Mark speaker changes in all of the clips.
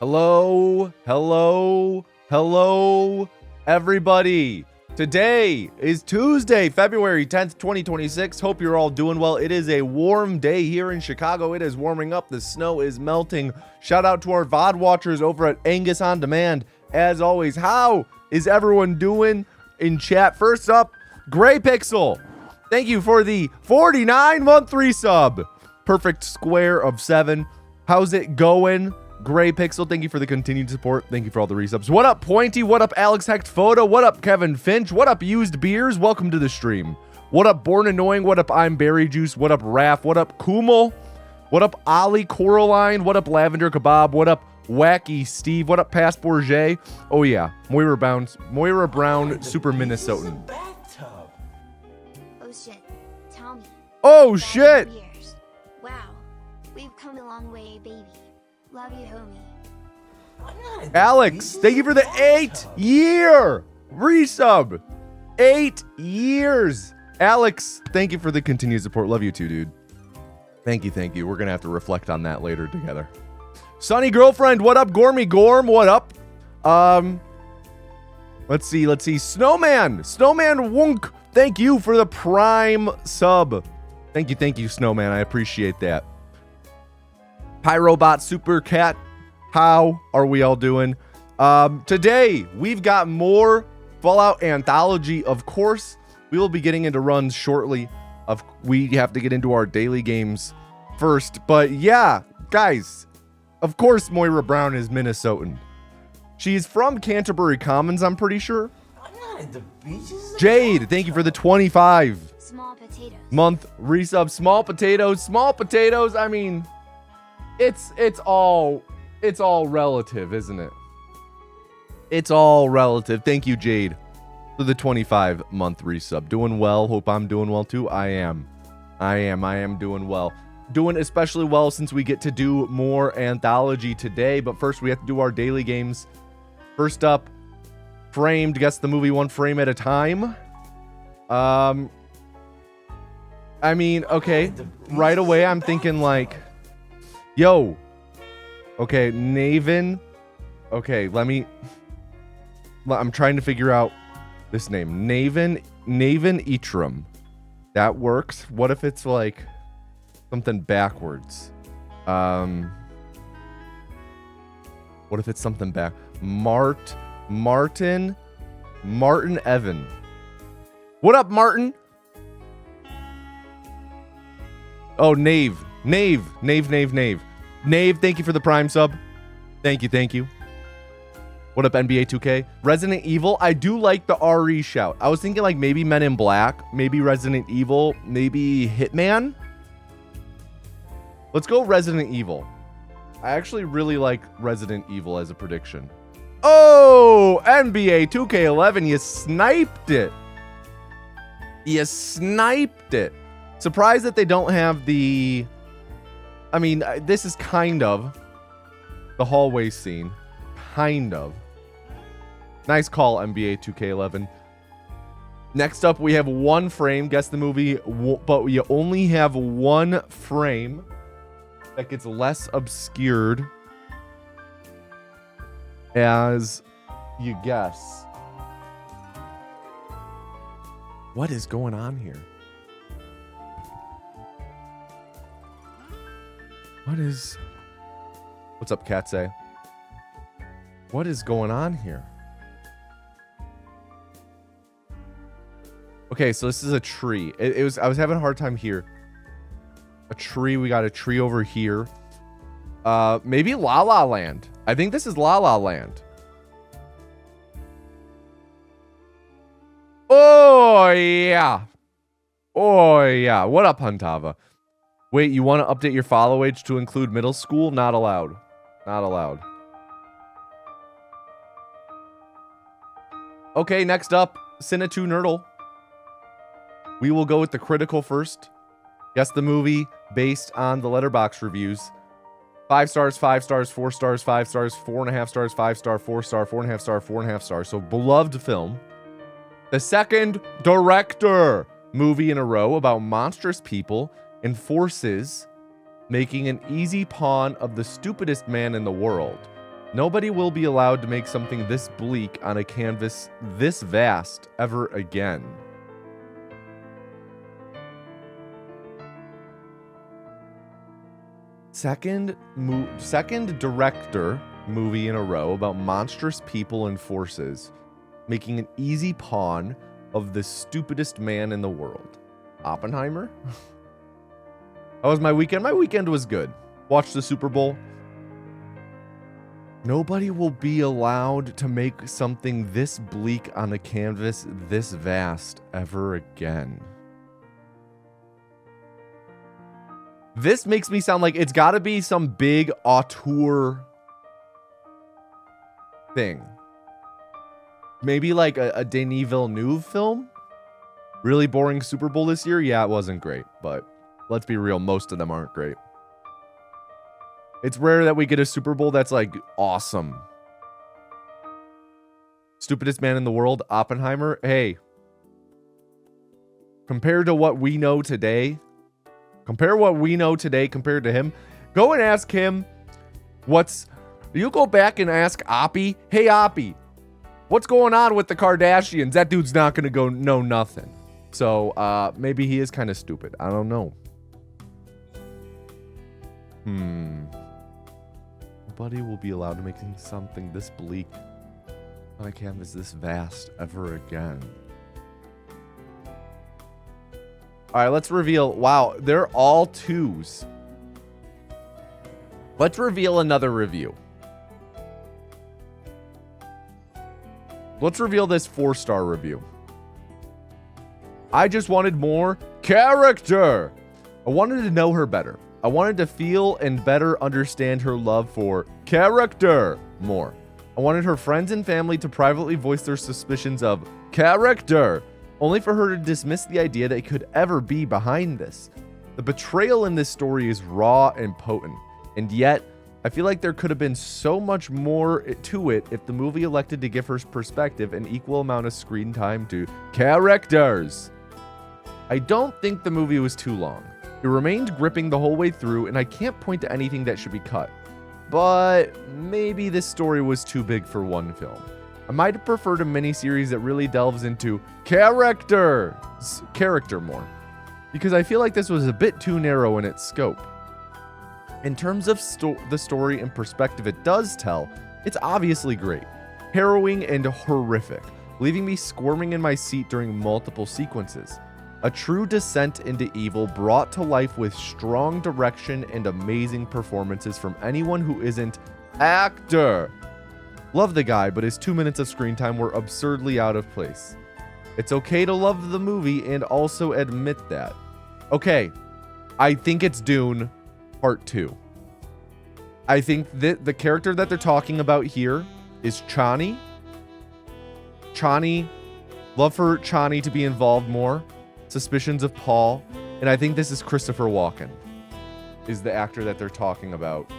Speaker 1: Hello, hello, hello, everybody. Today is Tuesday, February 10th, 2026. Hope you're all doing well. It is a warm day here in Chicago. It is warming up. The snow is melting. Shout out to our VOD watchers over at Angus On Demand. As always, how is everyone doing in chat? First up, Gray Pixel. Thank you for the 49-month resub. Perfect square of 7. How's it going? Gray Pixel, thank you for the continued support. Thank you for all the resubs. What up, Pointy? What up, Alex Hecht Photo? What up, Kevin Finch? What up, Used Beers? Welcome to the stream. What up, Born Annoying? What up, I'm Berry Juice? What up, Raph? What up, Kumal? What up, Ali Coraline? What up, Lavender Kebab? What up, Wacky Steve? What up, Past Bourget? Oh yeah, Moira Brown, Super Minnesotan.
Speaker 2: Oh shit, Tommy.
Speaker 1: Oh shit!
Speaker 2: Years. Wow, we've come a long way, baby. Love you, homie.
Speaker 1: Alex, thank you for the 8-year resub. 8 years. Alex, thank you for the continued support. Love you too, dude. Thank you. We're gonna have to reflect on that later together. Sunny Girlfriend, what up? Gormy Gorm, what up? Let's see. Snowman Wunk, thank you for the Prime sub. Thank you, Snowman. I appreciate that. Pyrobot Super Cat, how are we all doing? Today, we've got more Fallout Anthology, of course. We will be getting into runs shortly. We have to get into our daily games first. But yeah, guys, of course Moira Brown is Minnesotan. She's from Canterbury Commons, I'm pretty sure.
Speaker 3: I'm not at the beaches.
Speaker 1: Jade, thank you for the 25
Speaker 2: Small potatoes.
Speaker 1: month resub. Small potatoes. I mean, it's all relative, isn't it? It's all relative. Thank you, Jade, for the 25-month resub. Doing well. Hope I'm doing well too. I am doing well. Doing especially well since we get to do more Anthology today. But first, we have to do our daily games. First up, Framed. Guess the movie one frame at a time. I mean, okay. Right away, I'm thinking like, yo. Okay, Naven. Okay, I'm trying to figure out this name. Naven Etram. That works. What if it's like something backwards? What if it's something back? Martin Evan. What up, Martin? Oh, Nave, thank you for the Prime sub. Thank you. What up, NBA 2K? Resident Evil, I do like the RE shout. I was thinking like maybe Men in Black, maybe Resident Evil, maybe Hitman. Let's go Resident Evil. I actually really like Resident Evil as a prediction. Oh, NBA 2K11, you sniped it. Surprised that they don't have the... I mean, this is kind of the hallway scene. Kind of. Nice call, NBA 2K11. Next up, we have one frame. Guess the movie, but we only have one frame that gets less obscured as you guess. What is going on here? What's up, Katse? What is going on here? Okay, so this is a tree. I was having a hard time here. A tree, we got a tree over here. Maybe La La Land. I think this is La La Land. Oh yeah. What up, Huntava? Wait, you want to update your follow age to include middle school? Not allowed. Okay, next up, Cine2 Nerdle. We will go with the critical first. Guess the movie based on the Letterboxd reviews. 5 stars, 5 stars, 4 stars, 5 stars, 4.5 stars, 5 star, 4 star, 4.5 star, 4.5 stars. So beloved film. The second director movie in a row about monstrous people and forces making an easy pawn of the stupidest man in the world. Nobody will be allowed to make something this bleak on a canvas this vast ever again. Second director movie in a row about monstrous people and forces, making an easy pawn of the stupidest man in the world. Oppenheimer? How was my weekend? My weekend was good. Watched the Super Bowl. Nobody will be allowed to make something this bleak on a canvas this vast ever again. This makes me sound like it's got to be some big auteur thing. Maybe like a Denis Villeneuve film? Really boring Super Bowl this year? Yeah, it wasn't great, but let's be real, most of them aren't great. It's rare that we get a Super Bowl that's like awesome. Stupidest man in the world, Oppenheimer. Hey, compared to what we know today, compared to him. Go and ask him you go back and ask Oppie, hey Oppie, what's going on with the Kardashians? That dude's not going to go know nothing. So maybe he is kind of stupid. I don't know. Nobody will be allowed to make something this bleak on a canvas this vast ever again. All right, let's reveal. Wow, they're all 2s. Let's reveal another review. Let's reveal this 4-star review. I just wanted more character. I wanted to know her better. I wanted to feel and better understand her love for character more. I wanted her friends and family to privately voice their suspicions of character, only for her to dismiss the idea that it could ever be behind this. The betrayal in this story is raw and potent, and yet I feel like there could have been so much more to it if the movie elected to give her perspective an equal amount of screen time to characters. I don't think the movie was too long. It remained gripping the whole way through, and I can't point to anything that should be cut. But maybe this story was too big for one film. I might have preferred a miniseries that really delves into character more, because I feel like this was a bit too narrow in its scope. In terms of the story and perspective it does tell, it's obviously great, harrowing and horrific, leaving me squirming in my seat during multiple sequences. A true descent into evil brought to life with strong direction and amazing performances from anyone who isn't actor. Love the guy, but his 2 minutes of screen time were absurdly out of place. It's okay to love the movie and also admit that. Okay, I think it's Dune Part 2. I think that the character that they're talking about here is Chani. Love for Chani to be involved more. Suspicions of Paul, and I think this is Christopher Walken is the actor that they're talking about.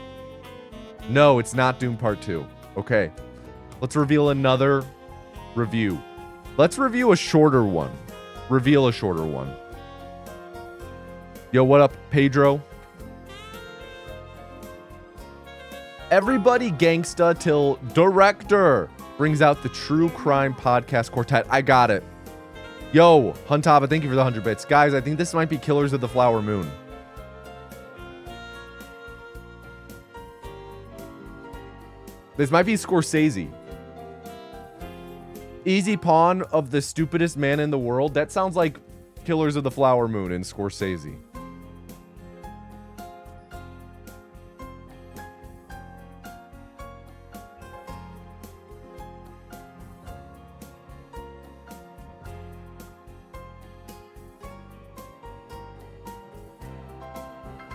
Speaker 1: No, it's not Dune Part 2. Okay, let's reveal another review. Let's review a shorter one. Reveal a shorter one. Yo, what up, Pedro? Everybody gangsta till director brings out the true crime podcast quartet. I got it. Yo, Huntaba, thank you for the 100 bits. Guys, I think this might be Killers of the Flower Moon. This might be Scorsese. Easy pawn of the stupidest man in the world. That sounds like Killers of the Flower Moon and Scorsese.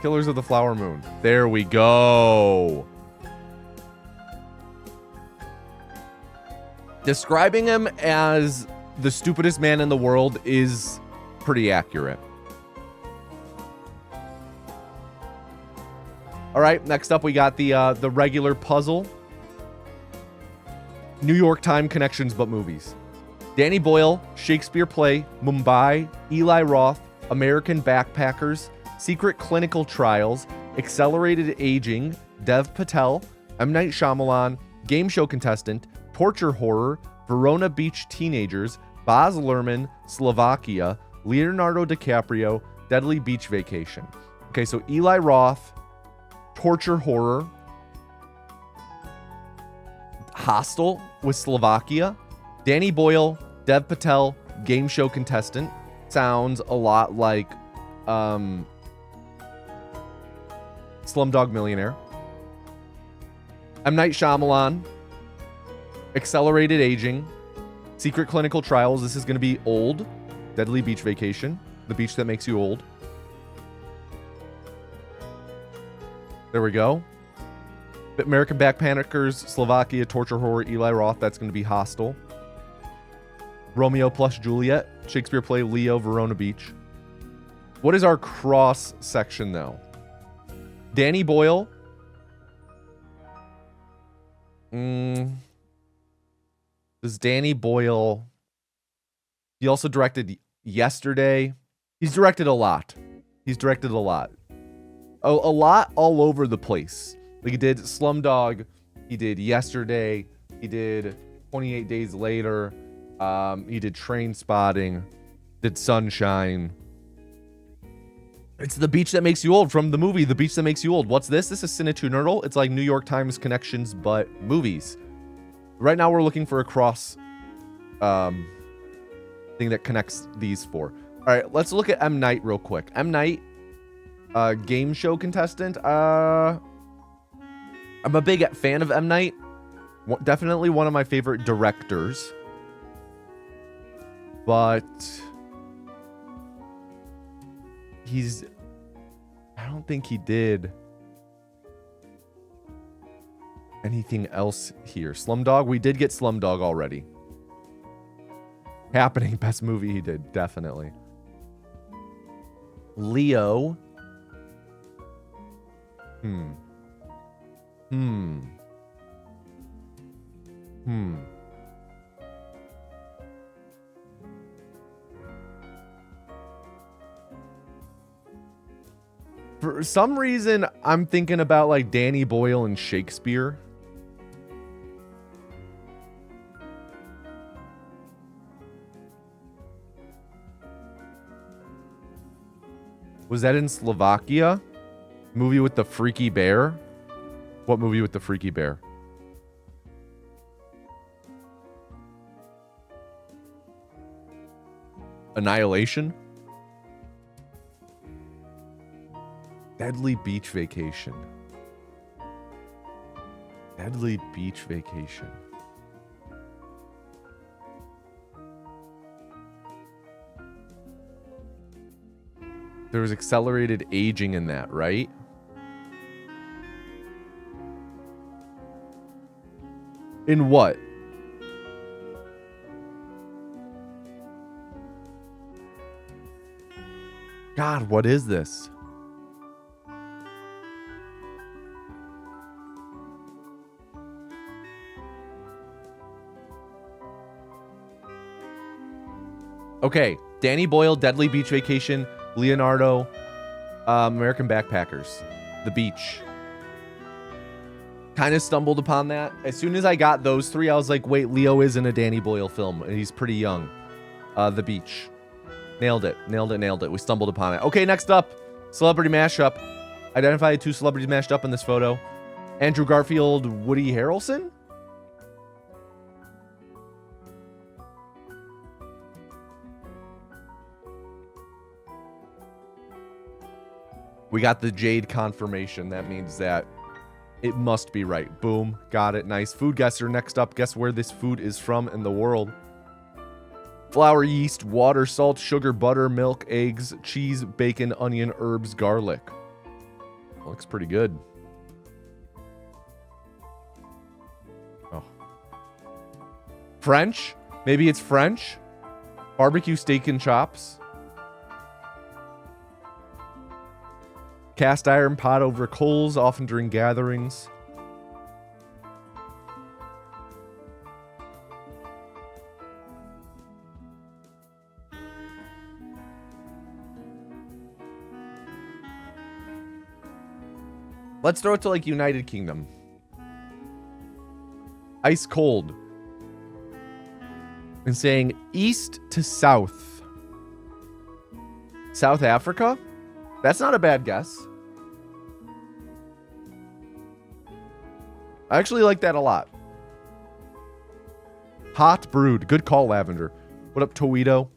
Speaker 1: Killers of the Flower Moon. There we go. Describing him as the stupidest man in the world is pretty accurate. All right, next up we got the regular puzzle. New York Time connections but movies. Danny Boyle, Shakespeare play, Mumbai, Eli Roth, American Backpackers, Secret Clinical Trials, Accelerated Aging, Dev Patel, M. Night Shyamalan, game show contestant, torture horror, Verona Beach teenagers, Baz Luhrmann, Slovakia, Leonardo DiCaprio, Deadly Beach Vacation. Okay, so Eli Roth, torture horror, Hostel with Slovakia, Danny Boyle, Dev Patel, game show contestant. Sounds a lot like Slumdog Millionaire. M. Night Shyamalan, Accelerated Aging, Secret Clinical Trials. This is going to be old. Deadly Beach Vacation, the beach that makes you old. There we go. American Backpackers, Slovakia, torture horror, Eli Roth. That's going to be Hostel. Romeo plus Juliet, Shakespeare play, Leo, Verona Beach. What is our cross section though? Danny Boyle. Does Danny Boyle... He also directed Yesterday. He's directed a lot. A lot all over the place. Like he did Slumdog. He did Yesterday. He did 28 Days Later. He did Train Spotting. Did Sunshine. It's The Beach That Makes You Old from the movie The Beach That Makes You Old. What's this? This is Cine2Nerdle. It's like New York Times connections, but movies. Right now we're looking for a cross thing that connects these four. All right, let's look at M. Night real quick. M. Night, game show contestant. I'm a big fan of M. Night. Definitely one of my favorite directors. But I don't think he did anything else here. Slumdog, we did get Slumdog already. Happening, best movie he did, definitely. Leo. For some reason, I'm thinking about like Danny Boyle and Shakespeare. Was that in Slovakia? Movie with the freaky bear? What movie with the freaky bear? Annihilation? Deadly Beach Vacation. Deadly Beach Vacation. There was accelerated aging in that, right? In what? God, what is this? Okay, Danny Boyle, Deadly Beach Vacation, Leonardo, American Backpackers, The Beach. Kind of stumbled upon that. As soon as I got those three, I was like, wait, Leo isn't a Danny Boyle film. He's pretty young. The Beach. Nailed it. We stumbled upon it. Okay, next up, celebrity mashup. Identify 2 celebrities mashed up in this photo. Andrew Garfield, Woody Harrelson? We got the Jade confirmation. That means that it must be right. Boom. Got it. Nice. Food guesser. Next up, guess where this food is from in the world. Flour, yeast, water, salt, sugar, butter, milk, eggs, cheese, bacon, onion, herbs, garlic. Looks pretty good. Oh. French? Maybe it's French? Barbecue steak and chops. Cast iron pot over coals, often during gatherings. Let's throw it to like United Kingdom. Ice cold. And saying east to south. South Africa? That's not a bad guess. I actually like that a lot. Hot brewed. Good call, Lavender. What up, Toledo?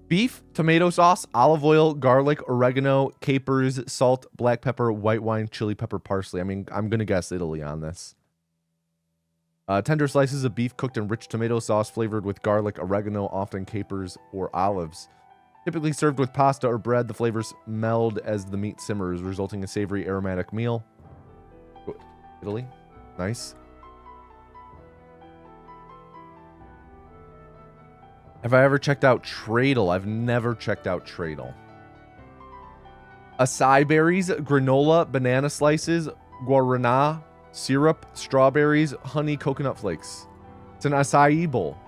Speaker 1: Beef, tomato sauce, olive oil, garlic, oregano, capers, salt, black pepper, white wine, chili pepper, parsley. I mean, I'm going to guess Italy on this. Tender slices of beef cooked in rich tomato sauce flavored with garlic, oregano, often capers, or olives. Typically served with pasta or bread, the flavors meld as the meat simmers, resulting in a savory, aromatic meal. Italy. Nice. Have I ever checked out Tradle? I've never checked out Tradle. Acai berries, granola, banana slices, guarana, syrup, strawberries, honey, coconut flakes. It's an acai bowl.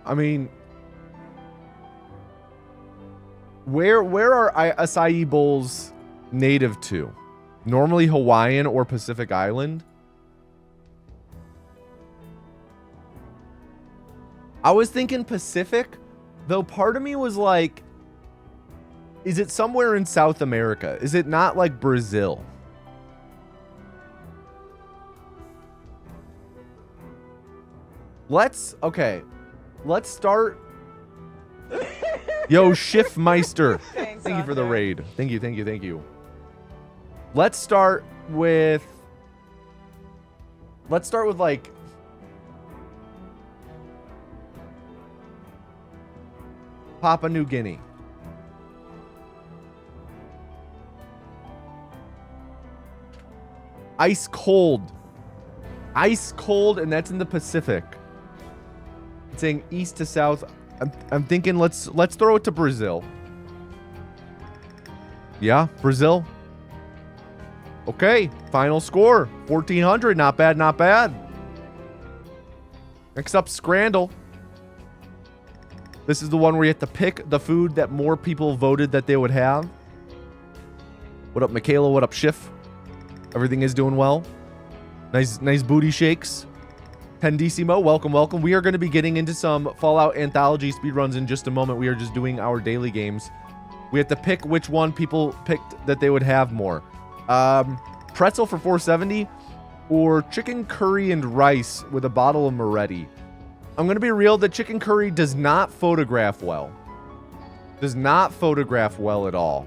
Speaker 1: I mean, where are acai bowls native to? Normally Hawaiian or Pacific Island. I was thinking Pacific, though part of me was like, is it somewhere in South America? Is it not like Brazil? Okay. Let's start. Yo, Schiffmeister.
Speaker 4: Thanks,
Speaker 1: Thank you for the
Speaker 4: Arthur.
Speaker 1: raid. Thank you. Let's start with like Papua New Guinea. Ice cold, and that's in the Pacific. It's saying east to south. I'm thinking let's throw it to Brazil. Yeah, Brazil. Okay, final score 1400. Not bad, not bad. Next up, Scrandle. This is the one where you have to pick the food that more people voted that they would have. What up, Michaela? What up, Schiff? Everything is doing well. Nice booty shakes. Tendissimo, welcome. We are going to be getting into some Fallout Anthology speedruns in just a moment. We are just doing our daily games. We have to pick which one people picked that they would have more. Pretzel for 470 or chicken curry and rice with a bottle of Moretti. I'm going to be real, the chicken curry does not photograph well. Does not photograph well at all.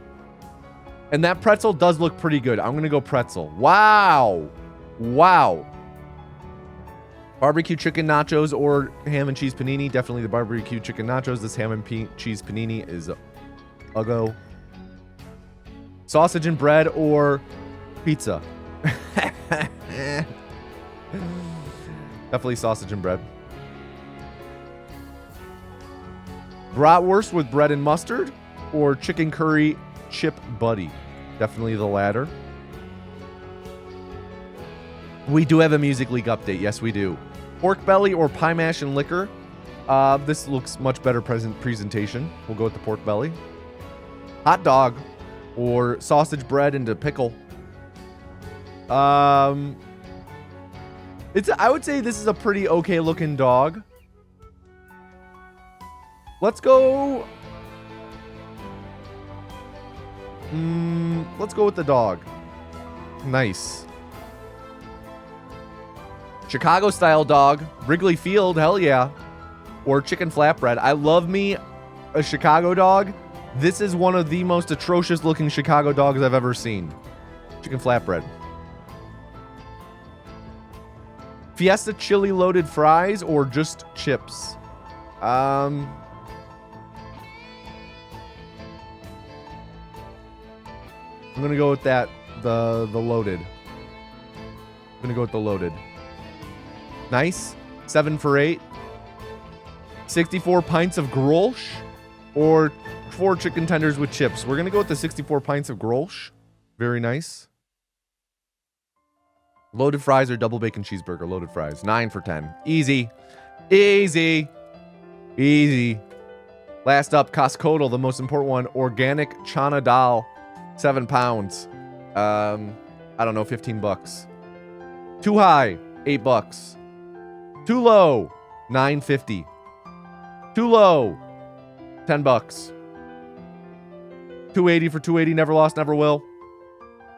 Speaker 1: And that pretzel does look pretty good. I'm going to go pretzel. Wow. Barbecue chicken nachos or ham and cheese panini. Definitely the barbecue chicken nachos. This ham and cheese panini is a go. Sausage and bread or pizza. Definitely sausage and bread. Bratwurst with bread and mustard or chicken curry chip buddy. Definitely the latter. We do have a Music League update. Yes, we do. Pork belly or pie mash and liquor. This looks much better presentation. We'll go with the pork belly. Hot dog or sausage bread into pickle. I would say this is a pretty okay looking dog. Let's go. Let's go with the dog. Nice. Chicago style dog. Wrigley Field. Hell yeah. Or chicken flatbread. I love me a Chicago dog. This is one of the most atrocious looking Chicago dogs I've ever seen. Chicken flatbread. Fiesta chili loaded fries or just chips? I'm gonna go with that, the loaded. I'm gonna go with the loaded. Nice. 7 for 8. 64 pints of Grolsch or 4 chicken tenders with chips. We're gonna go with the 64 pints of Grolsch. Very nice. Loaded fries or double bacon cheeseburger? Loaded fries. 9 for 10. Easy. Easy. Easy. Last up, Costco, the most important one. Organic chana dal. 7 pounds. I don't know, 15 bucks. Too high, 8 bucks. Too low, 9.50. Too low, 10 bucks. 280 for 280, never lost, never will.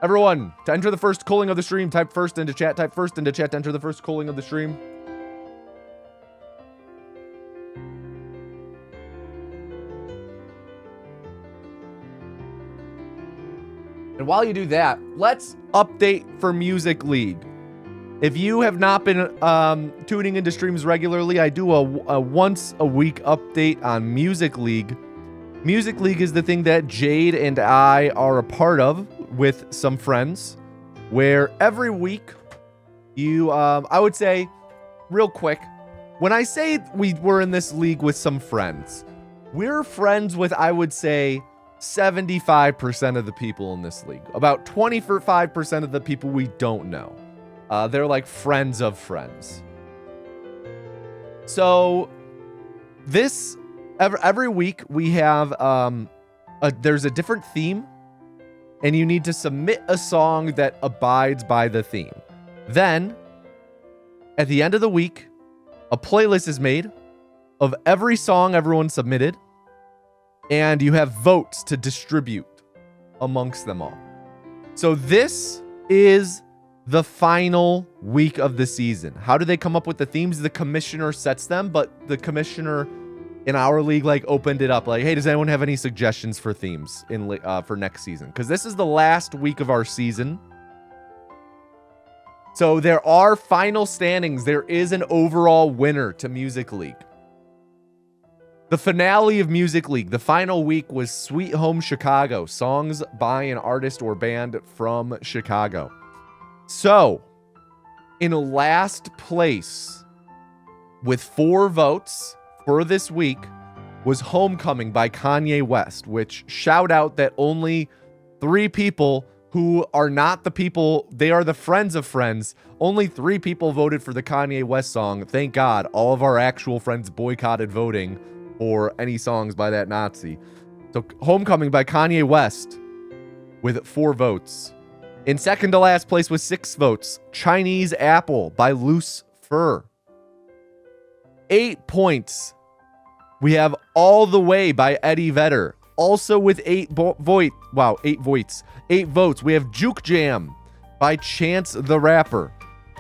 Speaker 1: Everyone, to enter the first calling of the stream, type first into chat. Type first into chat to enter the first calling of the stream. And while you do that, let's update for Music League. If you have not been tuning into streams regularly, I do a once a week update on Music League. Music League is the thing that Jade and I are a part of with some friends, where every week you, I would say, real quick, when I say we were in this league with some friends, we're friends with, I would say, 75% of the people in this league. About 25% of the people we don't know. They're like friends of friends. So this every week we have there's a different theme, and you need to submit a song that abides by the theme. Then at the end of the week, a playlist is made of every song everyone submitted, and you have votes to distribute amongst them all. So this is the final week of the season. How do they come up with the themes? The commissioner sets them, but the commissioner in our league like opened it up like, hey, does anyone have any suggestions for themes in for next season? Because this is the last week of our season. So there are final standings. There is an overall winner to Music League. The finale of Music League, the final week, was Sweet Home Chicago, songs by an artist or band from Chicago. So, in last place, with 4 votes for this week, was Homecoming by Kanye West, which shout out that only 3 people who are not the people, they are the friends of friends. Only 3 people voted for the Kanye West song. Thank God, all of our actual friends boycotted voting for any songs by that Nazi. So Homecoming by Kanye West with 4 votes. In second to last place with 6 votes, Chinese Apple by Loose Fur. 8 points. We have All the Way by Eddie Vedder. Also with 8 votes. 8 votes. We have Juke Jam by Chance the Rapper.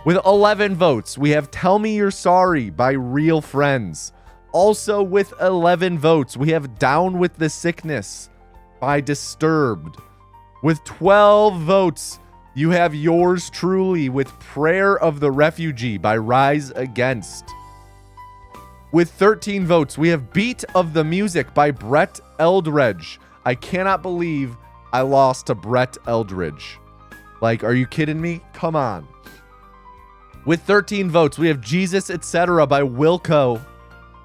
Speaker 1: With 11 votes, we have Tell Me You're Sorry by Real Friends. Also with 11 votes, we have Down with the Sickness by Disturbed. With 12 votes, you have Yours Truly with Prayer of the Refugee by Rise Against. With 13 votes, we have Beat of the Music by Brett Eldredge. I cannot believe I lost to Brett Eldredge. Like, are you kidding me? Come on. With 13 votes, we have Jesus Etc. by Wilco.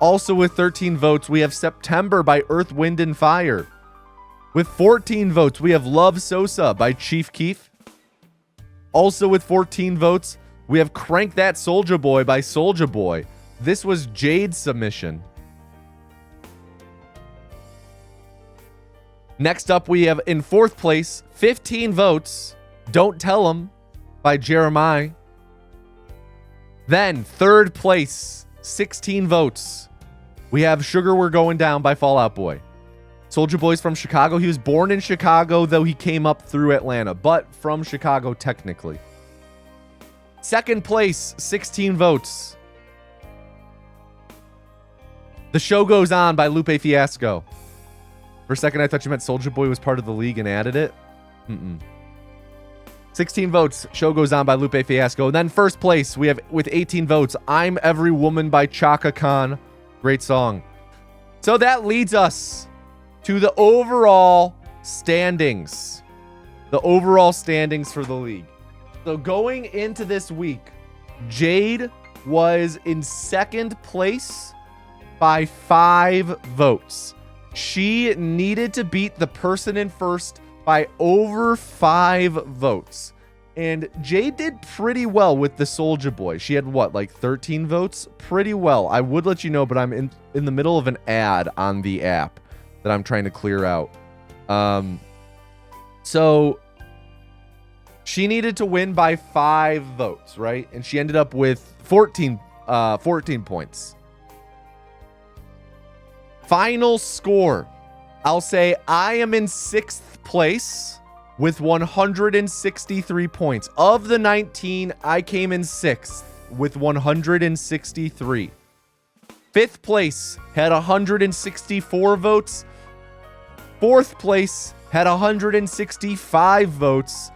Speaker 1: Also with 13 votes, we have September by Earth, Wind, and Fire. With 14 votes, we have Love Sosa by Chief Keef. Also with 14 votes, we have Crank That Soulja Boy by Soulja Boy. This was Jade's submission. Next up, we have in 4th place, 15 votes, Don't Tell 'Em by Jeremiah. Then 3rd place, 16 votes. We have Sugar We're Going Down by Fall Out Boy. Soulja Boy's from Chicago. He was born in Chicago, though he came up through Atlanta, but from Chicago technically. 2nd place, 16 votes. The Show Goes On by Lupe Fiasco. For a second, I thought you meant Soulja Boy was part of the league and added it. 16 votes, Show Goes On by Lupe Fiasco. And then 1st place, we have with 18 votes, I'm Every Woman by Chaka Khan. Great song. So that leads us to the overall standings. The overall standings for the league. So going into this week, Jade was in 2nd place by 5 votes. She needed to beat the person in 1st by over 5 votes. And Jade did pretty well with the Soulja Boy. She had what, like 13 votes? Pretty well. I would let you know, but I'm in the middle of an ad on the app that I'm trying to clear out. So she needed to win by 5 votes, right? And she ended up with 14 points. Final score. I'll say I am in 6th place with 163 points. Of the 19, I came in 6th with 163. 5th place had 164 votes. 4th place had 165 votes.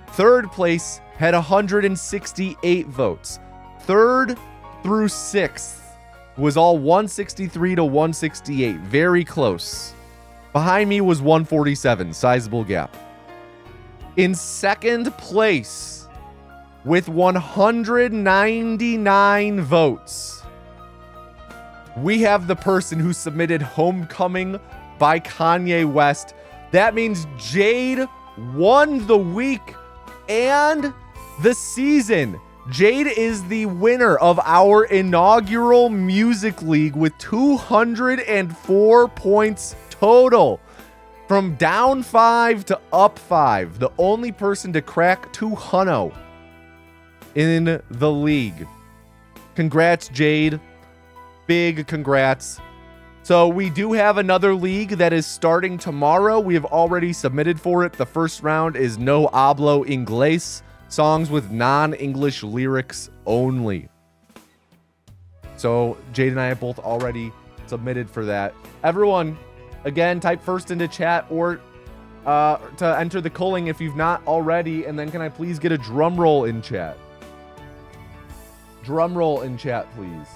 Speaker 1: 3rd place had 168 votes. 3rd through 6th was all 163 to 168. Very close. Behind me was 147. Sizable gap. In 2nd place with 199 votes, we have the person who submitted Homecoming by Kanye West. That means Jade won the week and the season. Jade is the winner of our inaugural music league with 204 points total. From down 5 to up 5. The only person to crack 200 in the league. Congrats, Jade. Big congrats. So we do have another league that is starting tomorrow. We have already submitted for it. The first round is No Hablo Inglés. Songs with non-English lyrics only. So Jade and I have both already submitted for that. Everyone, again, type first into chat or to enter the culling if you've not already. And then can I please get a drum roll in chat? Drum roll in chat, please.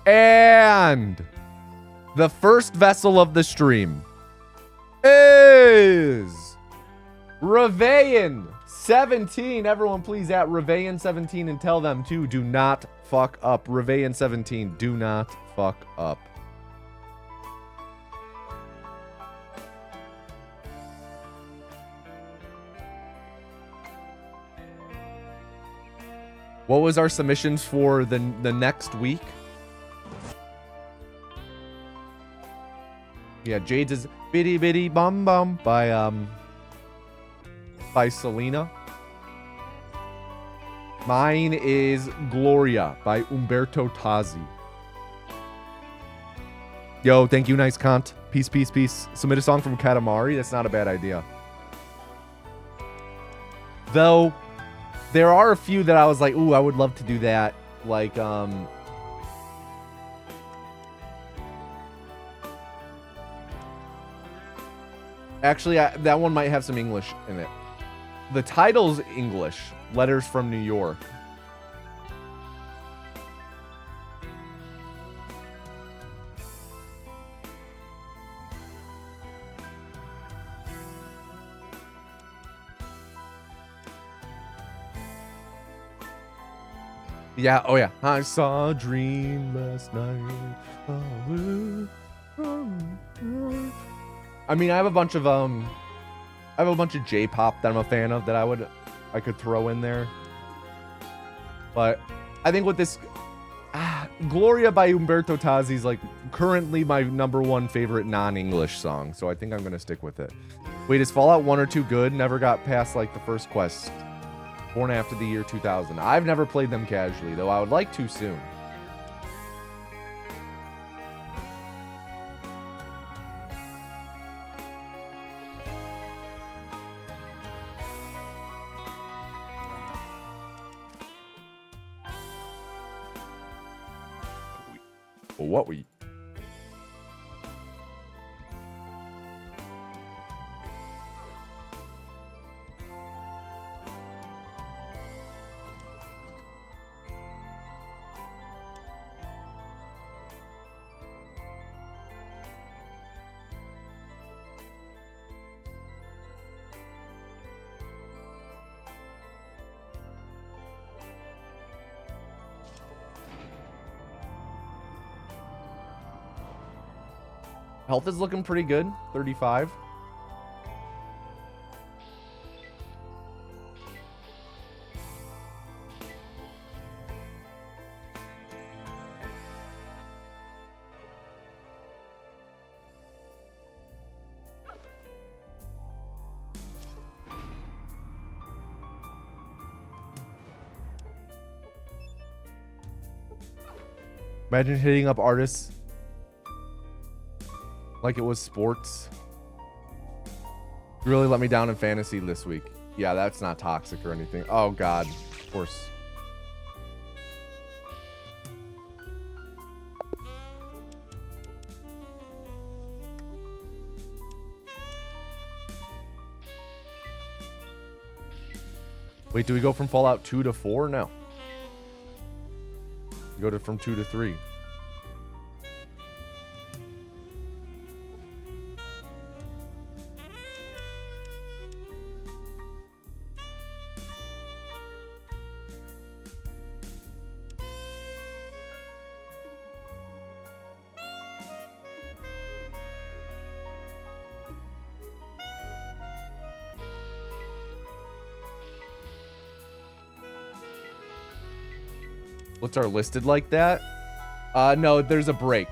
Speaker 1: And the first vessel of the stream is Reveillon 17. Everyone please at Reveillon 17 and tell them to do not fuck up. Reveillon 17, do not fuck up. What was our submissions for the next week? Yeah, Jade's is Bitty Bitty Bum Bum by Selena. Mine is Gloria by Umberto Tozzi. Yo, thank you, nice Kant. Peace, peace, peace. Submit a song from Katamari. That's not a bad idea. Though, there are a few that I was like, ooh, I would love to do that. Like, actually, that one might have some English in it. The title's English. Letters from New York. Yeah, oh yeah. I saw a dream last night. I mean, I have a bunch of J-pop that I'm a fan of that I could throw in there. But I think with this Gloria by Umberto Tozzi is like currently my #1 favorite non-English song, so I think I'm gonna stick with it. Wait, is Fallout 1 or 2 good? Never got past like the first quest. Born after the year 2000. I've never played them casually, though I would like to soon. What we... Health is looking pretty good. 35. Imagine hitting up artists like it was sports. You really let me down in fantasy this week. Yeah, that's not toxic or anything. Oh, God. Of course. Wait, do we go from Fallout 2 to 4? No. We go from 2 to 3. Splits are listed like that? No, there's a break.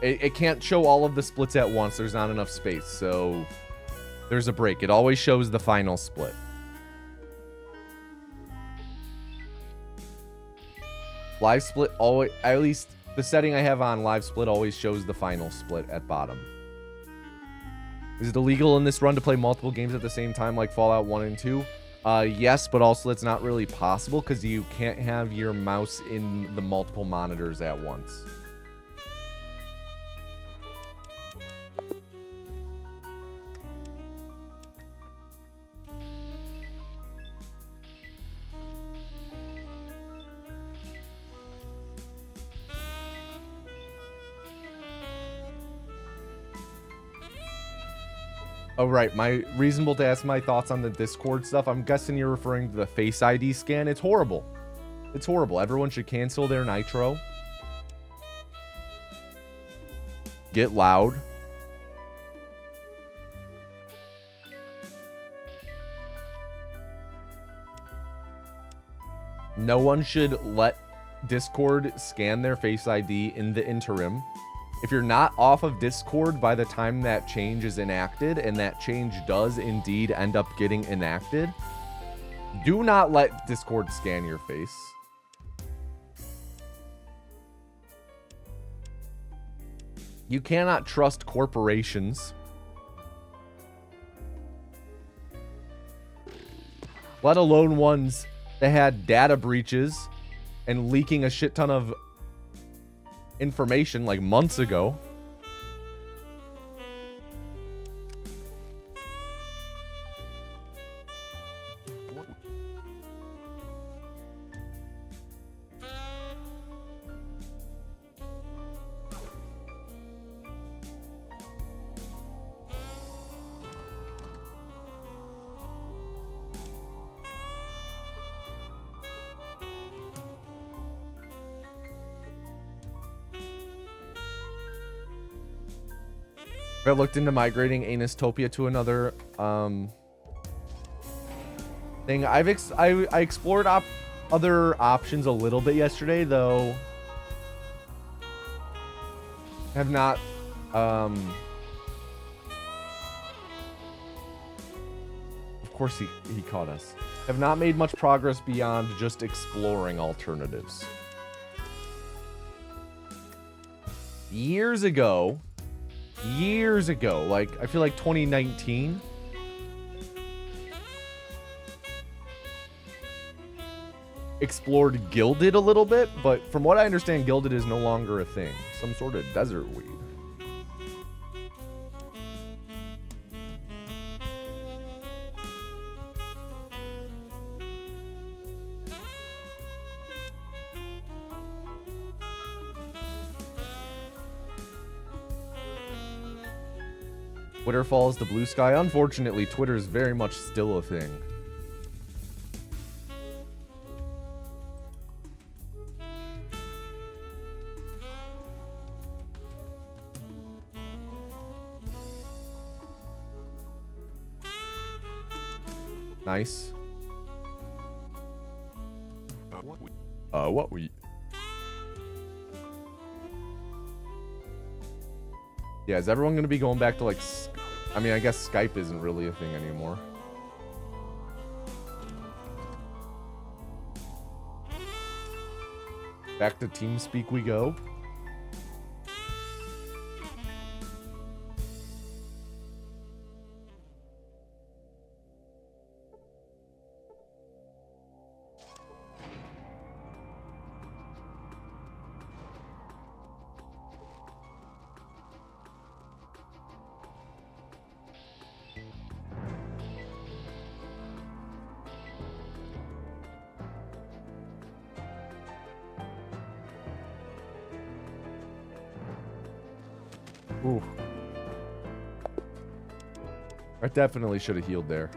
Speaker 1: It can't show all of the splits at once. There's not enough space, so there's a break. It always shows the final split. Live split always, at least the setting I have on live split always shows the final split at bottom. Is it illegal in this run to play multiple games at the same time like Fallout 1 and 2? Yes, but also it's not really possible because you can't have your mouse in the multiple monitors at once. Oh, right. My reasonable to ask my thoughts on the Discord stuff. I'm guessing you're referring to the Face ID scan. It's horrible. It's horrible. Everyone should cancel their Nitro. Get loud. No one should let Discord scan their Face ID in the interim. If you're not off of Discord by the time that change is enacted, and that change does indeed end up getting enacted, do not let Discord scan your face. You cannot trust corporations. Let alone ones that had data breaches and leaking a shit ton of information like months ago. I looked into migrating Anustopia to another thing. I explored other options a little bit yesterday, though. Have not of course he caught us. Have not made much progress beyond just exploring alternatives. Years ago, like I feel like 2019, explored Gilded a little bit, but from what I understand, Gilded is no longer a thing. Some sort of desert weed. Twitter falls to blue sky. Unfortunately, Twitter is very much still a thing. Nice. What we? Yeah, is everyone going to be going back to, like, I mean, I guess Skype isn't really a thing anymore. Back to TeamSpeak we go. Ooh. I definitely should have healed there.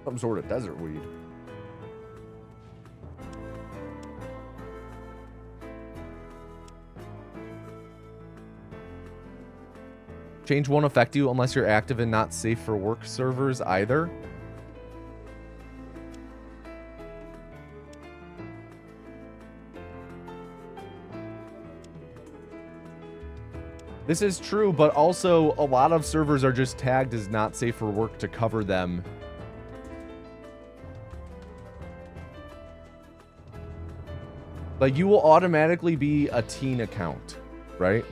Speaker 1: Some sort of desert weed. Change won't affect you unless you're active and not safe for work servers either. This is true, but also a lot of servers are just tagged as not safe for work to cover them. Like, you will automatically be a teen account, right?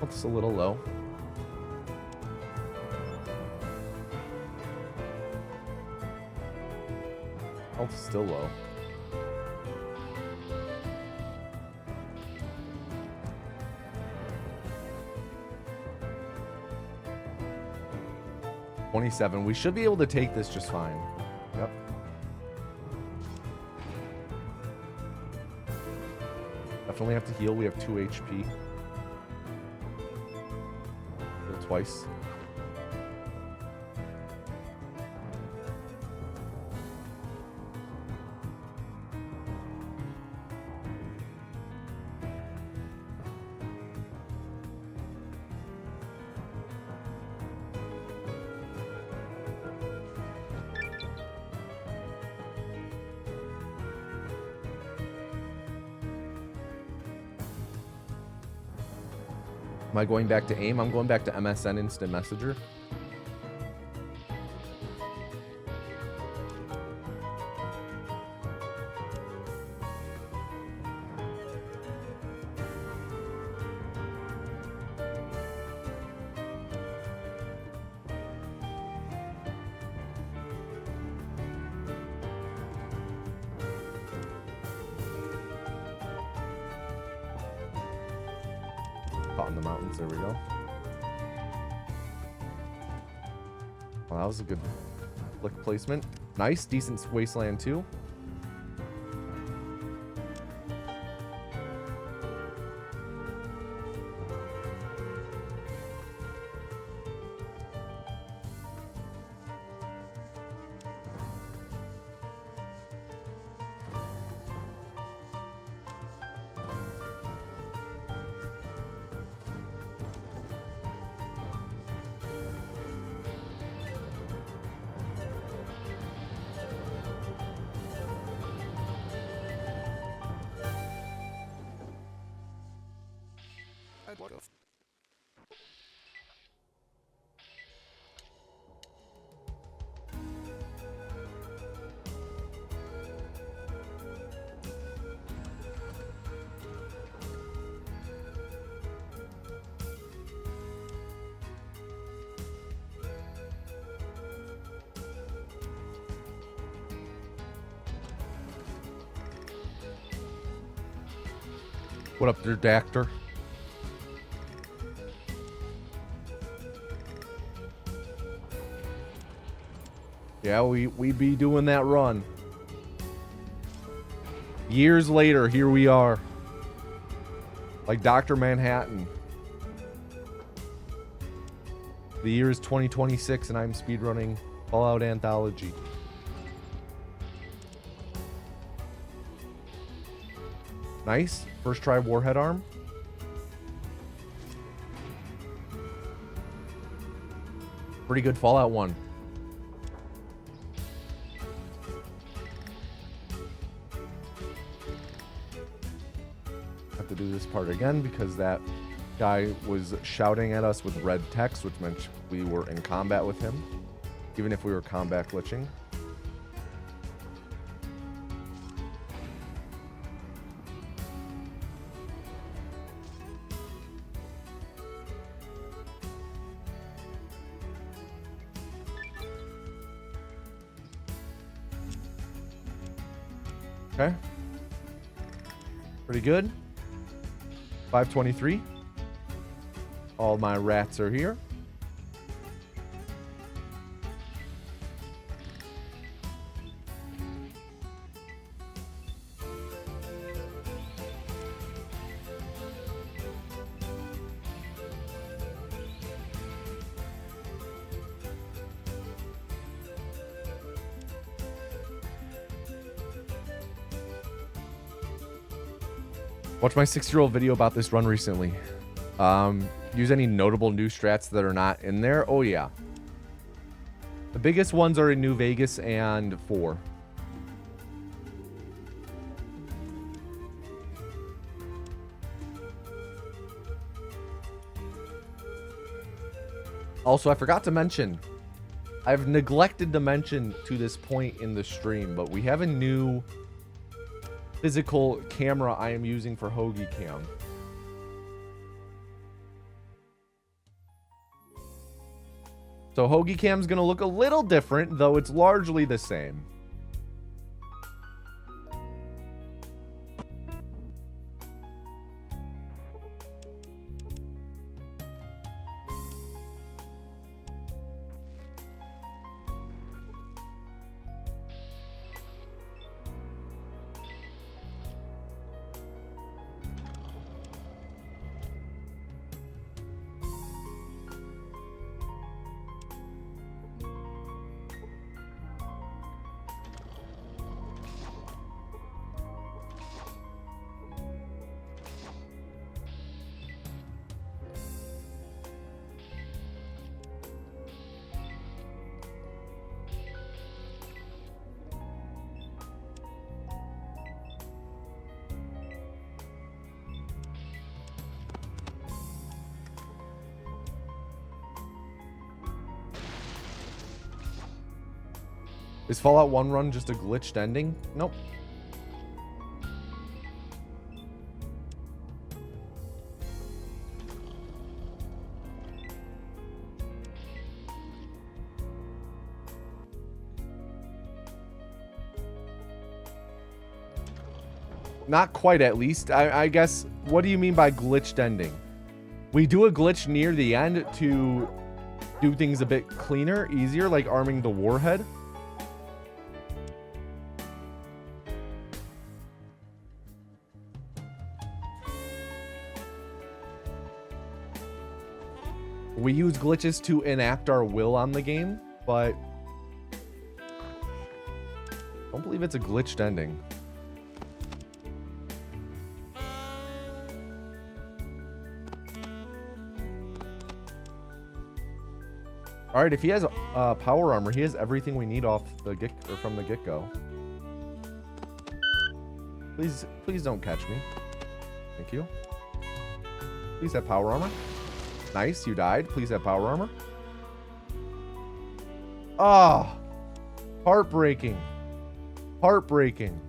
Speaker 1: It's a little low. Health's still low. $27. We should be able to take this just fine. Yep. Definitely have to heal. We have 2 HP. Twice. Am I going back to AIM? I'm going back to MSN Instant Messenger. Caught in the mountains. There we go. Well, that was a good flick placement. Nice, decent wasteland too. What up there, Doctor? Yeah, we be doing that run. Years later, here we are. Like Dr. Manhattan. The year is 2026 and I'm speedrunning Fallout Anthology. Nice. First try Warhead Arm. Pretty good Fallout one. Have to do this part again because that guy was shouting at us with red text, which meant we were in combat with him, even if we were combat glitching. Okay. Pretty good. 523. All my rats are here. Watch my 6-year-old video about this run recently. Use any notable new strats that are not in there? Oh, yeah. The biggest ones are in New Vegas and 4. Also, I forgot to mention, I've neglected to mention to this point in the stream, but we have a new physical camera I am using for Hoagie Cam. So Hoagie Cam's gonna look a little different, though it's largely the same. Is Fallout 1 run just a glitched ending? Nope. Not quite, at least. I guess, what do you mean by glitched ending? We do a glitch near the end to do things a bit cleaner, easier, like arming the warhead. We use glitches to enact our will on the game, but I don't believe it's a glitched ending. All right, if he has power armor, he has everything we need off the from the get-go. Please don't catch me. Thank you. Please have power armor. Nice, you died. Please have power armor. Ah, heartbreaking. Heartbreaking.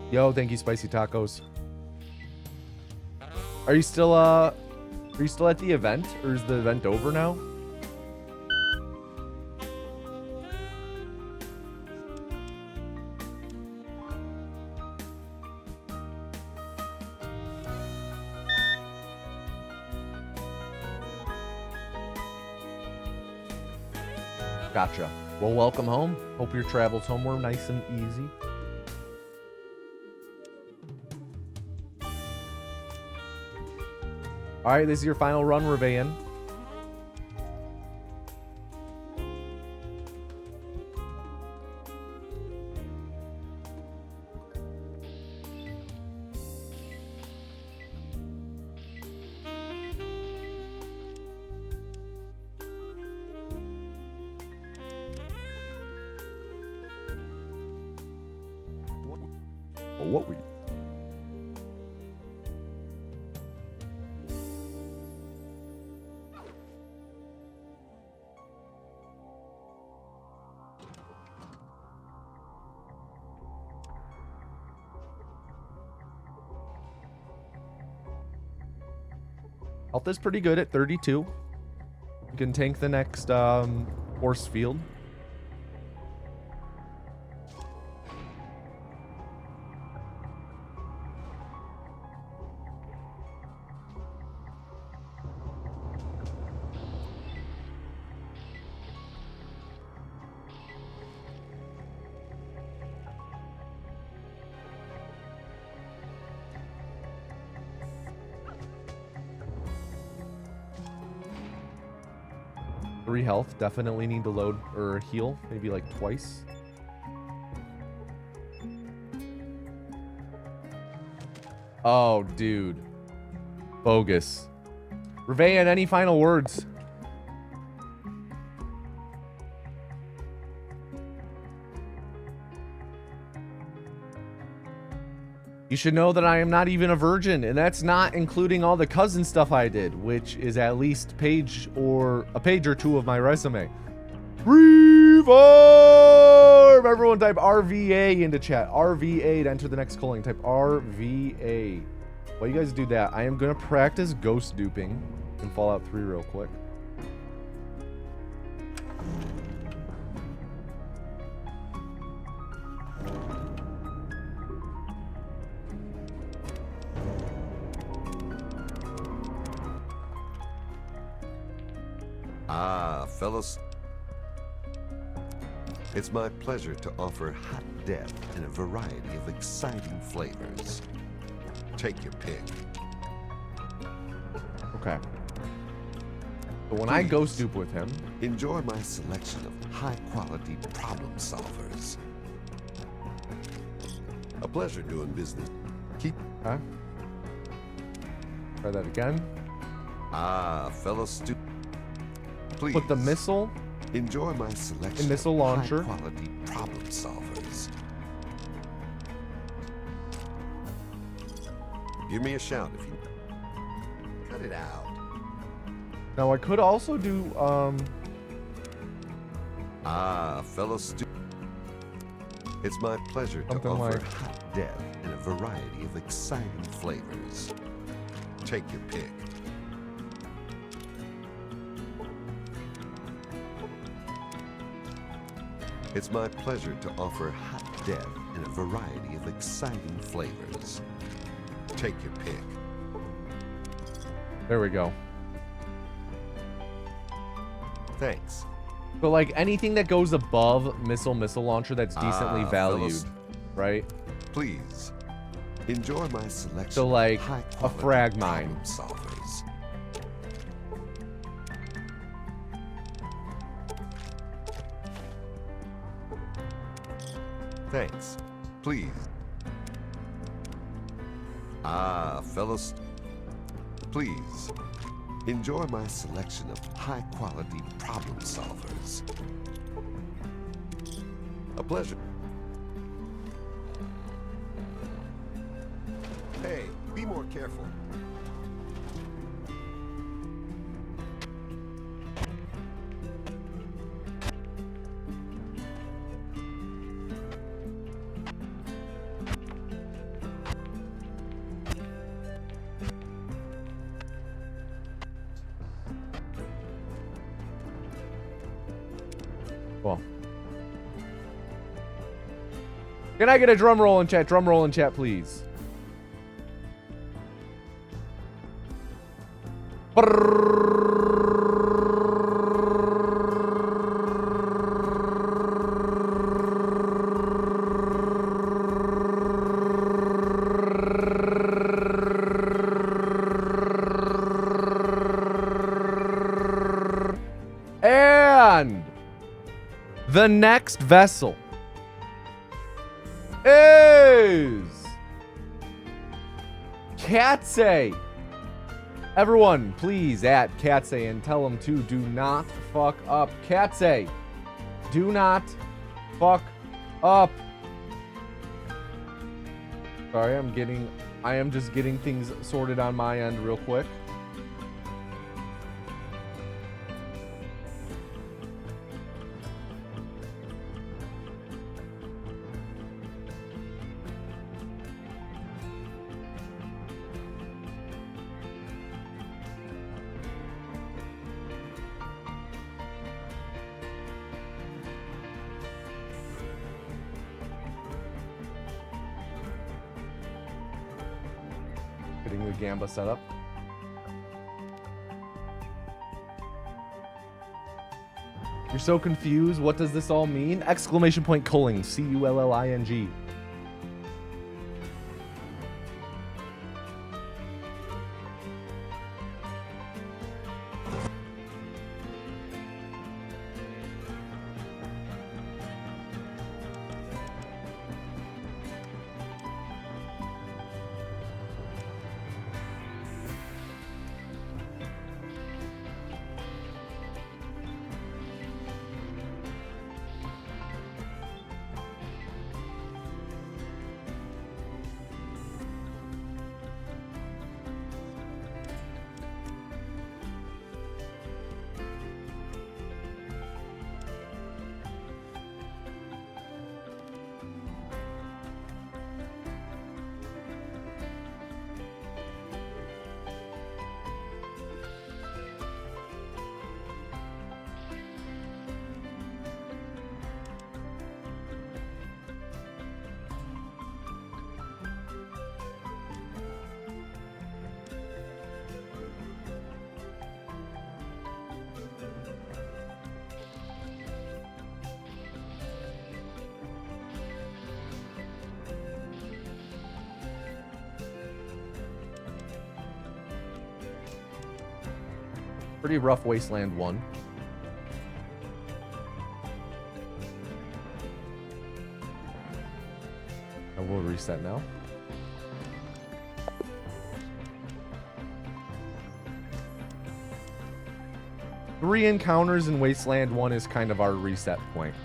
Speaker 1: Yo, thank you, Spicy Tacos. Are you still at the event, or is the event over now? Gotcha. Well, welcome home. Hope your travels home were nice and easy. All right, this is your final run, Revean. What were you? Health is pretty good at 32. You can tank the next force field. Three health. Definitely need to load or heal. Maybe like twice. Oh, dude. Bogus. Revean, any final words? You should know that I am not even a virgin, and that's not including all the cousin stuff I did, which is at least a page or two of my resume. Reform! Everyone type RVA into chat. RVA to enter the next calling. Type RVA. While you guys do that, I am going to practice ghost duping in Fallout 3 real quick.
Speaker 4: Fellas, it's my pleasure to offer hot death in a variety of exciting flavors. Take your pick.
Speaker 1: Okay. So when I ghost dupe with him,
Speaker 4: enjoy my selection of high-quality problem solvers. A pleasure doing business. Keep.
Speaker 1: Okay. Try that again.
Speaker 4: Fellas, please
Speaker 1: put the missile.
Speaker 4: Enjoy my selection.
Speaker 1: The missile launcher.
Speaker 4: High-quality problem solvers. Give me a shout if you cut it out.
Speaker 1: Now I could also do
Speaker 4: fellas, it's my pleasure to
Speaker 1: something
Speaker 4: offer
Speaker 1: like
Speaker 4: hot death in a variety of exciting flavors. Take your pick. It's my pleasure to offer hot death in a variety of exciting flavors. Take your pick.
Speaker 1: There we go.
Speaker 4: Thanks.
Speaker 1: But like anything that goes above missile launcher that's decently valued,
Speaker 4: fellas,
Speaker 1: right?
Speaker 4: Please enjoy my selection.
Speaker 1: So like
Speaker 4: of
Speaker 1: a
Speaker 4: high-quality
Speaker 1: frag mine.
Speaker 4: problem solvers. Thanks. Please. Fellas, please enjoy my selection of high-quality problem solvers. A pleasure. Hey, be more careful.
Speaker 1: Can I get a drum roll in chat? Drum roll in chat, please. And the next vessel is Katse. Everyone, please at Katse and tell them to do not fuck up. Katse, do not fuck up. Sorry, I am just getting things sorted on my end real quick. Getting the Gamba set up. You're so confused. What does this all mean? Exclamation point culling. C-U-L-L-I-N-G. Pretty rough Wasteland 1. I will reset now. Three encounters in Wasteland 1 is kind of our reset point.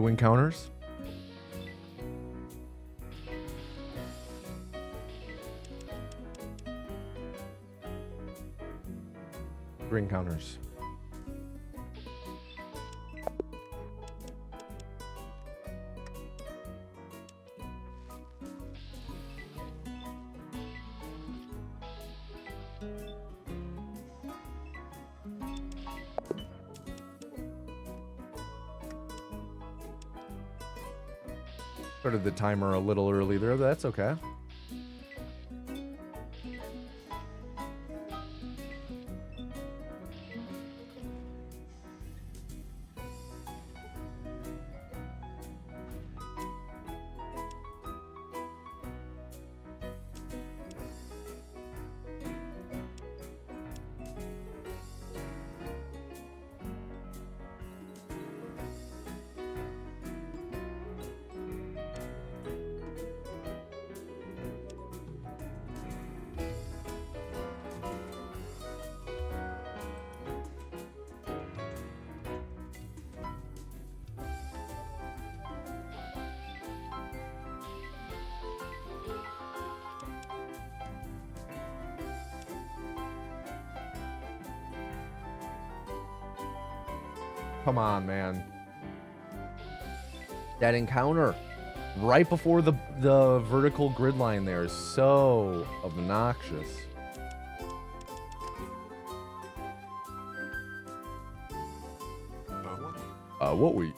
Speaker 1: Two encounters. Three encounters. Started the timer a little early there, but that's okay. Come on, man. That encounter right before the vertical grid line there is so obnoxious. What we?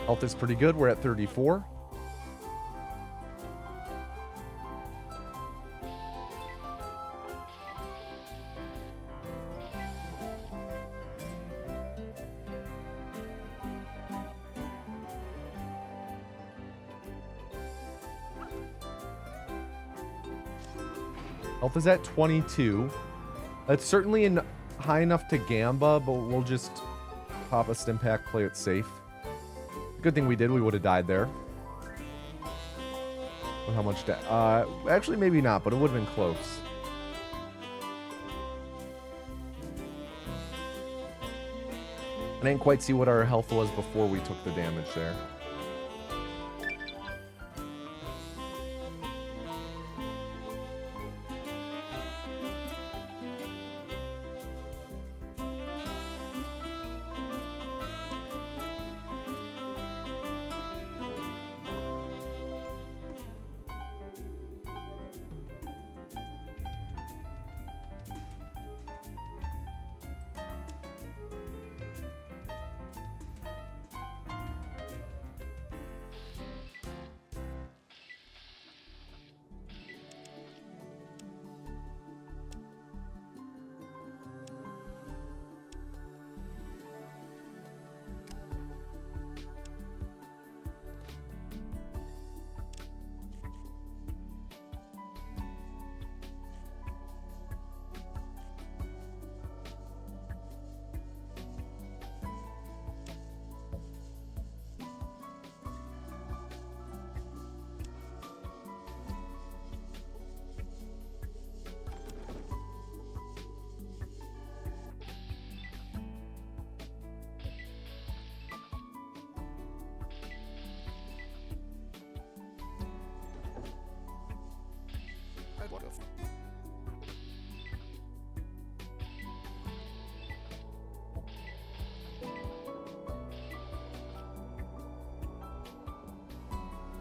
Speaker 1: Health is pretty good. We're at 34. Health is at 22. That's certainly high enough to gamba, but we'll just pop a stim pack, play it safe. Good thing we did. We would have died there. But how much actually, maybe not, but it would have been close. I didn't quite see what our health was before we took the damage there.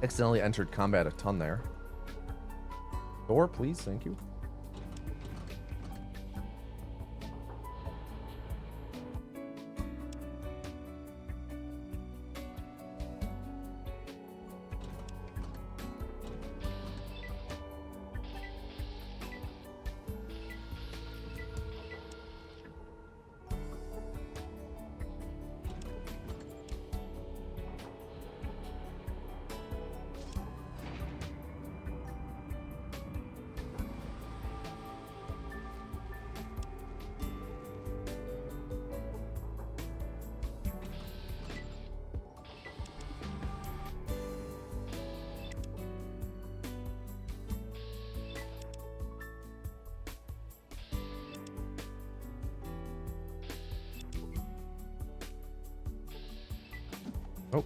Speaker 1: Accidentally entered combat a ton there. Door, please, thank you. Oh.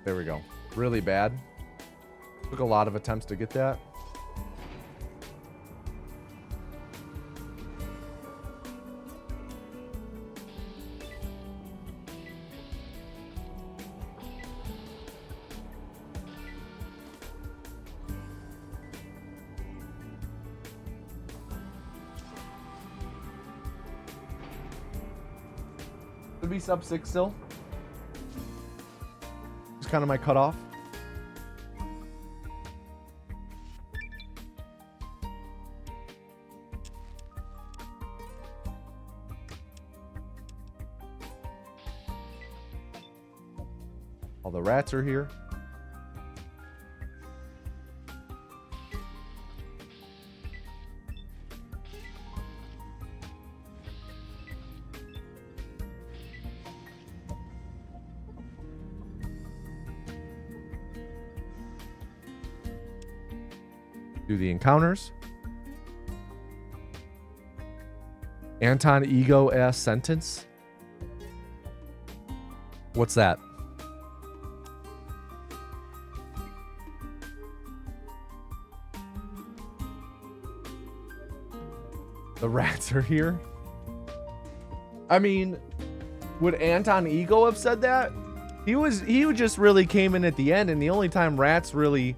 Speaker 1: There we go. Really bad. Took a lot of attempts to get that. Could be sub 6 still. It's kind of my cutoff. All the rats are here. Do the encounters. Anton ego ass sentence. What's that? The rats are here. I mean, would Anton ego have said that? He just really came in at the end, and the only time rats really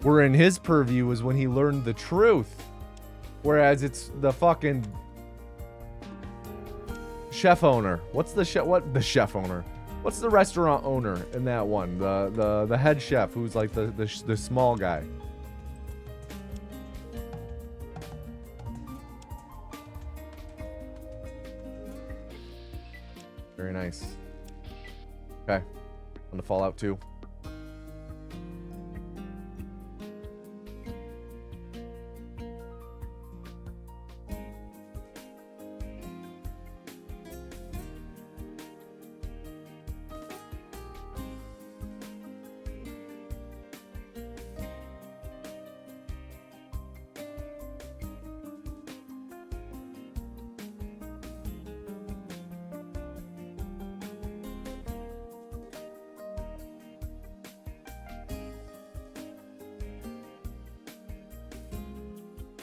Speaker 1: were in his purview was when he learned the truth. Whereas it's the fucking chef owner. What's the chef? What the chef owner? What's the restaurant owner in that one? The head chef who's like the small guy. Very nice. Okay, on the Fallout 2.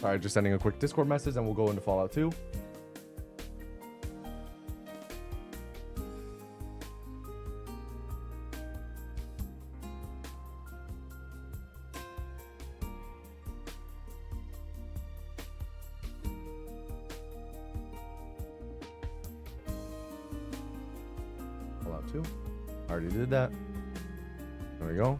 Speaker 1: All right, just sending a quick Discord message and we'll go into Fallout 2. Fallout 2. Already did that. There we go.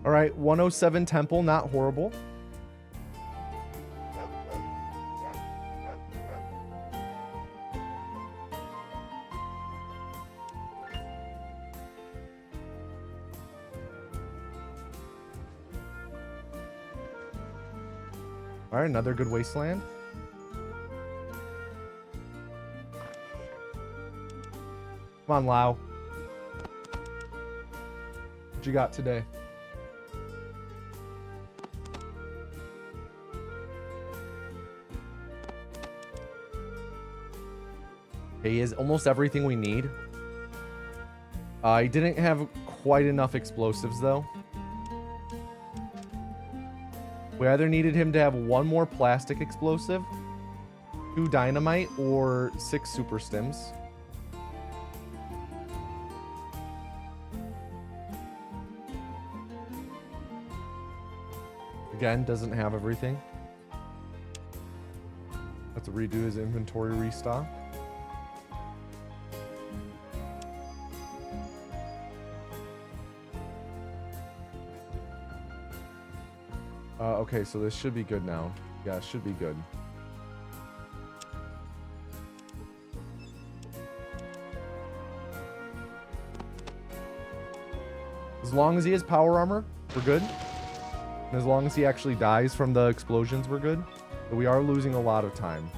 Speaker 1: All right, 107 Temple, not horrible. All right, another good wasteland. Come on, Lau. What you got today? He has almost everything we need. He didn't have quite enough explosives, though. We either needed him to have 1 more plastic explosive, 2 dynamite, or 6 super stims. Again, doesn't have everything. Have to redo his inventory restock. Okay, so this should be good now. Yeah, it should be good. As long as he has power armor, we're good. And as long as he actually dies from the explosions, we're good. But we are losing a lot of time.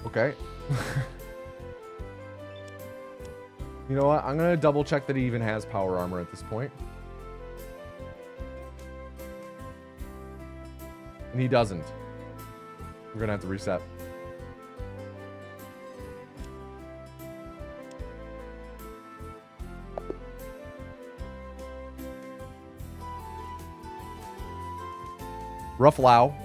Speaker 1: Okay. You know what? I'm going to double check that he even has power armor at this point. And he doesn't. We're going to have to reset. Rough Lao.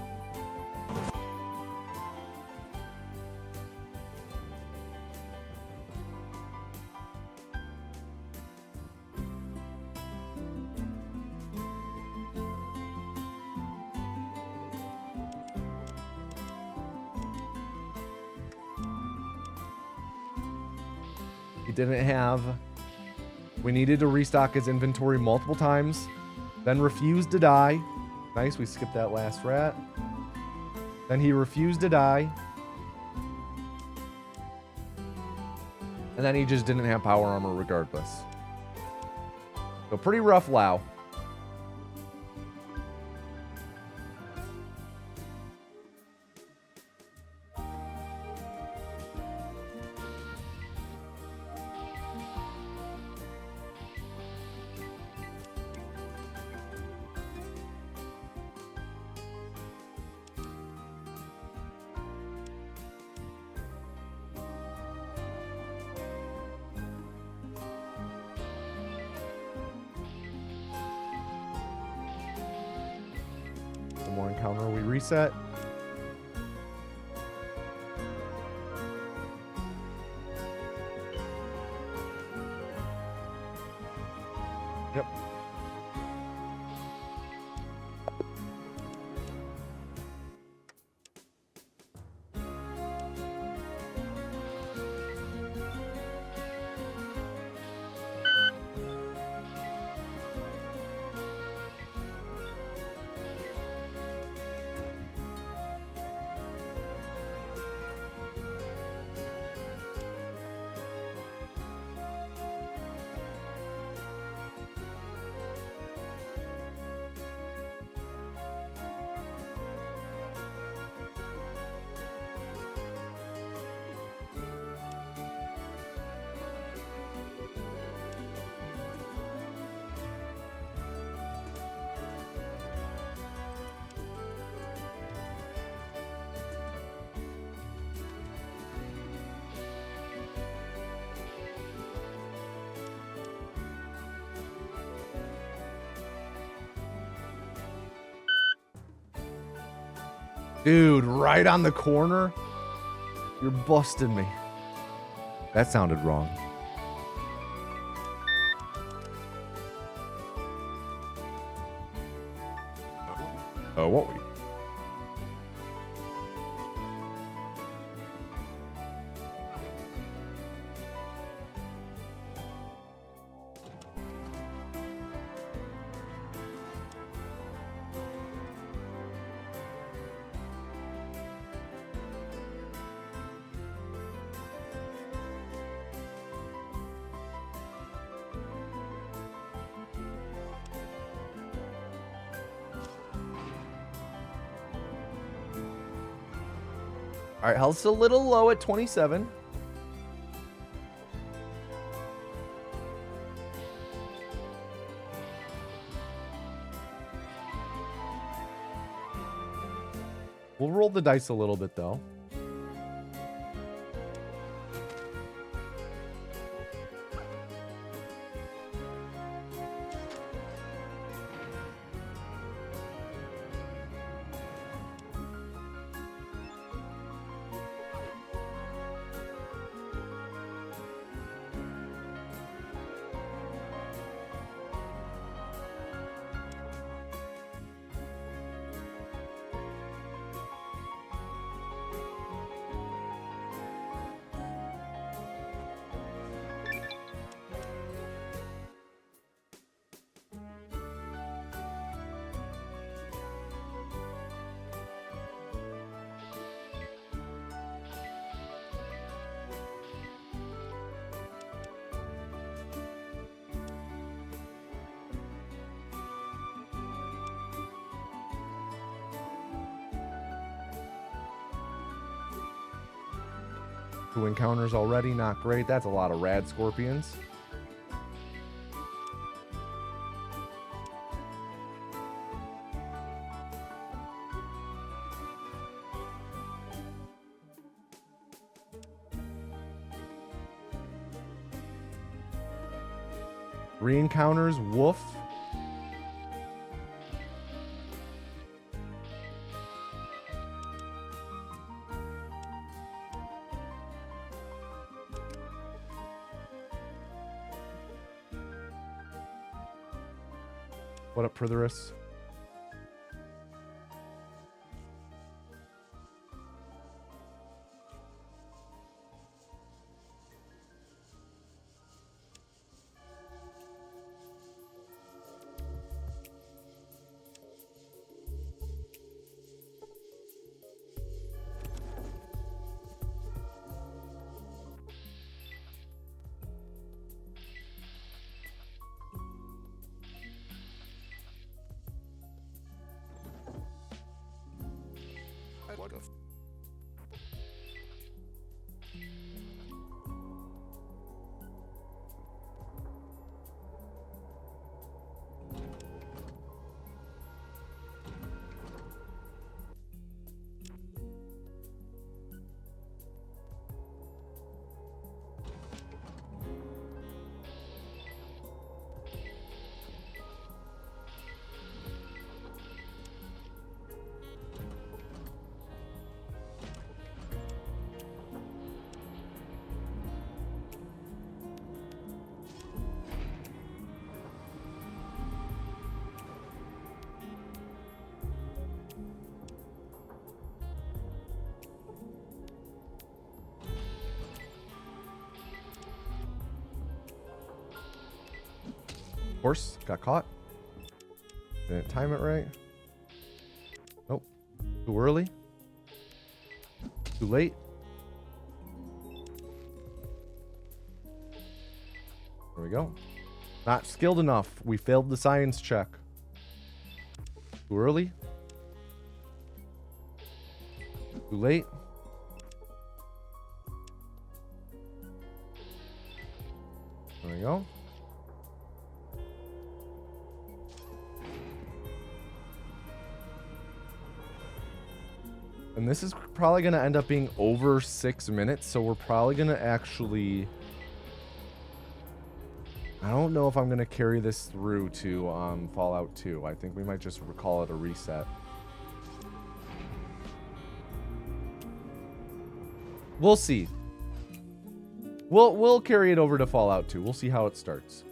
Speaker 1: Didn't have. We needed to restock his inventory multiple times. Then refused to die. Nice, we skipped that last rat. Then he refused to die. And then he just didn't have power armor regardless. So pretty rough Lao. More encounter, we reset. Yep. Dude, right on the corner? You're busting me. That sounded wrong. Oh, what we? All right, health's a little low at 27. We'll roll the dice a little bit, though. 2 encounters already, not great. That's a lot of rad scorpions. Three encounters, woof. What up, Pritherus?
Speaker 4: What a
Speaker 1: Horse got caught. Didn't time it right. Nope. Too early. Too late. There we go. Not skilled enough. We failed the science check. Too early. Too late. There we go. And this is probably going to end up being over 6 minutes, so we're probably going to actually... I don't know if I'm going to carry this through to Fallout 2. I think we might just call it a reset. We'll see. We'll carry it over to Fallout 2. We'll see how it starts.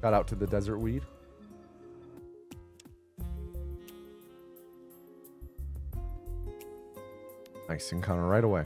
Speaker 1: Got out to the desert weed. Nice encounter right away.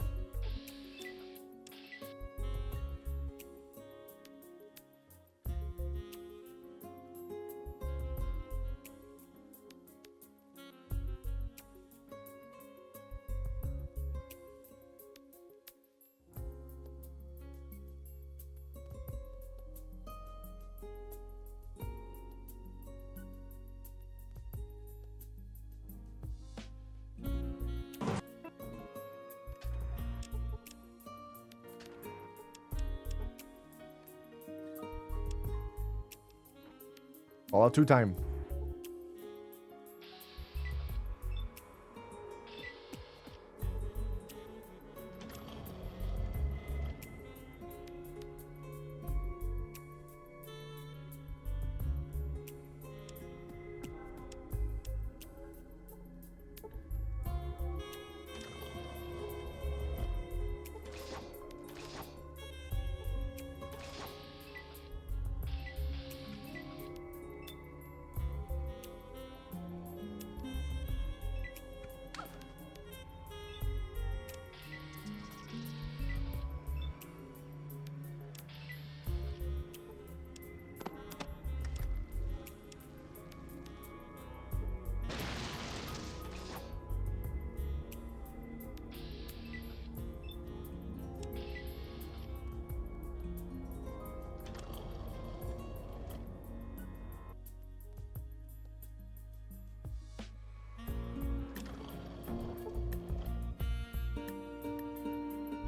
Speaker 1: Fallout 2 time.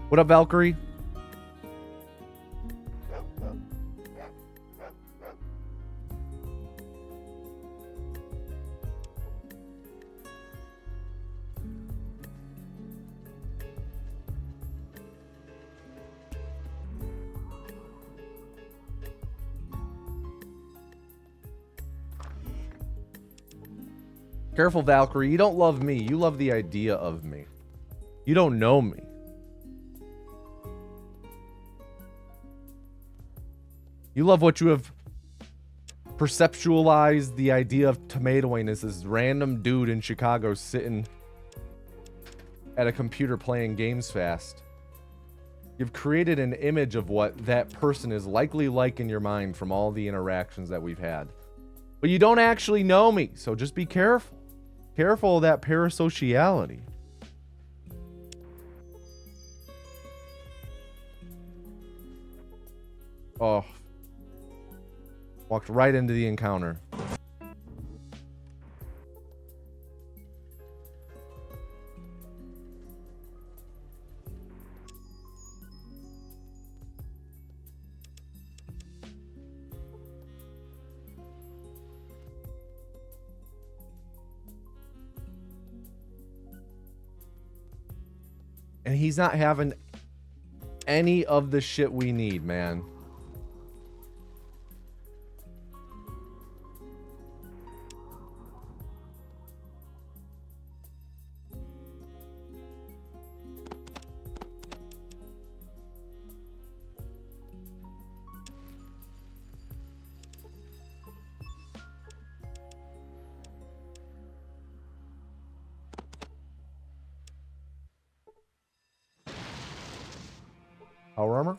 Speaker 1: What up, Valkyrie? Careful, Valkyrie. You don't love me. You love the idea of me. You don't know me. You love what you have perceptualized the idea of tomatoing as this random dude in Chicago sitting at a computer playing games fast. You've created an image of what that person is likely like in your mind from all the interactions that we've had. But you don't actually know me, so just be careful. Careful of that parasociality. Oh. Walked right into the encounter. And he's not having any of the shit we need, man. Power armor?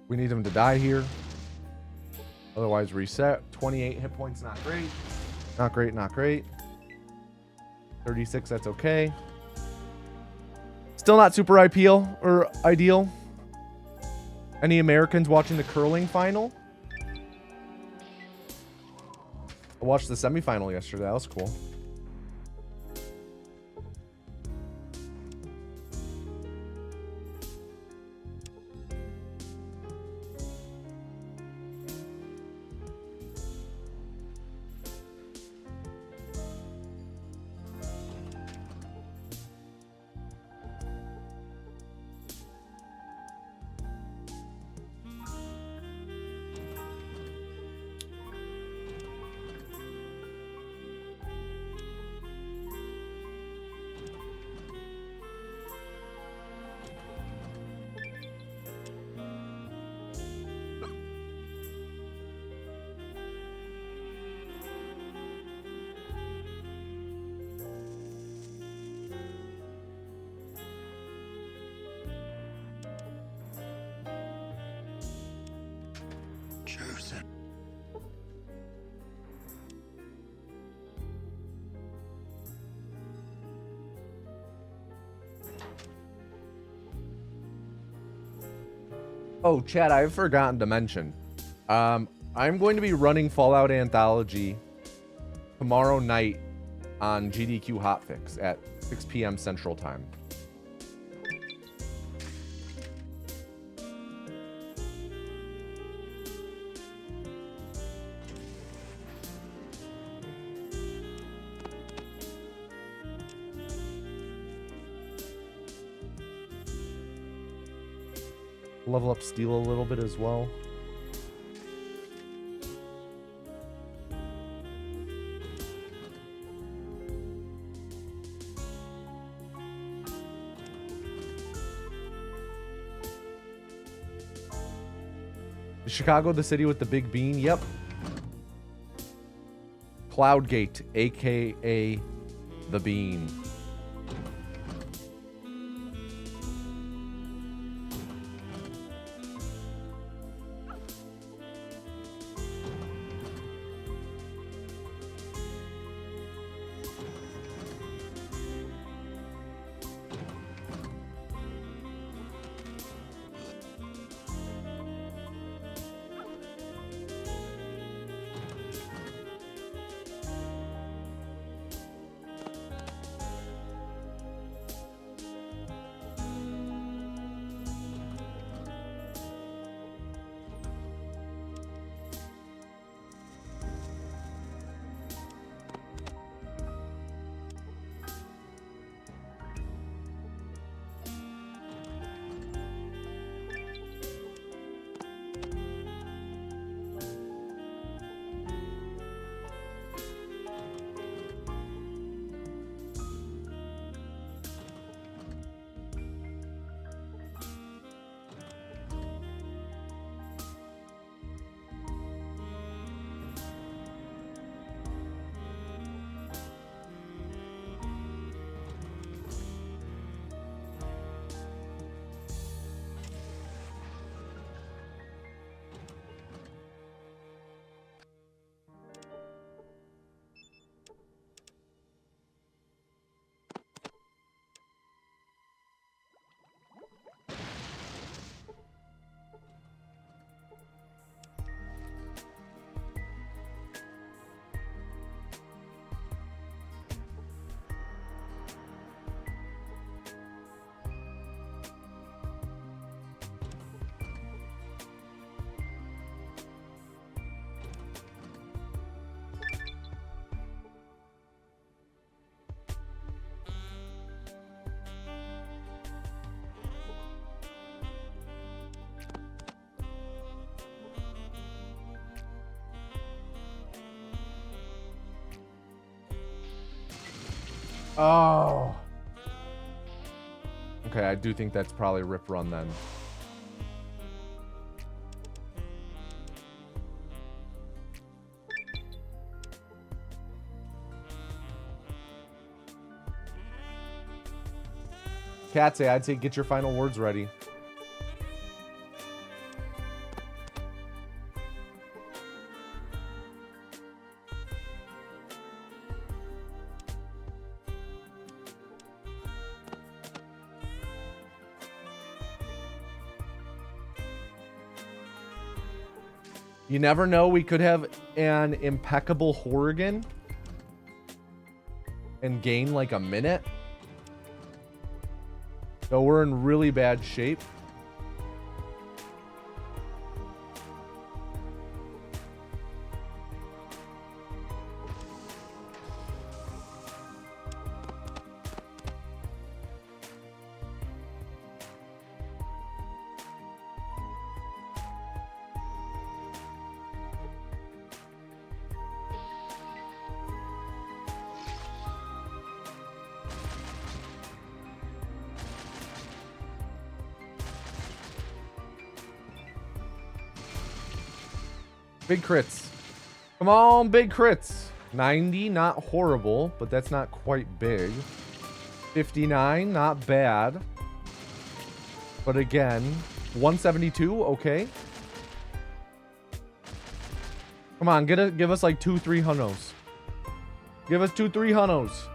Speaker 1: We need him to die here. Otherwise reset. 28 hit points, not great. Not great, not great. 36, that's okay. Still not super ideal or ideal. Any Americans watching the curling final? I watched the semifinal yesterday. That was cool. Oh, Chad, I've forgotten to mention. I'm going to be running Fallout Anthology tomorrow night on GDQ Hotfix at 6 p.m. Central Time. Level up steel a little bit as well. Is Chicago the city with the big bean? Yep. Cloudgate, aka the bean. Oh. Okay, I do think that's probably Rip Run then. Katsy, I'd say get your final words ready. You never know, we could have an impeccable Horrigan and gain like a minute. So we're in really bad shape. Big crits. Come on, big crits. 90, not horrible, but that's not quite big. 59, not bad. But again, 172, okay. Come on, give us like 2-3 hunnos. Give us 2-3 hunnos.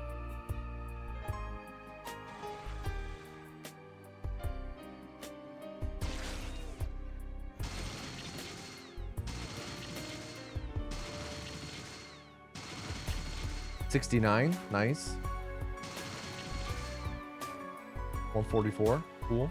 Speaker 1: $69, nice. 144, cool.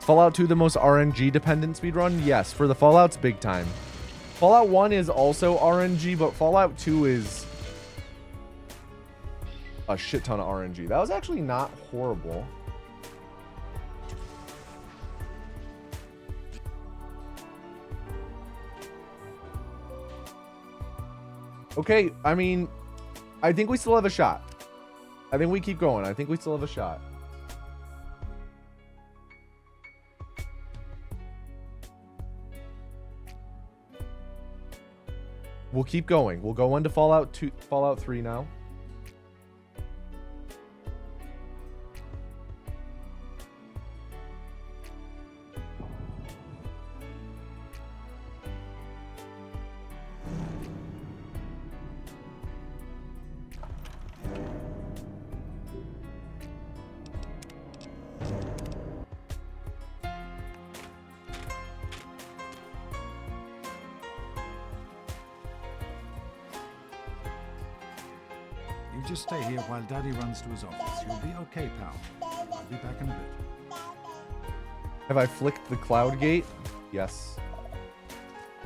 Speaker 1: Fallout 2 the most RNG dependent speedrun? Yes, for the Fallouts, big time. Fallout 1 is also RNG, but Fallout 2 is a shit ton of RNG. That was actually not horrible. Okay, I mean, I think we still have a shot. I think we keep going. I think we still have a shot. We'll keep going. We'll go into Fallout 2, Fallout 3 now.
Speaker 5: You just stay here while Daddy runs to his office. You'll be okay, pal. I'll be back in a bit.
Speaker 1: Have I flicked the cloud gate? Yes.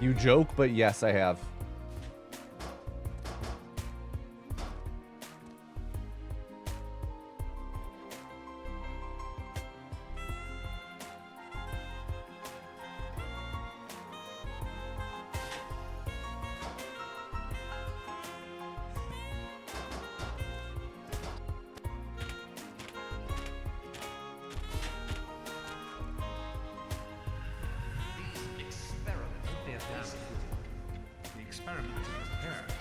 Speaker 1: You joke, but yes, I have.
Speaker 5: The experiment is prepared.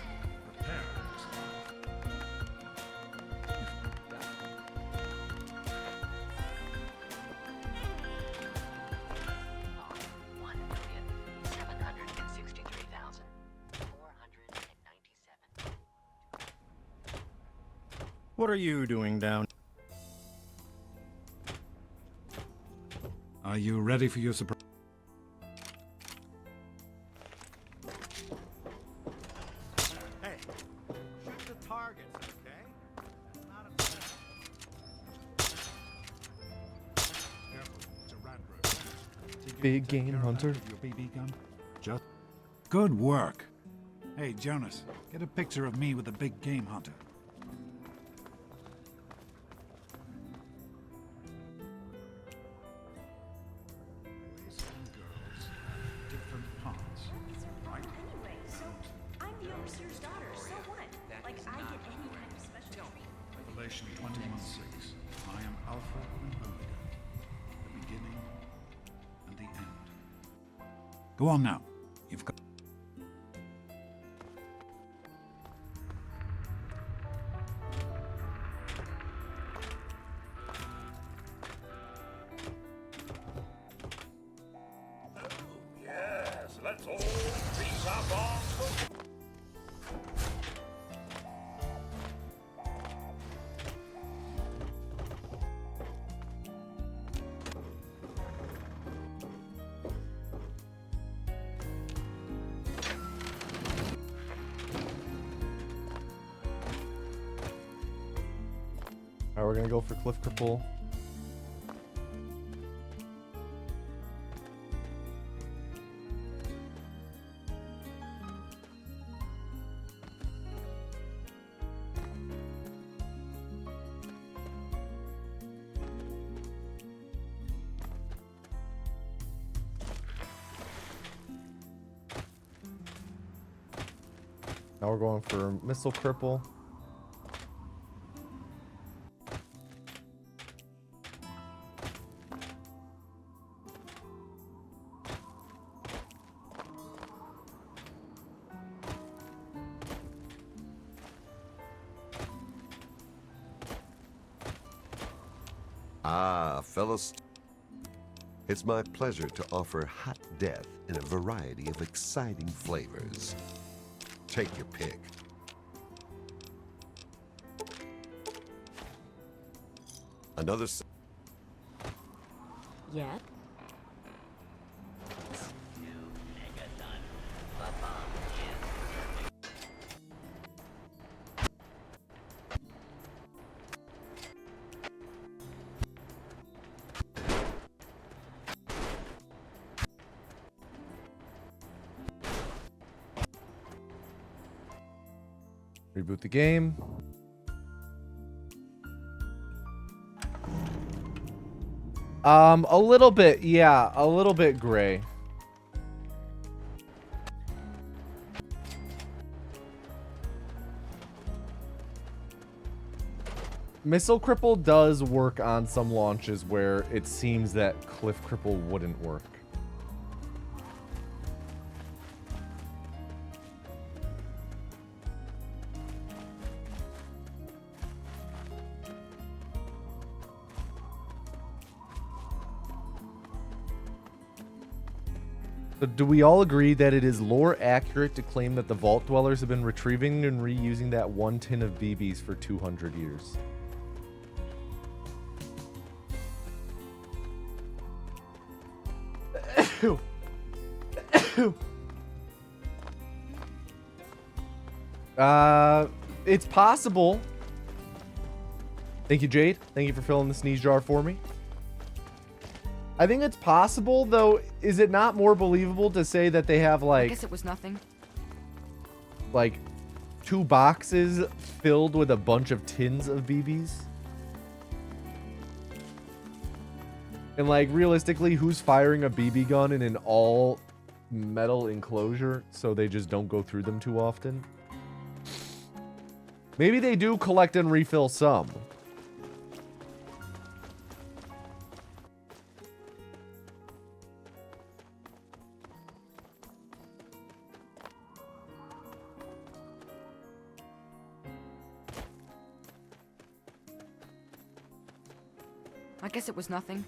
Speaker 6: What are you doing down?
Speaker 5: Are you ready for your surprise?
Speaker 6: Hey, shoot the targets, okay? Not a
Speaker 5: Careful, it's a rat road. Think you
Speaker 1: Big
Speaker 5: can take
Speaker 1: game
Speaker 5: care of
Speaker 1: hunter.
Speaker 5: that with your BB gun? Just good work. Hey, Jonas, get a picture of me with a big game hunter. Boys and girls, different parts, right?
Speaker 7: Anyway, so I'm the overseer's daughter, so what? Like, I get any kind of special treatment.
Speaker 5: Revelation 21:6. I am Alpha and Omega, the beginning and the end. Go on now. You've got.
Speaker 8: Yes, let's all freeze up on the...
Speaker 1: All right, we're gonna go for Cliff Cripple. Now we're going for Missile Cripple.
Speaker 4: Ah, fellows. It's my pleasure to offer hot death in a variety of exciting flavors. Take your pick. Another.
Speaker 7: Yep.
Speaker 1: Reboot the game. A little bit, yeah, a little bit gray. Missile Cripple does work on some launches where it seems that Cliff Cripple wouldn't work. So do we all agree that it is lore accurate to claim that the Vault Dwellers have been retrieving and reusing that one tin of BBs for 200 years? It's possible. Thank you, Jade. Thank you for filling the sneeze jar for me. I think it's possible, though. Is it not more believable to say that they have, like...
Speaker 7: I guess it was nothing.
Speaker 1: Like, 2 boxes filled with a bunch of tins of BBs? And, like, realistically, who's firing a BB gun in an all-metal enclosure so they just don't go through them too often? Maybe they do collect and refill some.
Speaker 7: I guess it was nothing.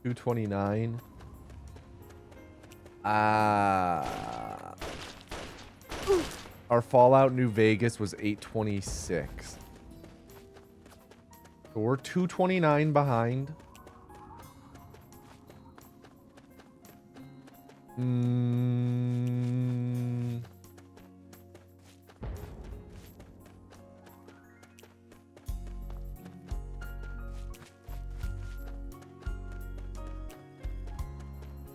Speaker 1: $229. Our Fallout New Vegas was $826. So we're $229 behind.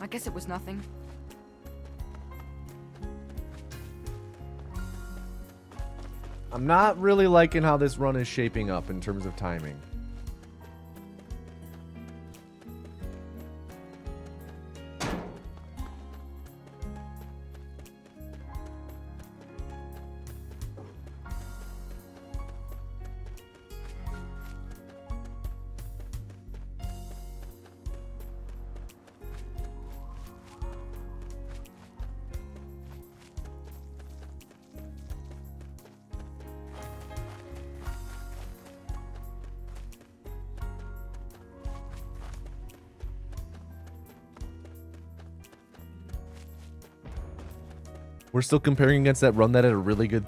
Speaker 7: I guess it was nothing.
Speaker 1: I'm not really liking how this run is shaping up in terms of timing. We're still comparing against that run that had a really good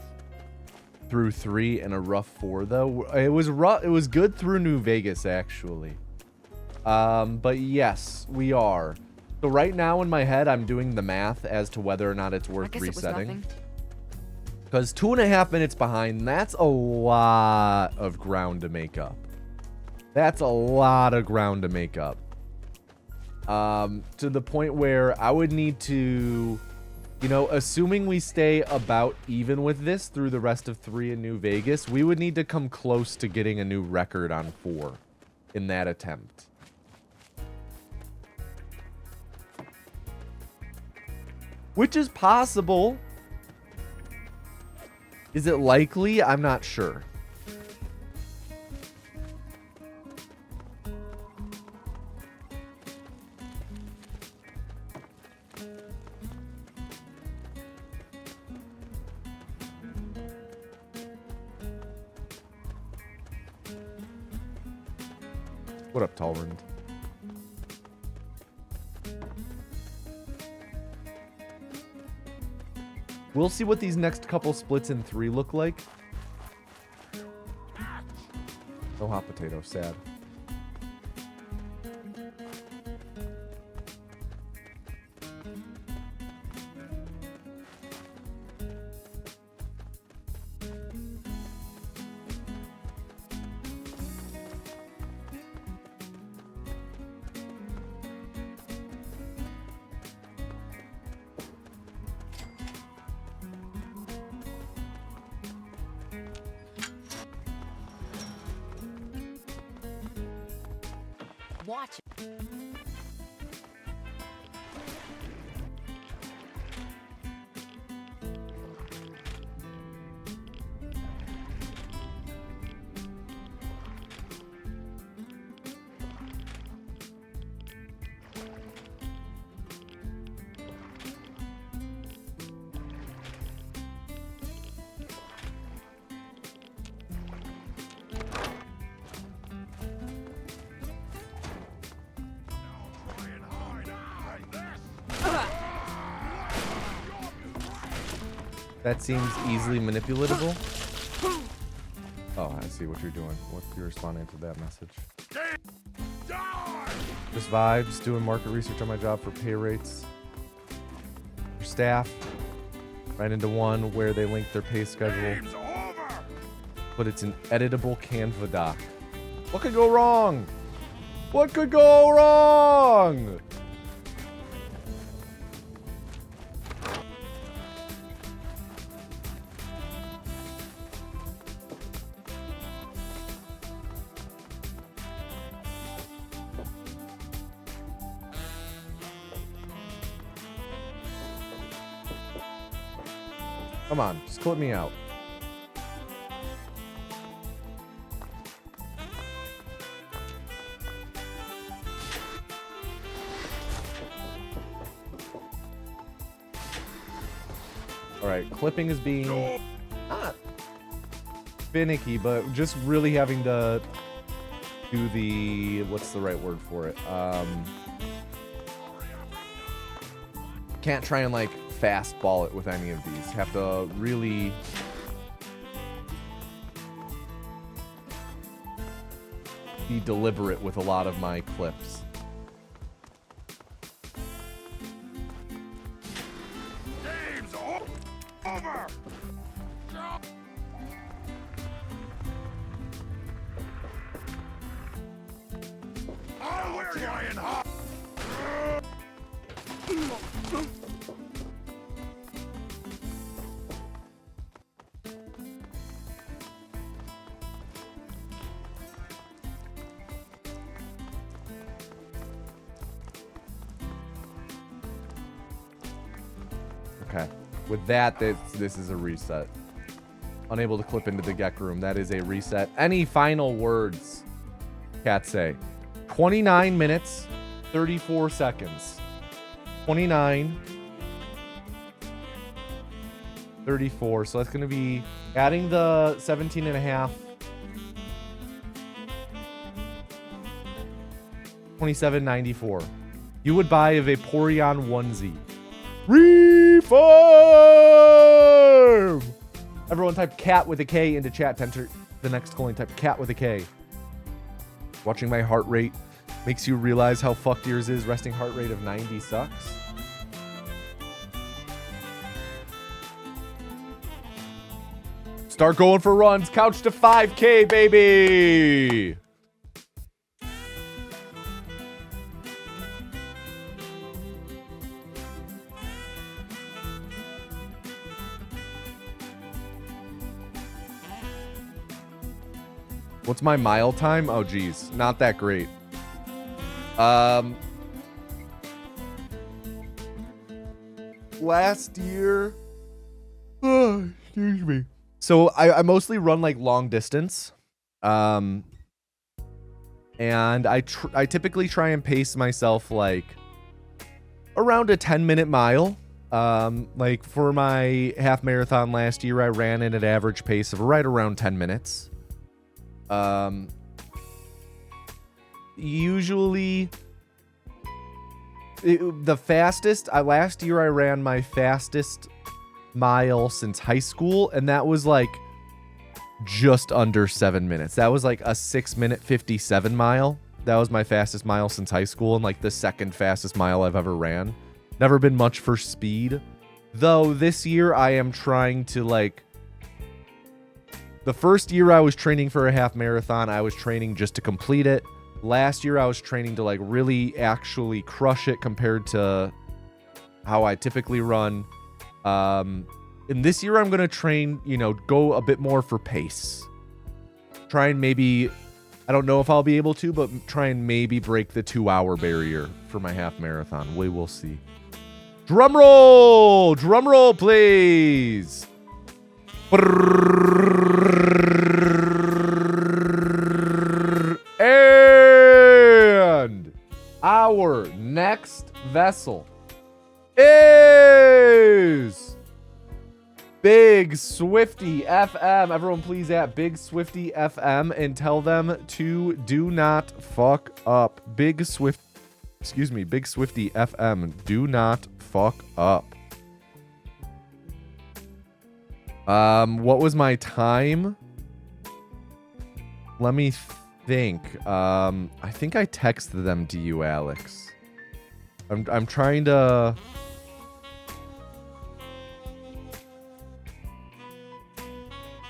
Speaker 1: through 3 and a rough 4, though. It was rough. It was good through New Vegas, actually. But yes, we are. So right now in my head, I'm doing the math as to whether or not it's worth resetting. Because 2.5 minutes behind, that's a lot of ground to make up. That's a lot of ground to make up. To the point where I would need to... You know, assuming we stay about even with this through the rest of 3 in New Vegas, we would need to come close to getting a new record on 4 in that attempt. Which is possible. Is it likely? I'm not sure. What up, Talrand? We'll see what these next couple splits in 3 look like. No hot potato, sad.
Speaker 7: Watch it.
Speaker 1: That seems easily manipulatable. Oh, I see what you're doing. What you're responding to that message. Just vibes, doing market research on my job for pay rates for staff. Right into one where they link their pay schedule. But it's an editable Canva doc. What could go wrong? What could go wrong? Come on, just clip me out. All right, clipping is being not finicky, but just really having to do the, what's the right word for it? Can't try and like fastball it with any of these. Have to really be deliberate with a lot of my clips.
Speaker 8: Game's over. I'll wear you in hot.
Speaker 1: Okay. With that, this is a reset. Unable to clip into the Gek room. That is a reset. Any final words, Cat say? 29 minutes, 34 seconds. 29, 34. So that's going to be adding the 17 and a half. 27.94. You would buy a Vaporeon onesie. Reform! Everyone type cat with a K into chat to enter the next coin. Type cat with a K. Watching my heart rate makes you realize how fucked yours is. Resting heart rate of 90 sucks. Start going for runs. Couch to 5K, baby! What's my mile time? Oh, geez. Not that great. Last year... Oh, excuse me. So I mostly run like long distance. And I typically try and pace myself like around a 10-minute mile. Like for my half marathon last year, I ran at an average pace of right around 10 minutes. Usually the fastest, last year I ran my fastest mile since high school, and that was like just under 7 minutes. That was like a 6-minute 57 mile. That was my fastest mile since high school, and like the second fastest mile I've ever ran. Never been much for speed, though. This year I am trying to like, the first year I was training for a half marathon, I was training just to complete it. Last year I was training to like really actually crush it compared to how I typically run. And this year I'm going to train, you know, go a bit more for pace. Try and maybe I don't know if I'll be able to, but try and maybe break the 2-hour barrier for my half marathon. We will see. Drum roll! Drum roll, please! And our next vessel is Big Swifty FM. Everyone please at Big Swifty FM and tell them to do not fuck up. Big Swifty FM. Do not fuck up. What was my time? Let me think. I think I texted them to you, Alex. I'm trying to...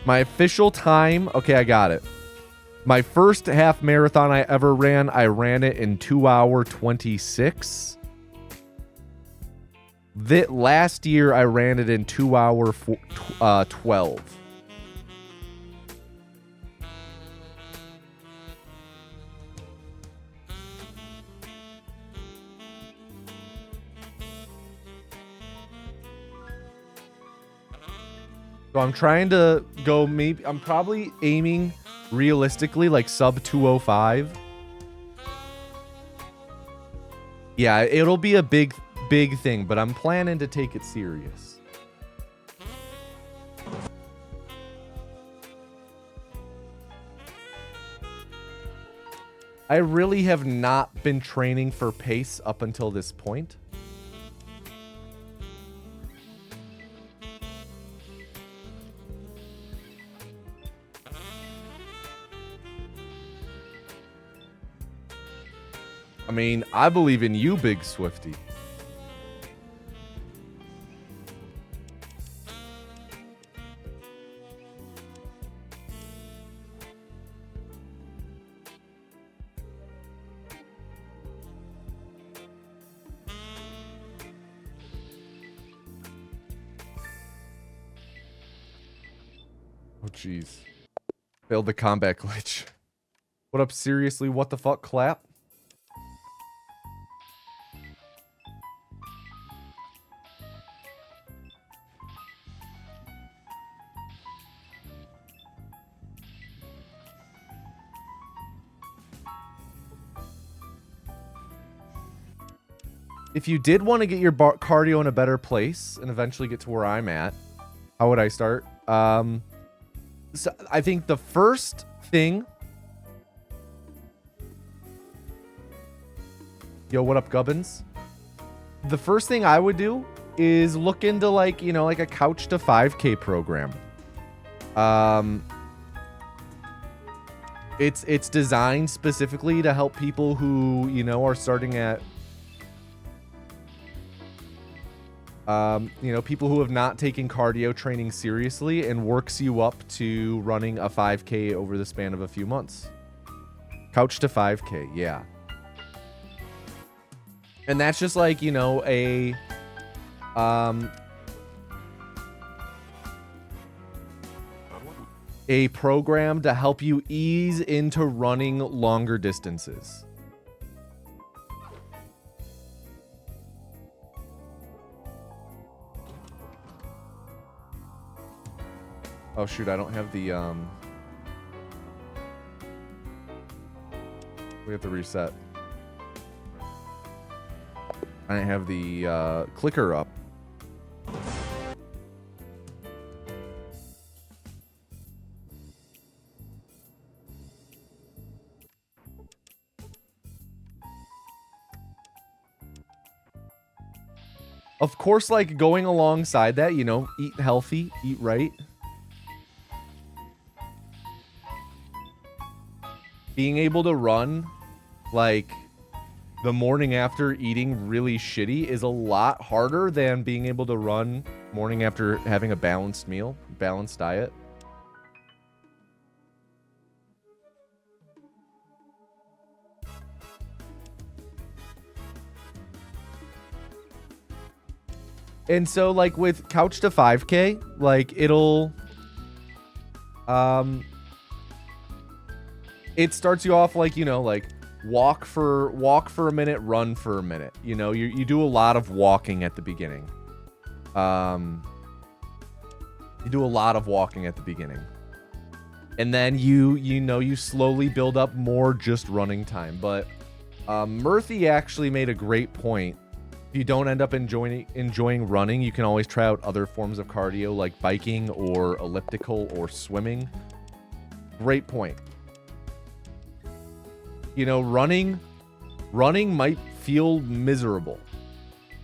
Speaker 1: My official time... Okay, I got it. My first half marathon I ever ran, I ran it in 2 hour 26. Last year, I ran it in 2 hour 12. So I'm trying to go, maybe I'm probably aiming realistically like sub 205. Yeah, it'll be a big thing, but I'm planning to take it serious. I really have not been training for pace up until this point. I mean, I believe in you, Big Swifty. Oh, jeez. Failed the combat glitch. What up, seriously? What the fuck, clap? If you did want to get your cardio in a better place and eventually get to where I'm at, how would I start? So I think the first thing... Yo, what up, Gubbins? The first thing I would do is look into, like, you know, like a couch to 5K program. It's designed specifically to help people who, you know, are starting at... you know, people who have not taken cardio training seriously, and works you up to running a 5K over the span of a few months. Couch to 5K, yeah. And that's just like, you know, a program to help you ease into running longer distances. Oh shoot, I don't have the we have to reset. I didn't have the clicker up. Of course, like, going alongside that, you know, eat healthy, eat right. Being able to run, like, the morning after eating really shitty is a lot harder than being able to run morning after having a balanced meal, balanced diet. And so, like, with Couch to 5K, like, it'll... it starts you off like, you know, like walk for a minute, run for a minute. You know, you do a lot of walking at the beginning. You do a lot of walking at the beginning. And then you slowly build up more just running time. But Murphy actually made a great point. If you don't end up enjoying running, you can always try out other forms of cardio like biking or elliptical or swimming. Great point. You know, running might feel miserable.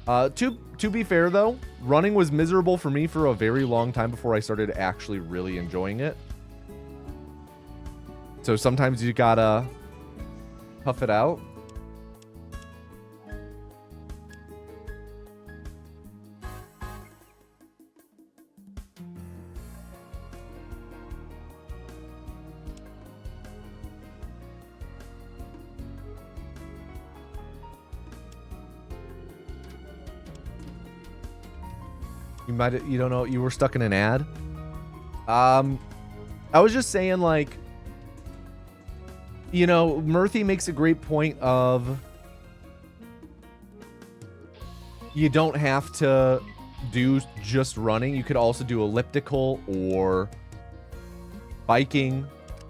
Speaker 1: To be fair though, running was miserable for me for a very long time before I started actually really enjoying it. So sometimes you gotta tough it out. You don't know, you were stuck in an ad. I was just saying, like, you know, Murphy makes a great point of you don't have to do just running. You could also do elliptical or biking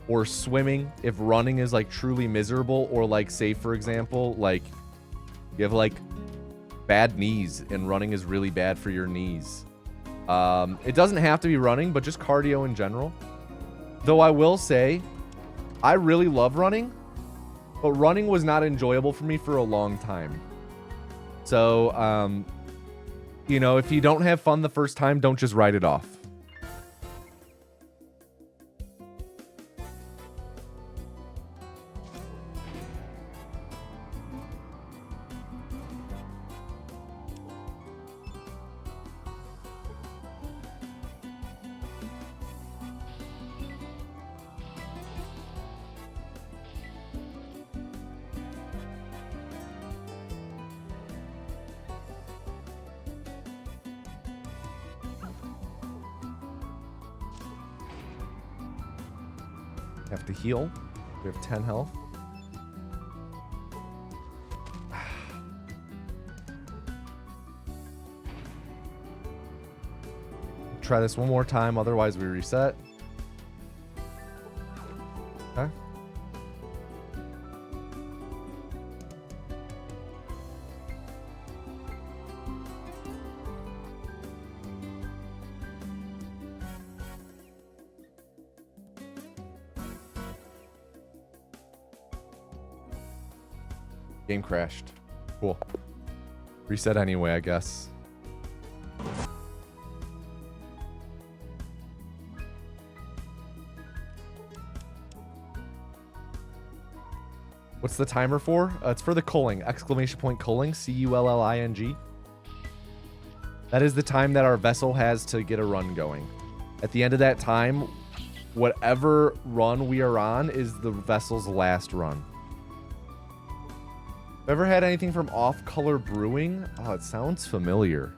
Speaker 1: or swimming if running is like truly miserable, or like, say for example, like you have like bad knees and running is really bad for your knees. It doesn't have to be running, but just cardio in general. Though I will say, I really love running, but running was not enjoyable for me for a long time. So, you know, if you don't have fun the first time, don't just write it off. Have to heal. We have 10 health. Try this one more time, otherwise we reset. Okay. Game crashed. Cool. Reset anyway, I guess. What's the timer for? It's for the culling. Exclamation point culling. C-U-L-L-I-N-G. That is the time that our vessel has to get a run going. At the end of that time, whatever run we are on is the vessel's last run. Ever had anything from Off Color Brewing? Oh, it sounds familiar.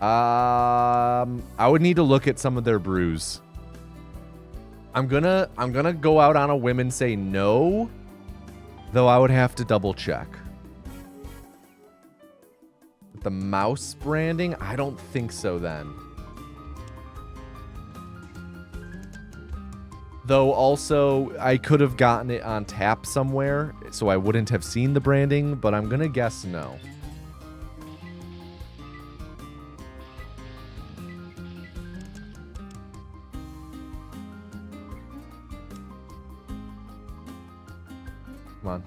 Speaker 1: I would need to look at some of their brews. I'm gonna go out on a whim and say no, though I would have to double check. With the mouse branding, I don't think so then. Though also, I could have gotten it on tap somewhere, so I wouldn't have seen the branding, but I'm gonna guess no. Come on.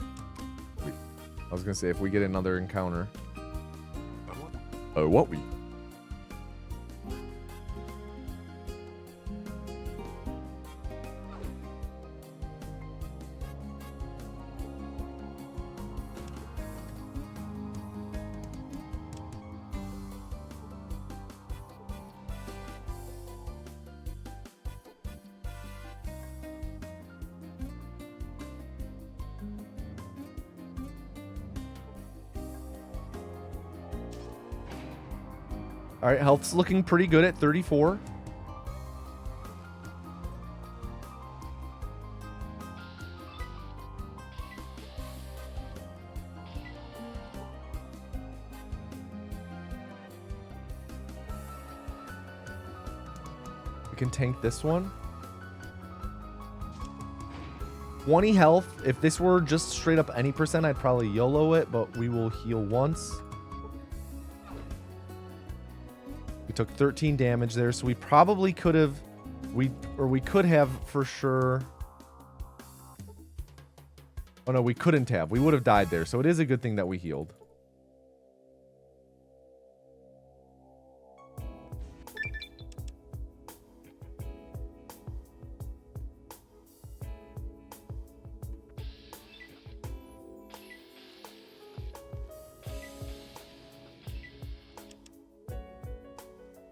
Speaker 1: I was gonna say, if we get another encounter. Oh, what we? All right, health's looking pretty good at 34. can tank this one. 20 health. If this were just straight up any percent, I'd probably YOLO it, but we will heal once. We took 13 damage there, so we probably could have... we could have for sure... Oh no, we couldn't have. We would have died there, so it is a good thing that we healed.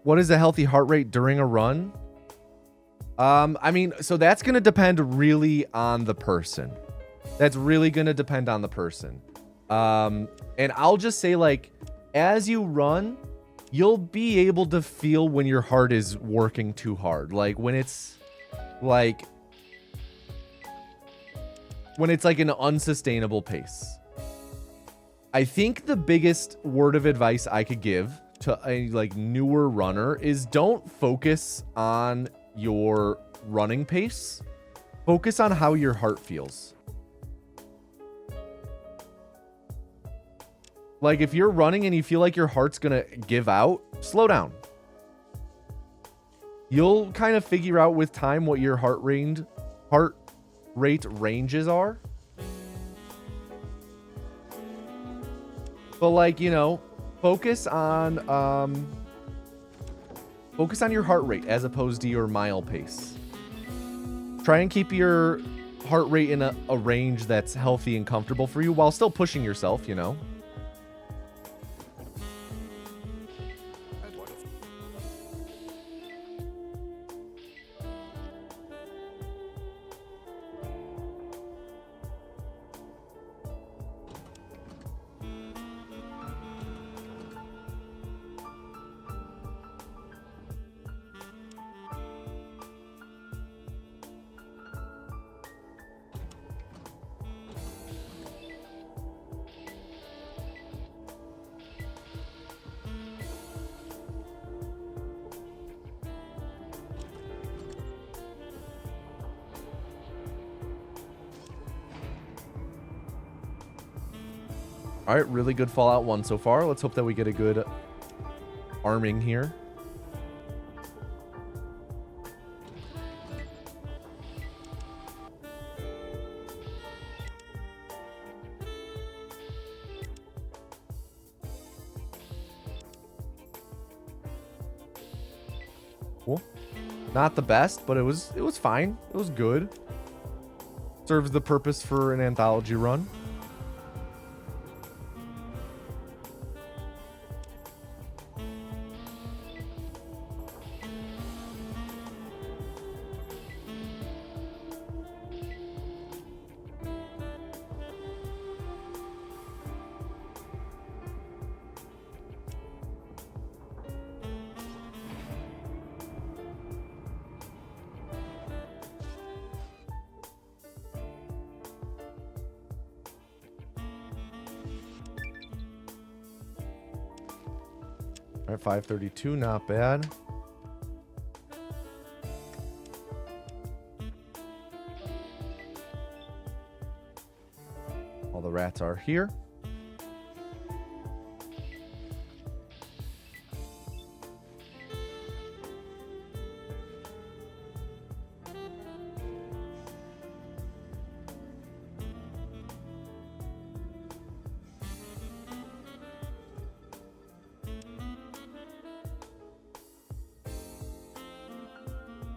Speaker 1: What is a healthy heart rate during a run? I mean, so that's going to depend really on the person. That's really going to depend on the person. And I'll just say, like, as you run, you'll be able to feel when your heart is working too hard. Like, when it's like an unsustainable pace. I think the biggest word of advice I could give to a like newer runner is don't focus on your running pace. Focus on how your heart feels. Like if you're running and you feel like your heart's gonna give out, slow down. You'll kind of figure out with time what your heart rate ranges are. But like, you know, focus on your heart rate as opposed to your mile pace. Try and keep your heart rate in a range that's healthy and comfortable for you while still pushing yourself, you know. All right, really good Fallout 1 so far. Let's hope that we get a good arming here. Cool. Not the best, but it was fine. It was good. Serves the purpose for an anthology run. All right, 532, not bad. All the rats are here.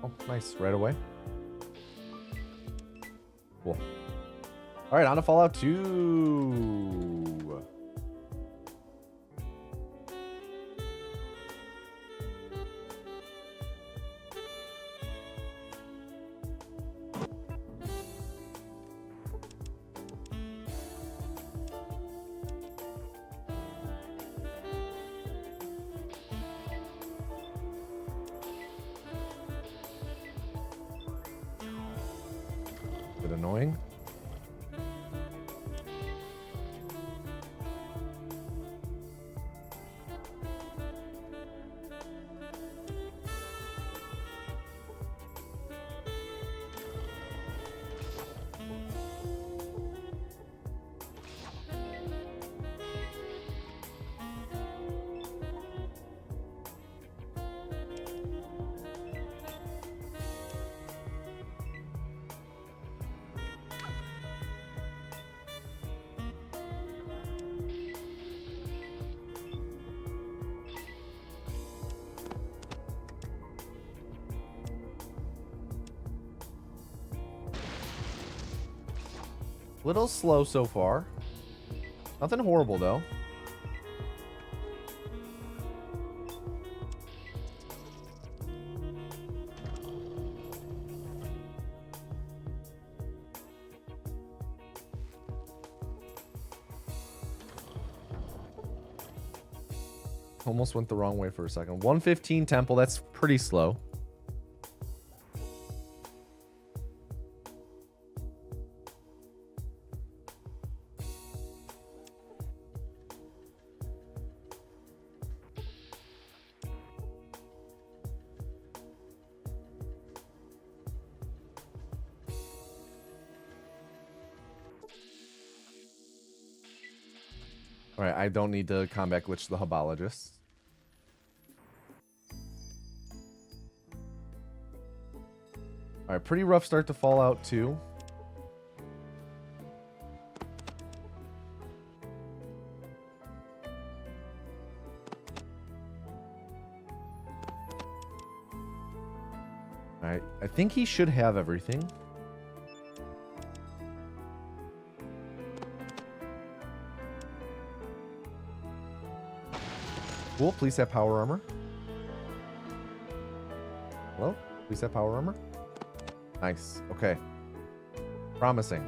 Speaker 1: Oh, nice. Right away. Cool. All right, on to Fallout 2. Bit annoying. Little slow so far. Nothing horrible, though. Almost went the wrong way for a second. 115 temple. That's pretty slow. All right, I don't need to combat glitch the Hubologist. All right, pretty rough start to Fallout 2. All right, I think he should have everything. Cool, please have power armor. Hello? Please have power armor. Nice. Okay. Promising.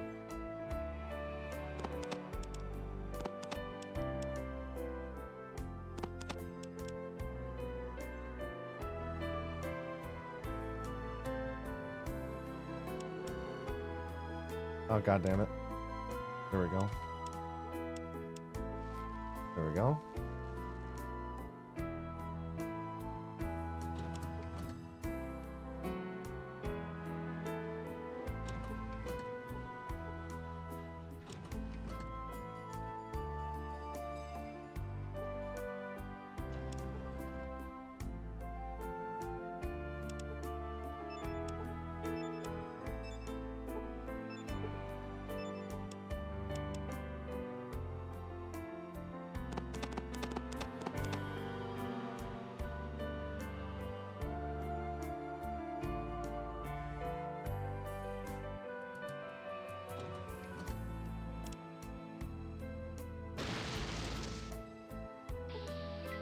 Speaker 1: Oh, god damn it. There we go. There we go.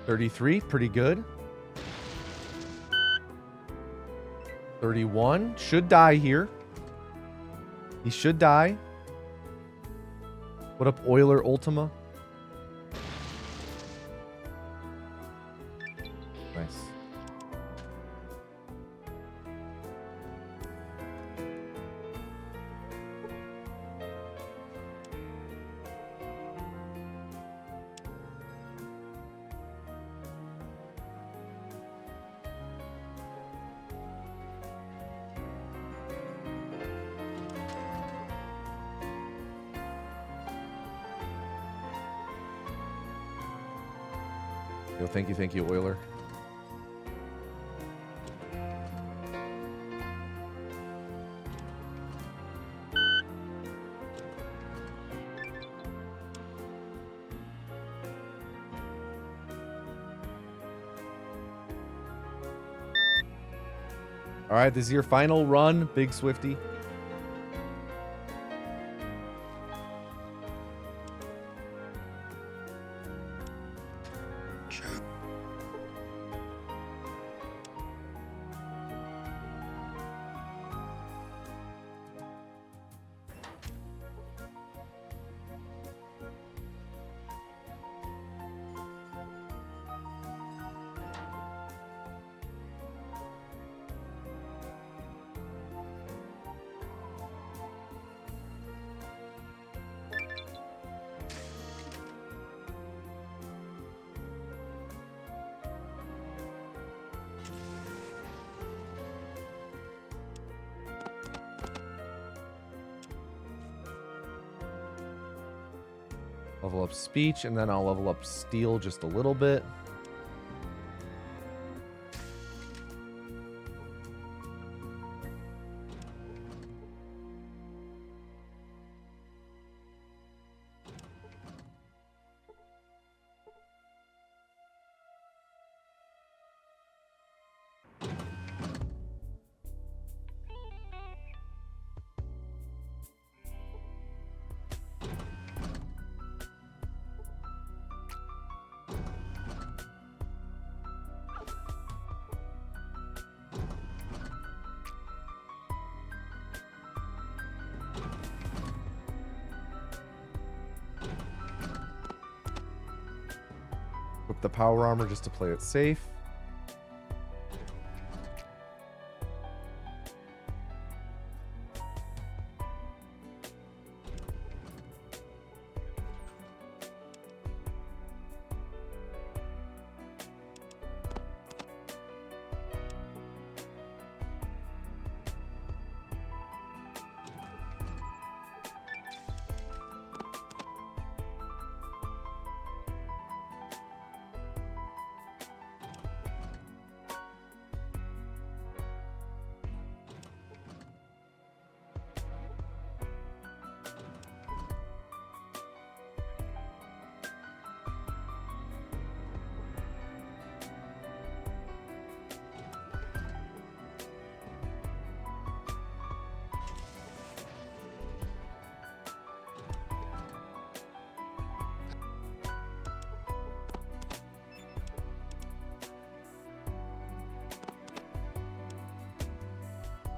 Speaker 1: $33, pretty good. 31, should die here. He should die. What up, Euler Ultima? Nice. Yo, thank you, Euler. All right, this is your final run, Big Swifty. Level up speech, and then I'll level up steel just a little bit. equip the power armor just to play it safe.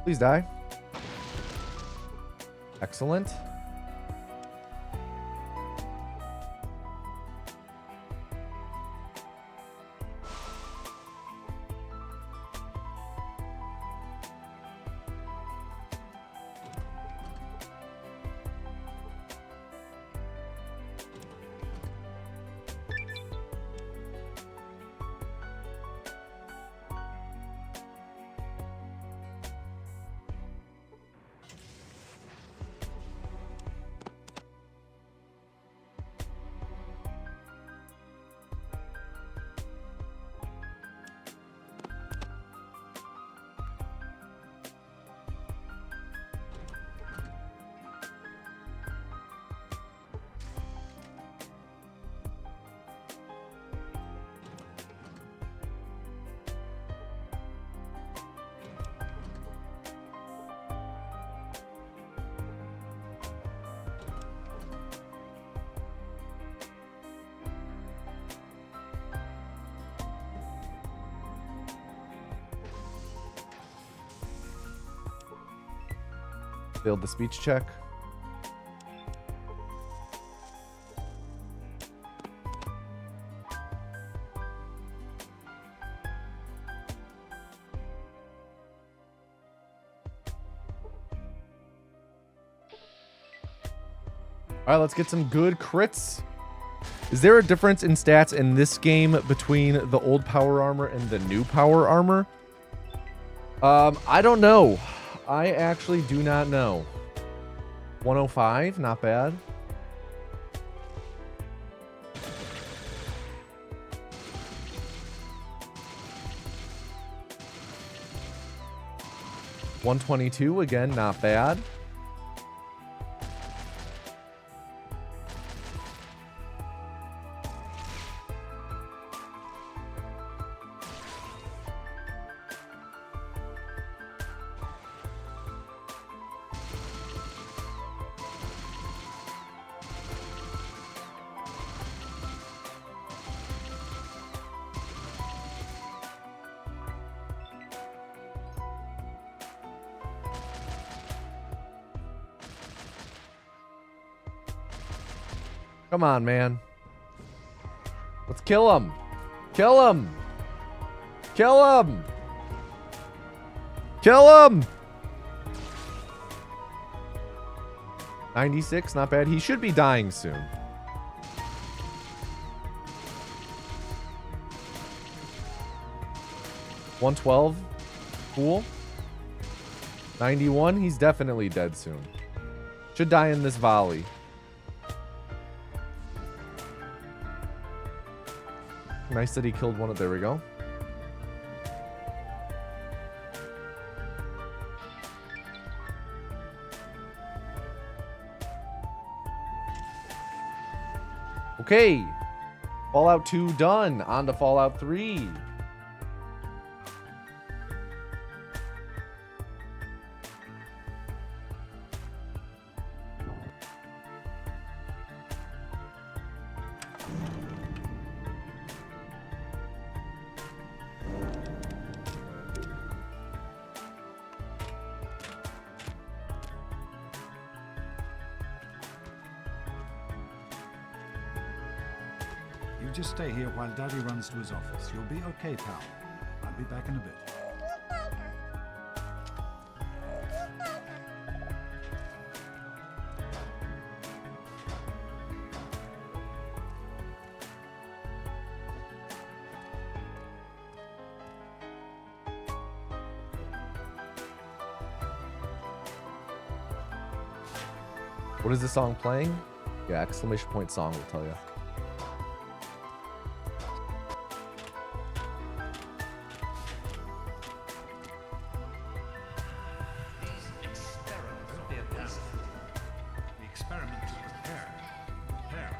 Speaker 1: Please die. Excellent. Failed the speech check. All right, let's get some good crits. Is there a difference in stats in this game between the old power armor and the new power armor? I don't know. I actually do not know. 105, not bad. $122, again, not bad. Come on, man. Let's kill him. Kill him. Kill him. Kill him. 96, not bad. He should be dying soon. $112. Cool. 91. He's definitely dead soon. Should die in this volley. Nice that he killed one of... There we go. Okay. Fallout 2 done. On to Fallout 3.
Speaker 5: You just stay here while Daddy runs to his office. You'll be okay, pal. I'll be back in a bit.
Speaker 1: What is the song playing? Yeah, exclamation point song will tell you.
Speaker 5: The experiment is prepare. Prepare.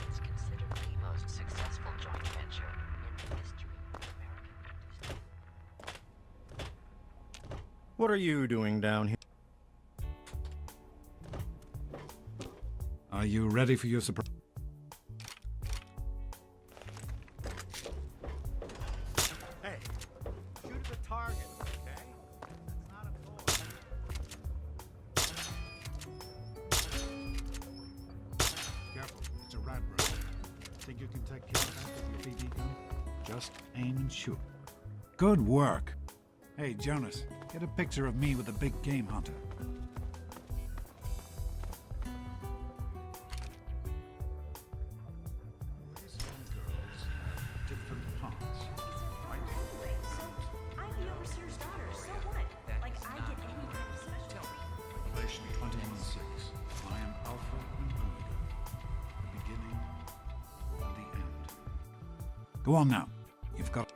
Speaker 9: It's considered the most successful joint venture in the history of American industry.
Speaker 6: What are you doing down here?
Speaker 5: Are you ready for your surprise?
Speaker 6: Hey, shoot at the target, okay? That's not a toy.
Speaker 5: Careful, it's a rat burrow. Think you can take care of that with your BB gun? Just aim and shoot. Good work. Hey, Jonas, get a picture of me with a big game hunter. Boys and girls have different parts, right?
Speaker 7: So, I'm the overseer's daughter, so what? Like, I get any kind of special...
Speaker 5: Revelation 21:6. I am Alpha and Omega, the beginning and the end. Go on now. You've got...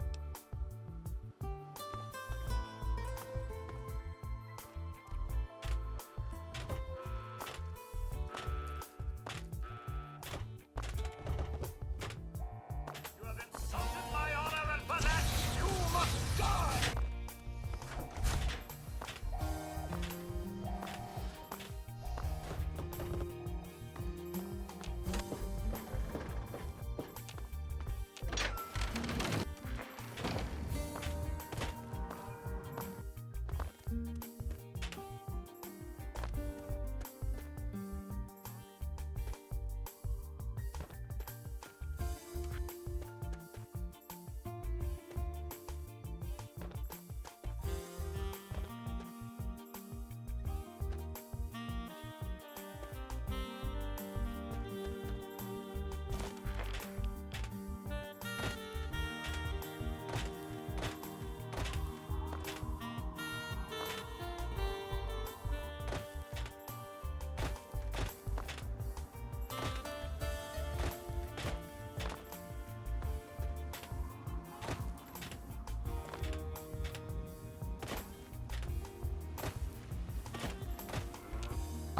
Speaker 8: You have insulted my honor, and for that, you must die!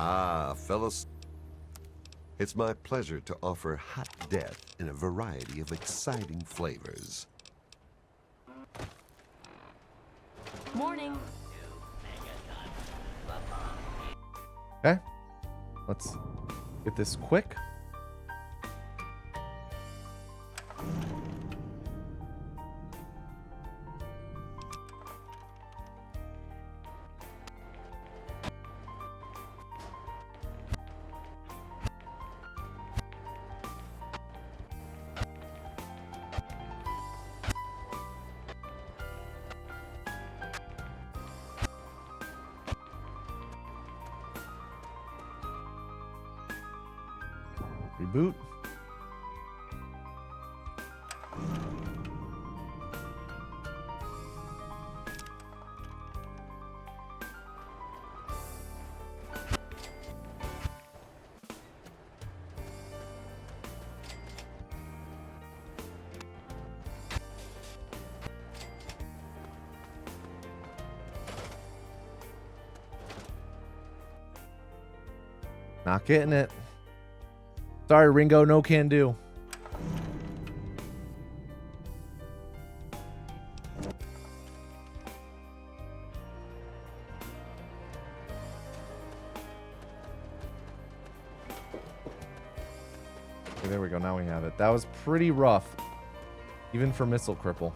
Speaker 4: Ah, fellas. It's my pleasure to offer hot death in a variety of exciting flavors.
Speaker 7: Morning.
Speaker 1: Okay. Let's get this quick. Reboot. Not getting it. Sorry, Ringo, no can do. Okay, there we go. Now we have it. That was pretty rough, even for Missile Cripple.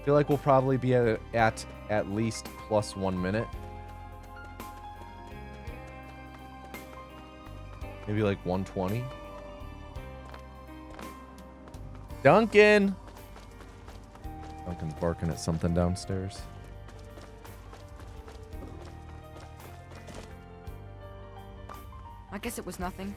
Speaker 1: feel like we'll probably be at least plus 1 minute. Maybe like 120. Duncan! Duncan's barking at something downstairs.
Speaker 10: I guess it was nothing.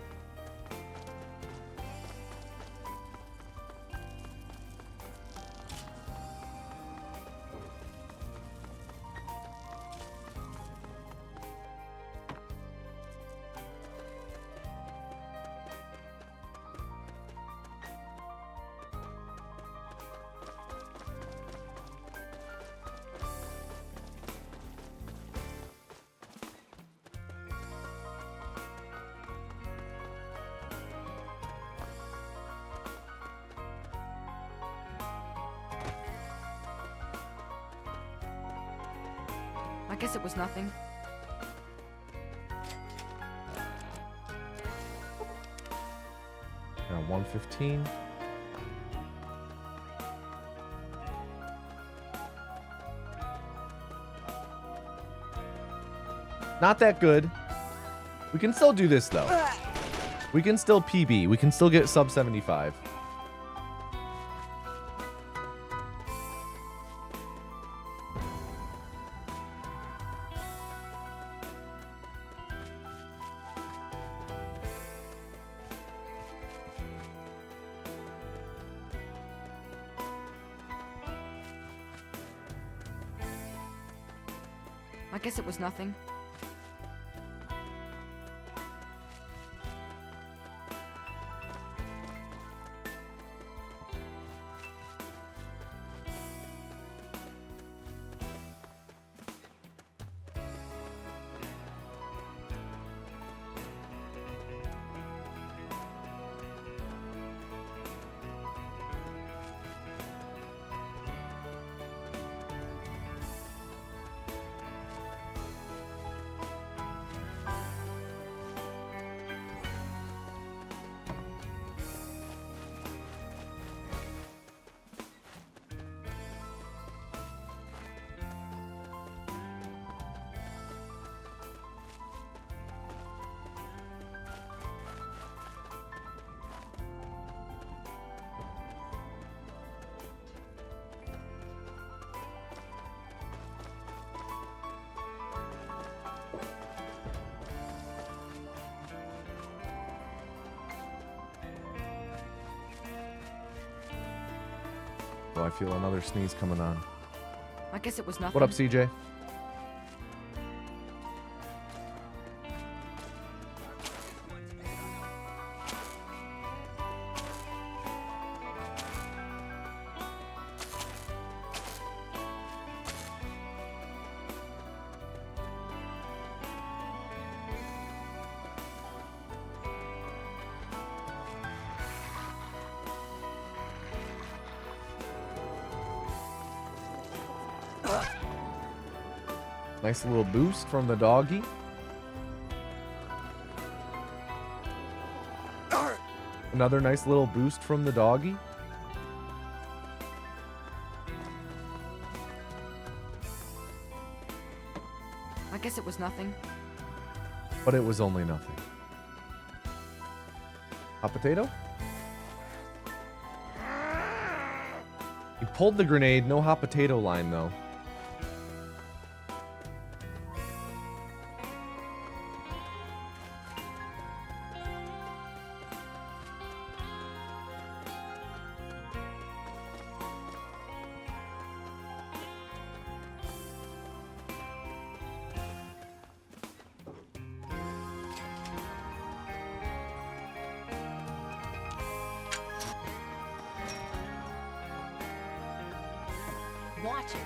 Speaker 10: I guess it was nothing.
Speaker 1: Now 115. Not that good. We can still do this though. We can still PB. We can still get sub 75.
Speaker 10: I guess it was nothing.
Speaker 1: Oh, I feel another sneeze coming on.
Speaker 10: I guess it was nothing.
Speaker 1: What up, CJ? Nice little boost from the doggy. Another nice little boost from the doggy.
Speaker 10: I guess it was nothing.
Speaker 1: But it was only nothing. Hot potato? He pulled the grenade, no hot potato line though.
Speaker 7: Watch it.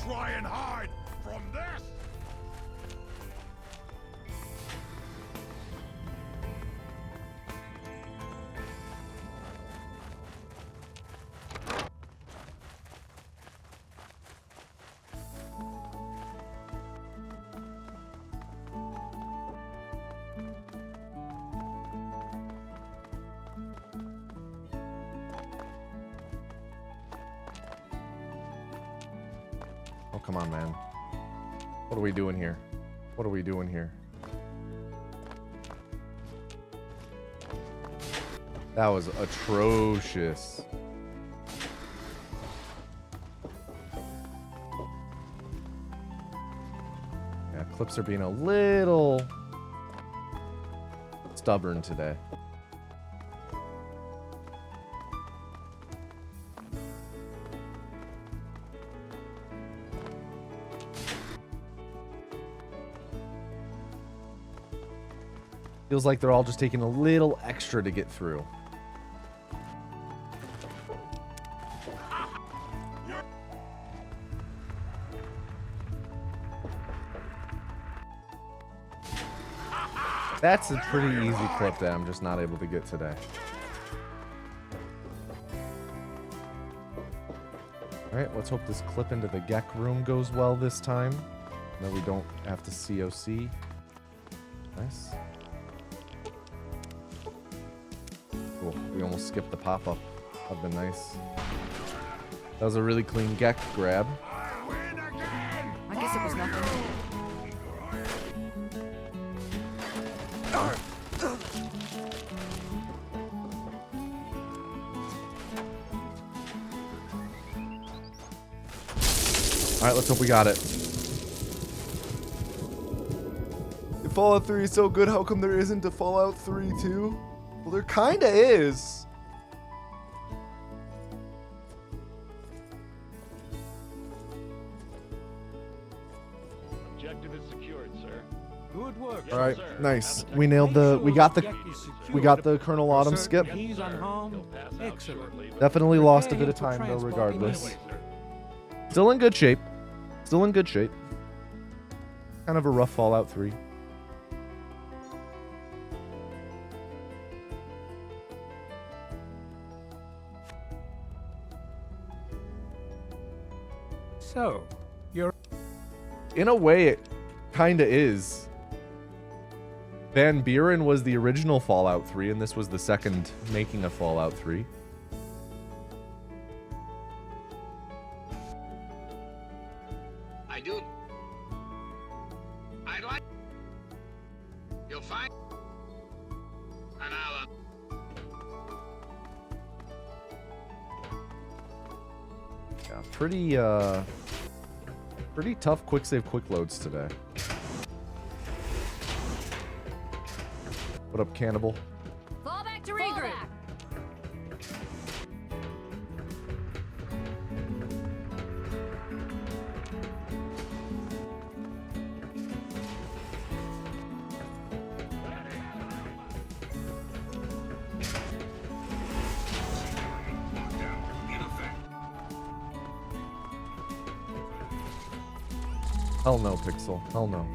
Speaker 6: try and hide from this.
Speaker 1: Oh, come on, man. What are we doing here? What are we doing here? That was atrocious. Yeah, clips are being a little stubborn today. Feels like they're all just taking a little extra to get through. That's a pretty easy clip that I'm just not able to get today. Alright, let's hope this clip into the Gek room goes well this time. That we don't have to COC. Nice. Cool. We almost skipped the pop-up. That'd been nice. That was a really clean Gek grab.
Speaker 10: I guess it was nothing.
Speaker 1: Alright, let's hope we got it. If Fallout 3 is so good, how come there isn't a Fallout 3 too? Well, there kinda is.
Speaker 8: Objective is secured, sir.
Speaker 6: Good work.
Speaker 1: All right,
Speaker 8: sir.
Speaker 1: nice. We nailed the. We got the Colonel Autumn skip.
Speaker 6: He's unharmed.
Speaker 8: He'll pass out
Speaker 6: Excellent.
Speaker 8: shortly, but
Speaker 1: Definitely lost a
Speaker 6: Prepare
Speaker 1: bit of
Speaker 6: him for
Speaker 1: time though,
Speaker 6: transport
Speaker 1: regardless.
Speaker 6: immediately.
Speaker 1: Still in good shape. Still in good shape. Kind of a rough Fallout 3.
Speaker 6: So, you're
Speaker 1: In a way, it kinda is. Van Buren was the original Fallout 3, and this was the second making of Fallout 3.
Speaker 8: I do. I'd like. You'll find. And I'll.
Speaker 1: Yeah, pretty tough quick save quick loads today. What up, Cannibal?
Speaker 10: Fall back to regroup.
Speaker 1: Hell no, Pixel. Hell no.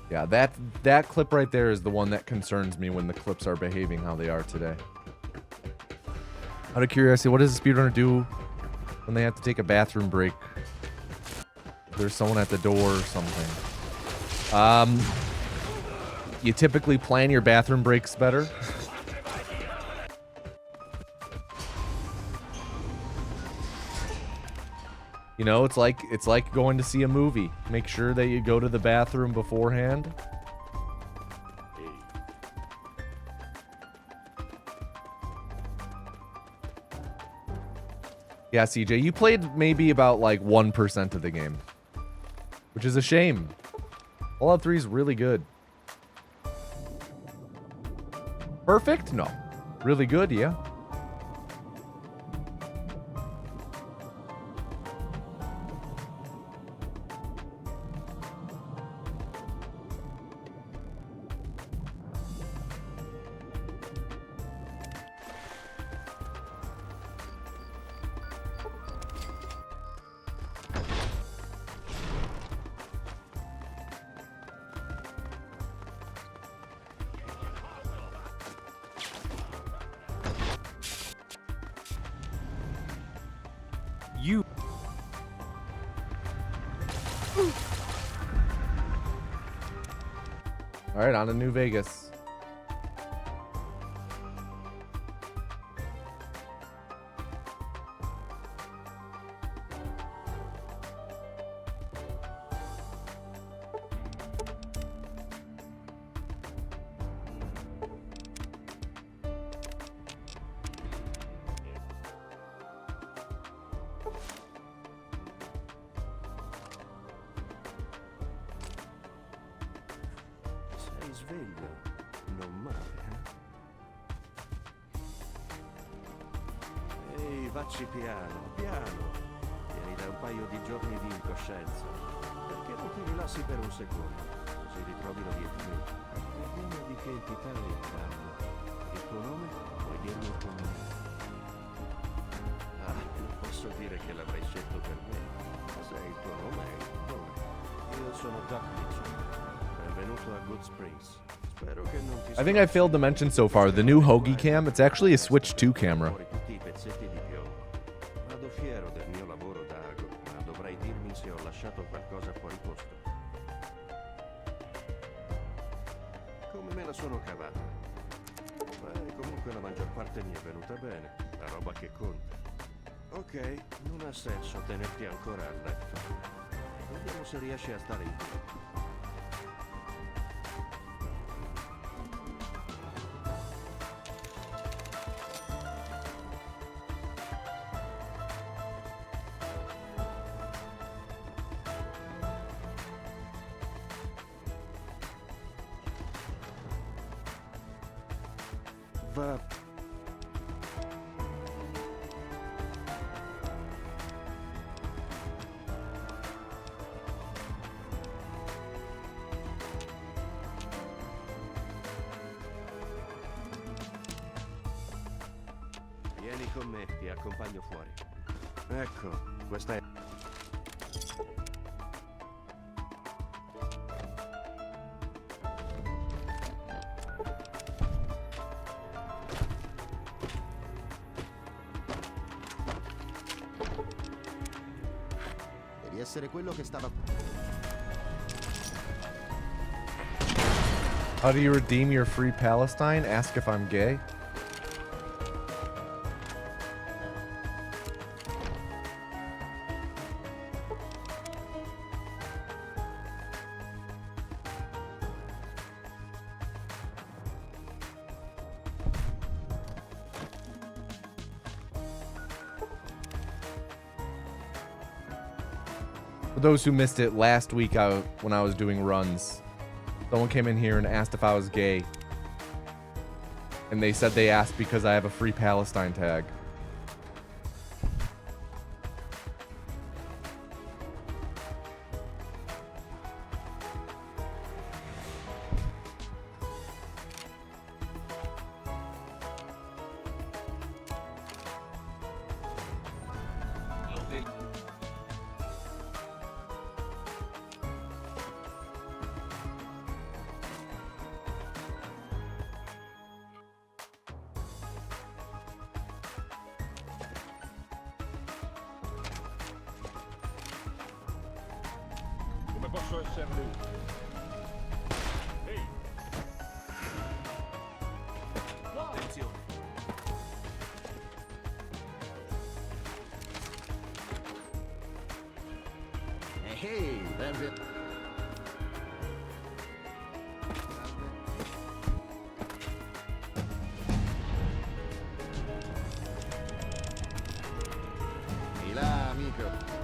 Speaker 1: Yeah, that clip right there is the one that concerns me when the clips are behaving how they are today. Out of curiosity, what does a speedrunner do when they have to take a bathroom break? There's someone at the door or something. You typically plan your bathroom breaks better. You know, it's like going to see a movie. Make sure that you go to the bathroom beforehand. Yeah, CJ, you played maybe about like 1% of the game, which is a shame. Fallout 3 is really good. Perfect? No. Really good, yeah. All right, on to New Vegas.
Speaker 3: Sei sveglio? Non male, eh? Ehi, vacci piano, piano. Vieni da un paio di giorni di incoscienza. Perché non ti rilassi per un secondo? Così ritrovino dietro me. Vediamo di che entità è il cambio. Il tuo nome? Vuoi dirmi il tuo nome? Ah, non posso dire che l'avrai scelto per me. Cos'è il tuo nome? È il tuo nome. Io sono Doc Mitchell. Benvenuto a Good Springs. Spero che non ti
Speaker 1: I think I failed to mention so far the new Hoagie cam. It's actually a Switch 2 camera.
Speaker 3: fuori tutti i pezzetti di piombo. Vado fiero del mio lavoro d'ago, ma dovrai dirmi se ho lasciato qualcosa fuori posto. Come me la sono cavata? Beh, comunque la maggior parte mi è venuta bene, la roba che conta. Ok, non ha senso tenerti ancora a letto. Vediamo se riesci a stare in piedi. Va. Vieni con me, ti accompagno fuori. Ecco, questa è...
Speaker 11: Devi essere quello che stava...
Speaker 1: How do you redeem your free Palestine? Ask if I'm gay. For those who missed it, last week when I was doing runs, someone came in here and asked if I was gay. And they said they asked because I have a free Palestine tag.
Speaker 8: Come posso essere utile? Ehi! Attenzione!
Speaker 11: Ehi, benvenuto. Di là, amico.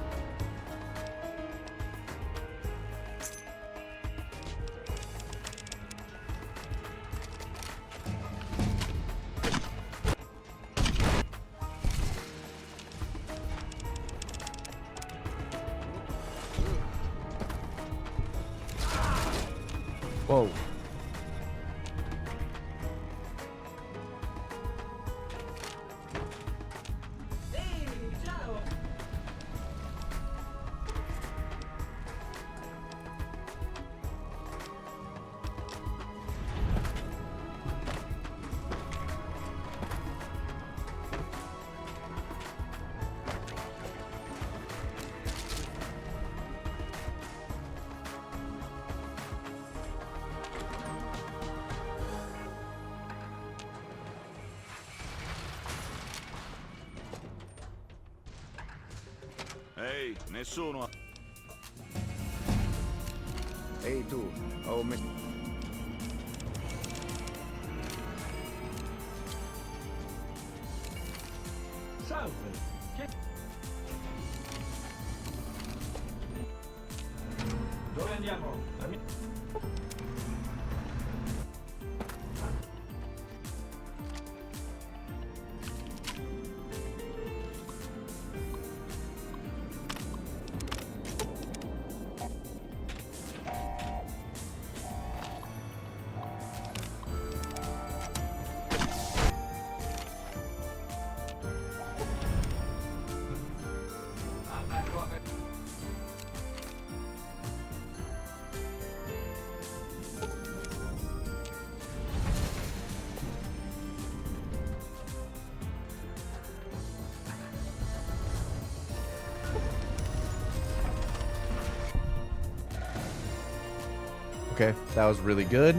Speaker 1: Whoa.
Speaker 8: Ehi, nessuno.
Speaker 11: Ehi tu, ho messo...
Speaker 6: Salve. Dove andiamo?
Speaker 1: Okay, that was really good.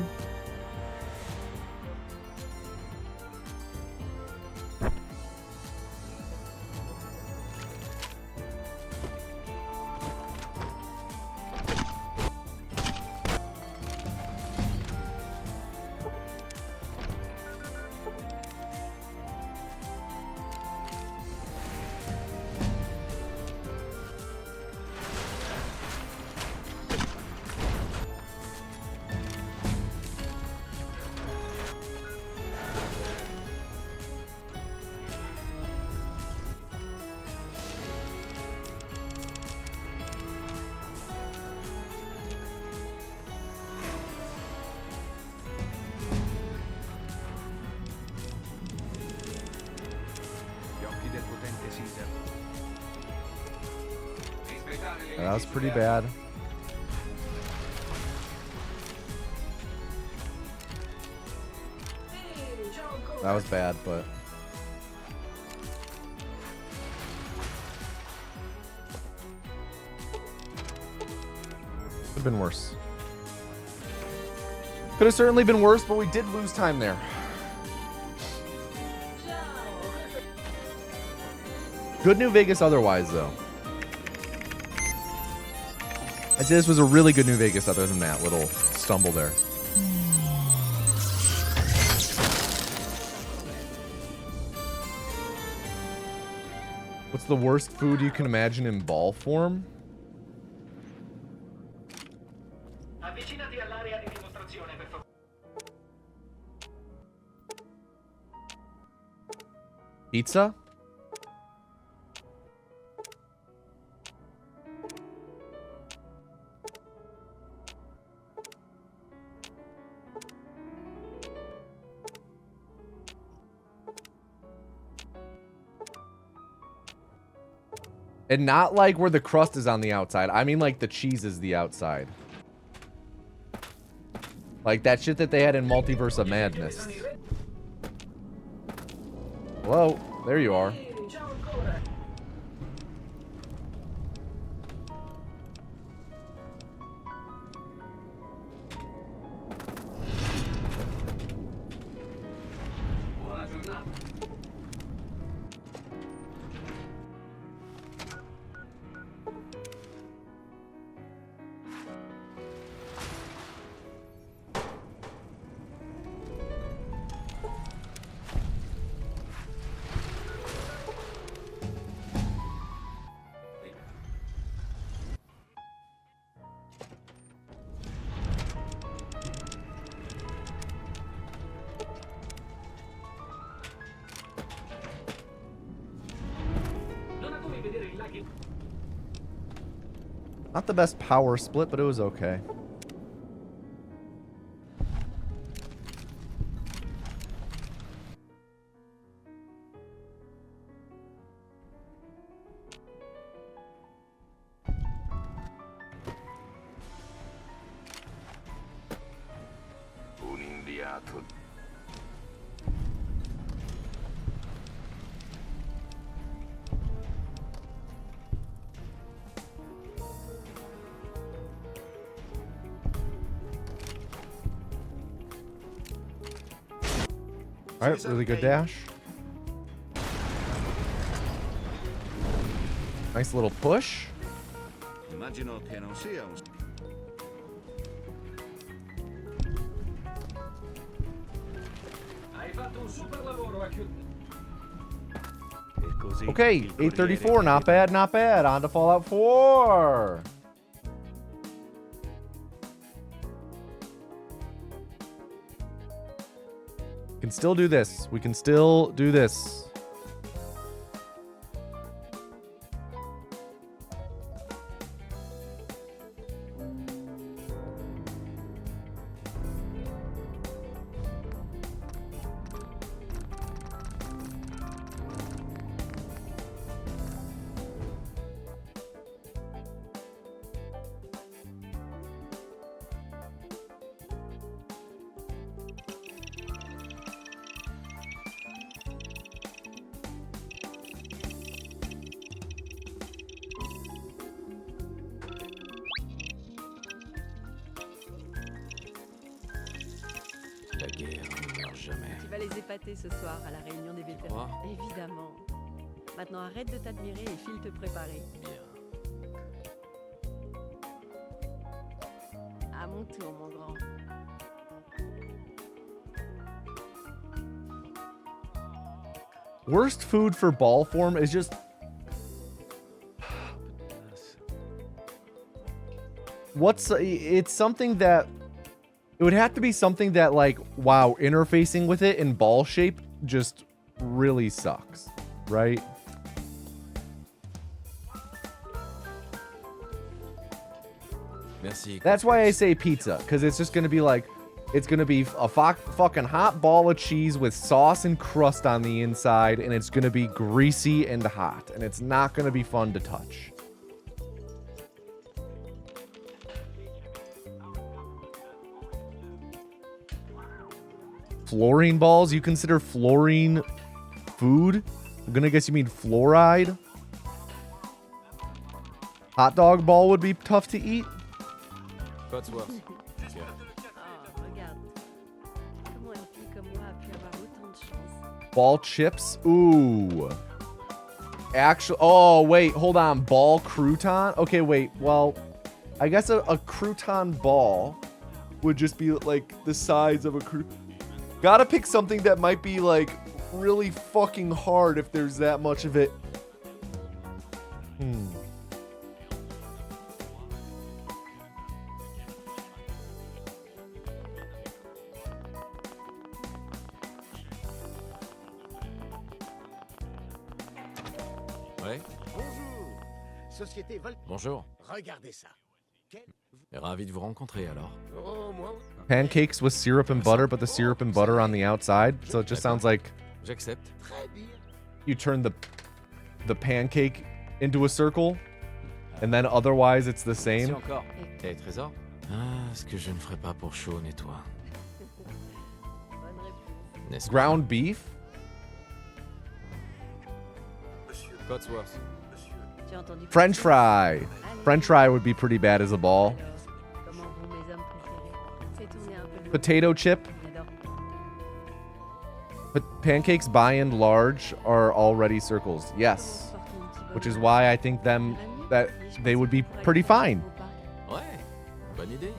Speaker 1: That was pretty bad. That was bad, but could have been worse. Could have certainly been worse, but we did lose time there. Good New Vegas otherwise, though. I'd say this was a really good New Vegas other than that little stumble there. What's the worst food you can imagine in ball form? Pizza? And not like where the crust is on the outside. I mean like the cheese is the outside. Like that shit that they had in Multiverse of Madness. Hello? There you are. Not the best power split, but it was okay.
Speaker 8: Un inviato.
Speaker 1: All right, really good dash. Nice little push.
Speaker 3: Immagino che non sia un...
Speaker 6: Hai fatto un super lavoro a chiudere.
Speaker 3: E così
Speaker 1: Okay,
Speaker 3: il corriere
Speaker 1: 834. Not bad, not bad. On to Fallout 4. Can still do this. We can still do this.
Speaker 12: La guerre ne meurt jamais.
Speaker 7: Tu vas les épater ce soir à la réunion des vétérans. Évidemment. Maintenant arrête de t'admirer et file te préparer.
Speaker 12: Bien.
Speaker 7: À mon tour, mon grand.
Speaker 1: Worst food for ball form is just... It's something that... It would have to be something that, like, wow, interfacing with it in ball shape just really sucks, right?
Speaker 12: Merci.
Speaker 1: That's why I say pizza, because it's just going to be like, it's going to be a fucking hot ball of cheese with sauce and crust on the inside, and it's going to be greasy and hot, and it's not going to be fun to touch. Fluorine balls? You consider fluorine food? I'm gonna guess you mean fluoride. Hot dog ball would be tough to eat.
Speaker 12: Cotsworth.
Speaker 7: Oh, regarde. Comment une fille comme moi a pu avoir autant de chance?
Speaker 1: Ball chips? Ooh. Actually, oh, wait, hold on. Ball crouton? Okay, wait, well, I guess a crouton ball would just be like the size of a crouton. Gotta pick something that might be like really fucking hard if there's that much of it.
Speaker 12: Ouais.
Speaker 11: Bonjour. Société Vol...
Speaker 12: Bonjour.
Speaker 11: Regardez ça.
Speaker 12: Ravi de vous rencontrer alors.
Speaker 11: Oh, moi...
Speaker 1: Pancakes with syrup and butter, but the syrup and butter on the outside. So it just sounds like
Speaker 12: J'accepte.
Speaker 11: Très bien.
Speaker 1: you turn the pancake into a circle, and then otherwise it's the
Speaker 12: Si
Speaker 1: same.
Speaker 12: encore. Eh, Trésor? Ah, ce que je ne ferai pas pour Sean et toi.
Speaker 7: Bonne réponse.
Speaker 12: N'est-ce pas?
Speaker 1: Ground beef?
Speaker 12: Cotsworth.
Speaker 7: Tu as entendu
Speaker 1: French
Speaker 7: parler?
Speaker 1: fry.
Speaker 7: Allez.
Speaker 1: French fry would be pretty bad as a ball.
Speaker 7: Alors, comment vont mes hommes préférés? Fais tourner un peu le...
Speaker 1: Potato chip.
Speaker 7: J'adore.
Speaker 1: But pancakes by and large are already circles. Yes. Which is why I think that they would be pretty fine.
Speaker 12: Ouais. Bonne idée.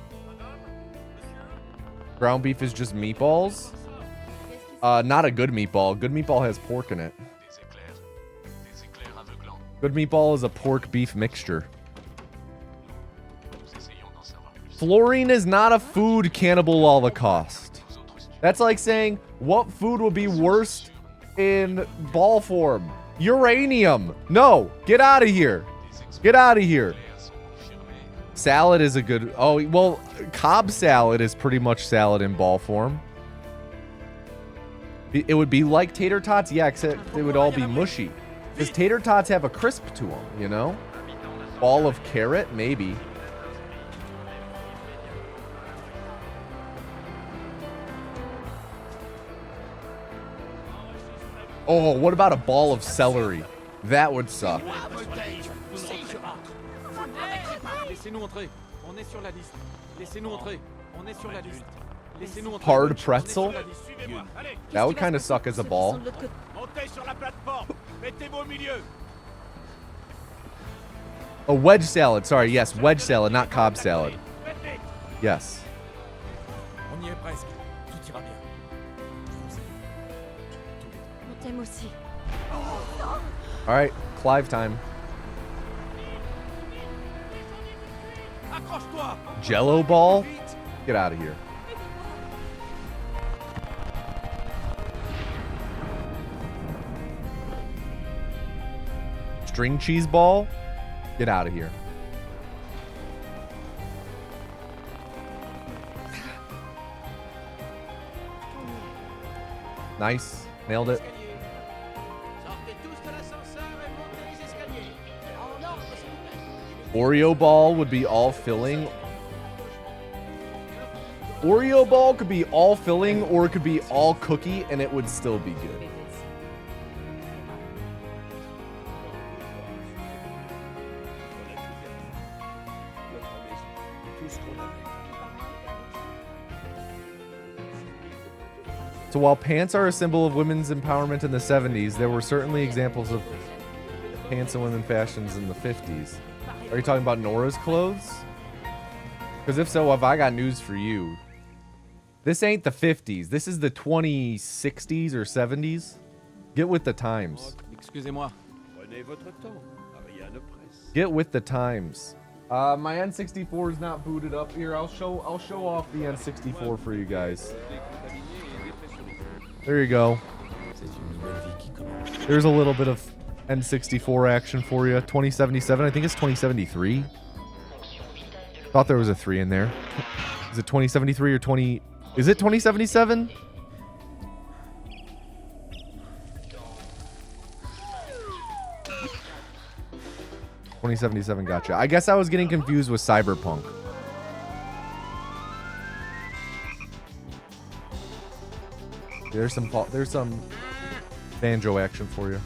Speaker 1: Ground beef is just meatballs. Not a good meatball. Good meatball has pork in it. Good meatball is a pork beef mixture. Fluorine is not a food, Cannibal Holocaust. That's like saying, what food would be worst in ball form? Uranium. No, get out of here. Get out of here. Salad is a good... Oh, well, Cobb salad is pretty much salad in ball form. It would be like tater tots? Yeah, except it would all be mushy. Because tater tots have a crisp to them, you know? Ball of carrot? Maybe. Oh, what about a ball of celery? That would suck.
Speaker 12: Laissez-nous entrer. On est sur la liste. Laissez-nous entrer. On est sur la liste. Laissez-nous entrer.
Speaker 1: Hard pretzel?
Speaker 6: Suivez-moi, allez.
Speaker 1: That would kind of suck as a ball.
Speaker 6: Montez sur la plateforme. Mettez-vous au milieu.
Speaker 1: A wedge salad. Sorry, yes, wedge salad, not Cobb salad. Yes.
Speaker 12: On y est presque. Tout ira bien.
Speaker 7: On t'aime aussi.
Speaker 1: All right, Clive time.
Speaker 12: Accroche-toi.
Speaker 1: Jello ball? Get out of here. String cheese ball? Get out of here. Nice. Nailed it. Oreo ball would be all filling. Oreo ball could be all filling or it could be all cookie and it would still be good. So while pants are a symbol of women's empowerment in the 70s, there were certainly examples of pants and women fashions in the 50s. Are you talking about Nora's clothes? Because if so, have I got news for you. This ain't the 50s. This is the 2060s or 70s. Get with the times.
Speaker 12: Excusez-moi.
Speaker 3: Prenez votre temps. Rien ne presse.
Speaker 1: Get with the times. My N64 is not booted up here. I'll show off the N64 for you guys. There you go. There's a little bit of N64 action for you. 2077. I think it's 2073. Thought there was a 3 in there. Is it 2073 or 20? Is it 2077? $2077, gotcha. I guess I was getting confused with Cyberpunk. There's some banjo action for you.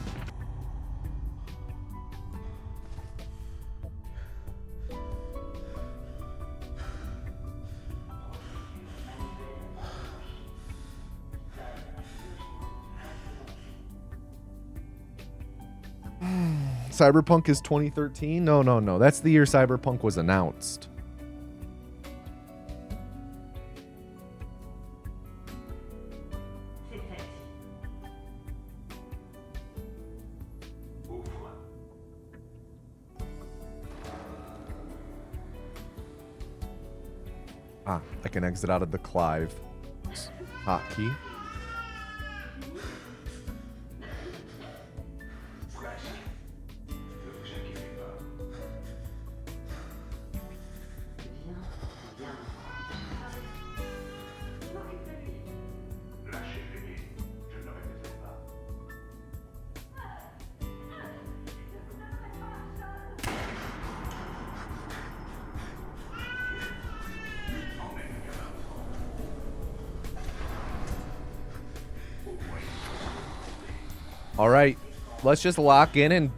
Speaker 1: Cyberpunk is 2013? No. That's the year Cyberpunk was announced. I can exit out of the Clive hotkey. All right, let's just lock in and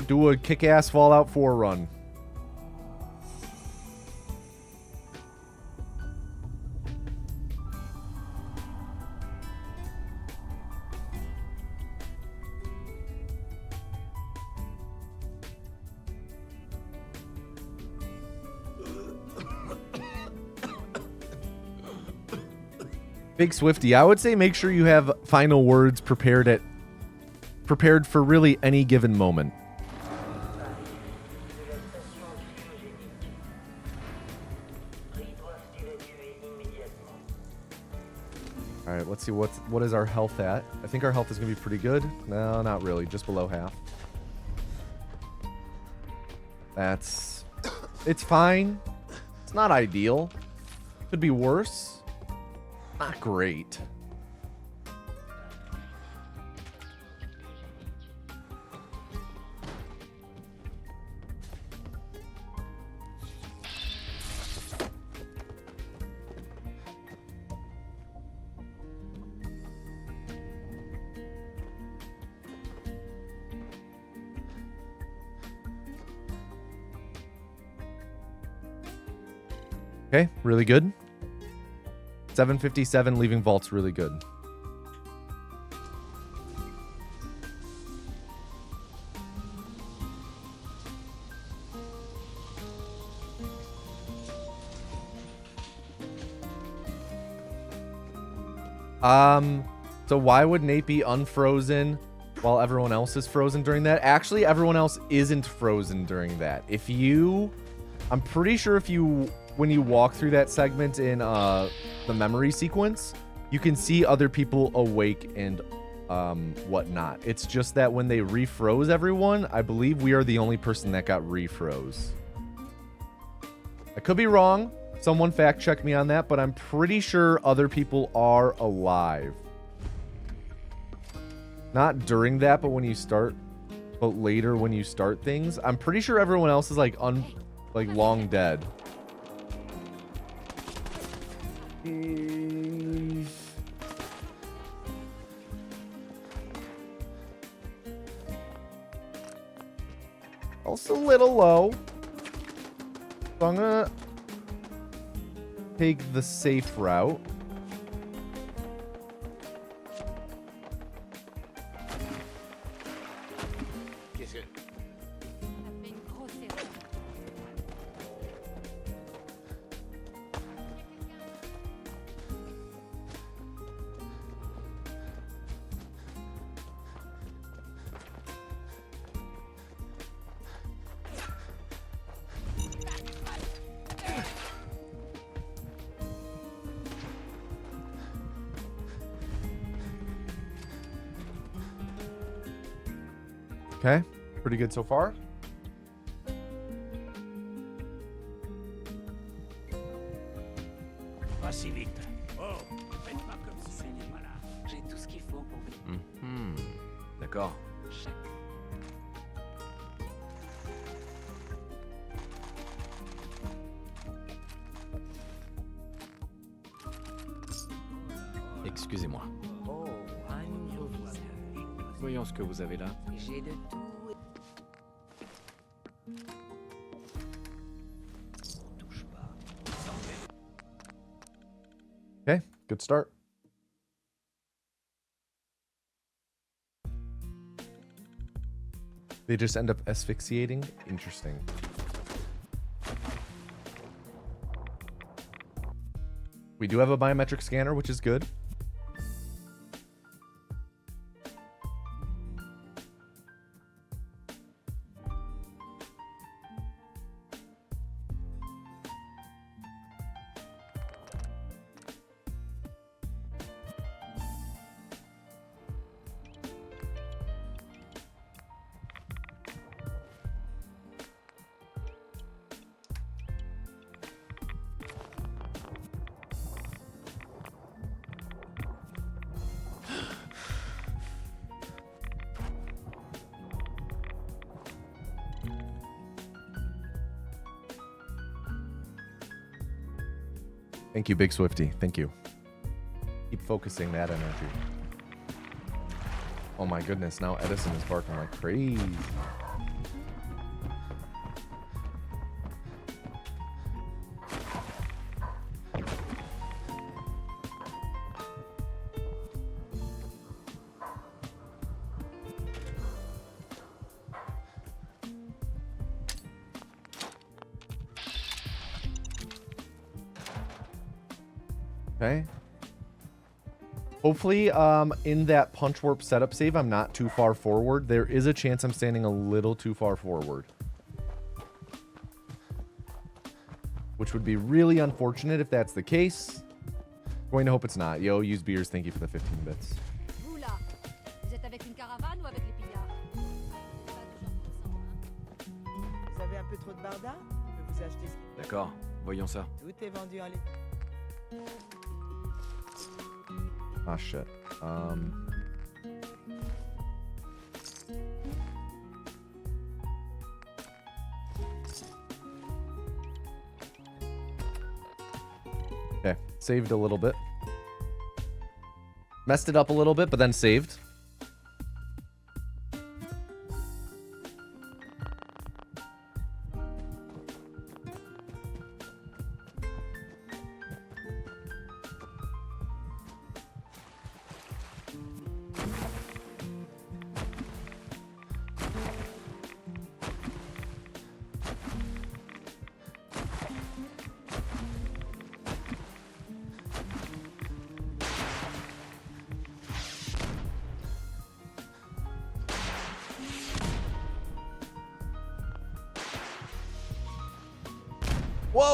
Speaker 1: do a kick-ass Fallout 4 run. Big Swifty, I would say make sure you have final words prepared for really any given moment. All right, let's see what is our health at. I think our health is gonna be pretty good. No, not really, just below half. It's fine. It's not ideal. Could be worse. Not great. Okay, really good. 757 leaving vault's really good. So why would Nate be unfrozen while everyone else is frozen during that? Actually, everyone else isn't frozen during that. I'm pretty sure when you walk through that segment in the memory sequence, you can see other people awake and whatnot. It's just that when they refroze everyone, I believe we are the only person that got refroze. I could be wrong. Someone fact check me on that, but I'm pretty sure other people are alive. Not during that, but when you start, but later when you start things. I'm pretty sure everyone else is like long dead. Also a little low. So I'm gonna take the safe route. Okay, pretty good so far.
Speaker 6: Voici vite. Oh, faites pas comme si c'était pas là.
Speaker 9: J'ai tout ce qu'il faut pour venir.
Speaker 12: D'accord. Excusez-moi.
Speaker 9: Oh, un nouveau visage.
Speaker 12: Voyons ce que vous avez là.
Speaker 9: J'ai de tout. Touche pas.
Speaker 1: Okay, good start. They just end up asphyxiating? Interesting. We do have a biometric scanner, which is good. Thank you, Big Swifty. Thank you. Keep focusing that energy. Oh my goodness, now Edison is barking like crazy. Okay. Hopefully, in that punch warp setup save, I'm not too far forward. There is a chance I'm standing a little too far forward, which would be really unfortunate if that's the case. Going to hope it's not. Yo, use beers. Thank you for the 15 bits.
Speaker 10: Vous là, vous êtes avec une caravane ou avec les pillards?
Speaker 13: Vous avez un peu trop de barda? Je peux vous acheter ce...
Speaker 12: D'accord, voyons ça.
Speaker 13: Tout est vendu en ligne.
Speaker 1: Ah, shit. Okay, saved a little bit. Messed it up a little bit, but then saved.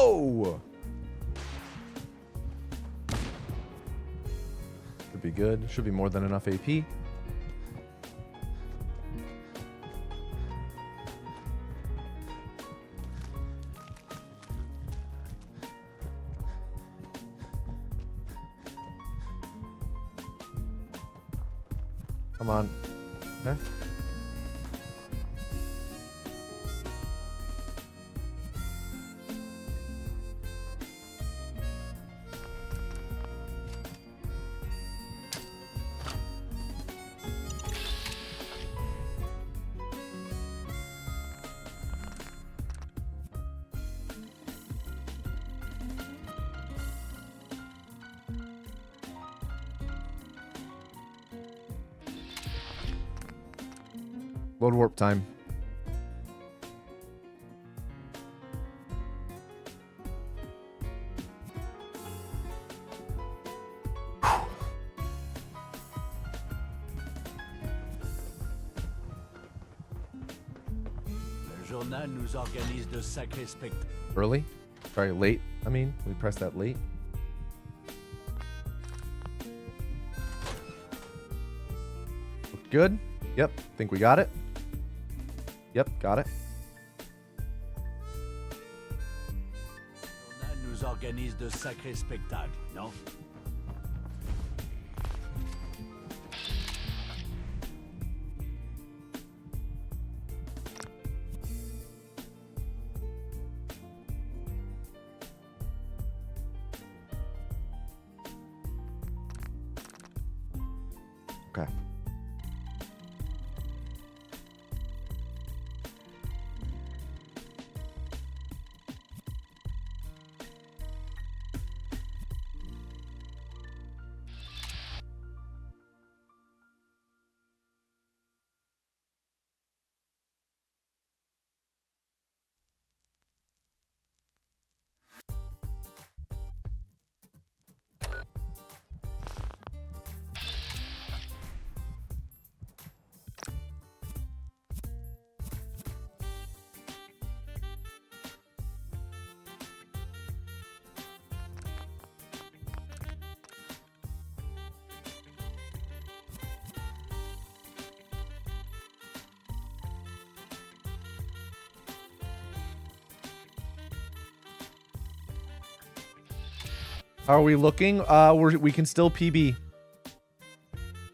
Speaker 1: go! Should be good. Should be more than enough AP. Come on. Okay. Load warp time.
Speaker 6: Le journal nous organise de sacrés spectacles.
Speaker 1: Early? Sorry, late. I mean, we pressed that late. Good. Yep. Think we got it. Yep, got it.
Speaker 6: Le journal nous organise de sacrés spectacles, non?
Speaker 1: Okay. How are we looking? We can still PB.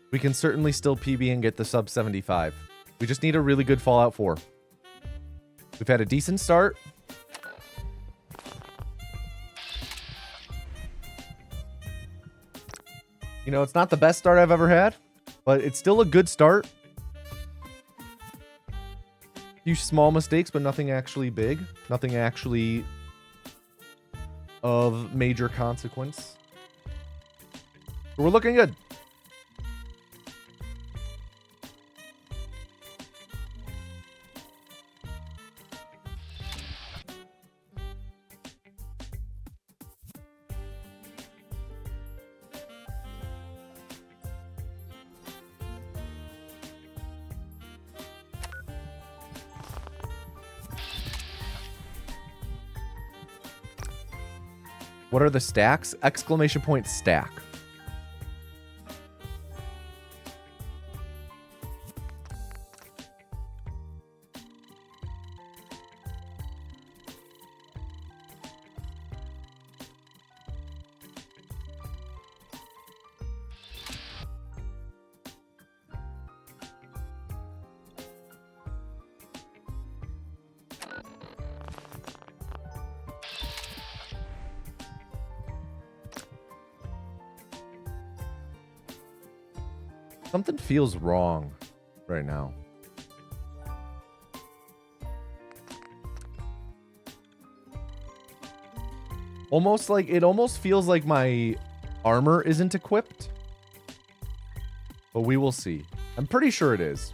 Speaker 1: We can certainly still PB and get the sub 75. We just need a really good Fallout 4. We've had a decent start. You know, it's not the best start I've ever had, but it's still a good start. A few small mistakes, but nothing actually big. Nothing actually of major consequence. We're looking good. What are the stacks? Exclamation point stack. Something feels wrong right now. Almost like, it almost feels like my armor isn't equipped. But we will see. I'm pretty sure it is.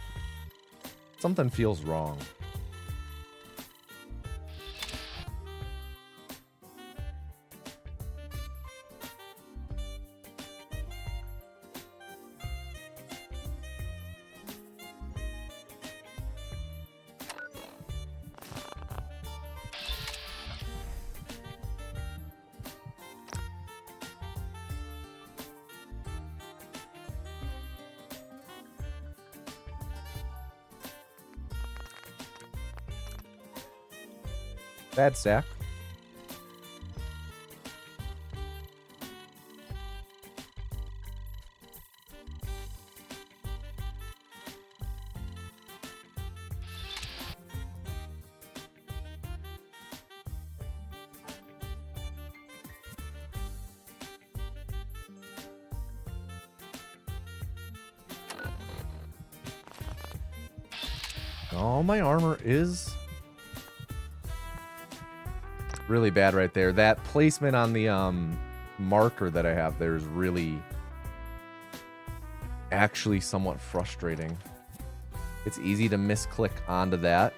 Speaker 1: Something feels wrong. Bad stack. Oh, my armor is really bad right there. That placement on the marker that I have there is really actually somewhat frustrating. It's easy to misclick onto that.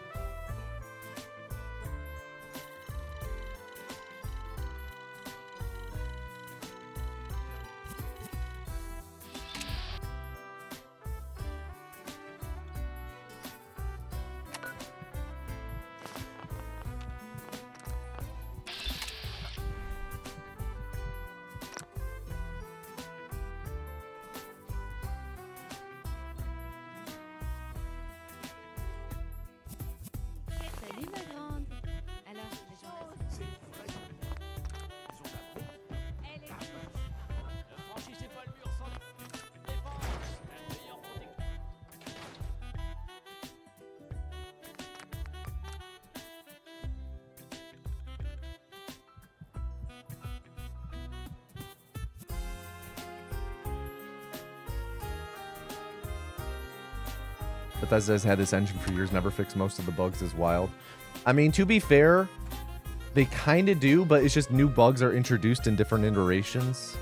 Speaker 10: Salut ma grande. Alors, les gens Elle est...
Speaker 8: Ne franchissez pas le mur sans défense. La meilleure protection.
Speaker 1: Bethesda's had this engine for years, never fixed most of the bugs is wild. I mean, to be fair, they kind of do, but it's just new bugs are introduced in different iterations.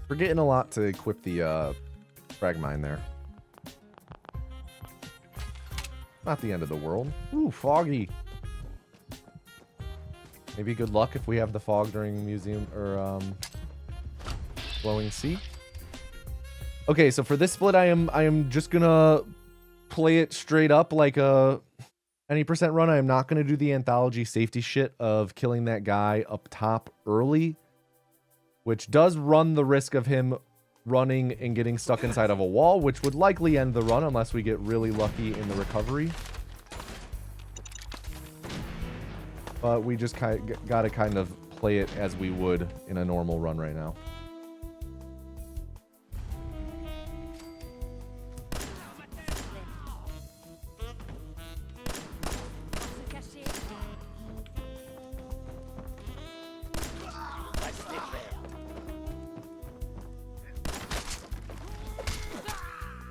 Speaker 1: Forgetting a lot to equip the frag mine there. Not the end of the world. Ooh, foggy. Maybe good luck if we have the fog during museum or glowing sea. Okay, so for this split, I am just gonna play it straight up like a any percent run. I am not gonna do the anthology safety shit of killing that guy up top early, which does run the risk of him running and getting stuck inside of a wall, which would likely end the run unless we get really lucky in the recovery. But we just gotta kind of play it as we would in a normal run right now.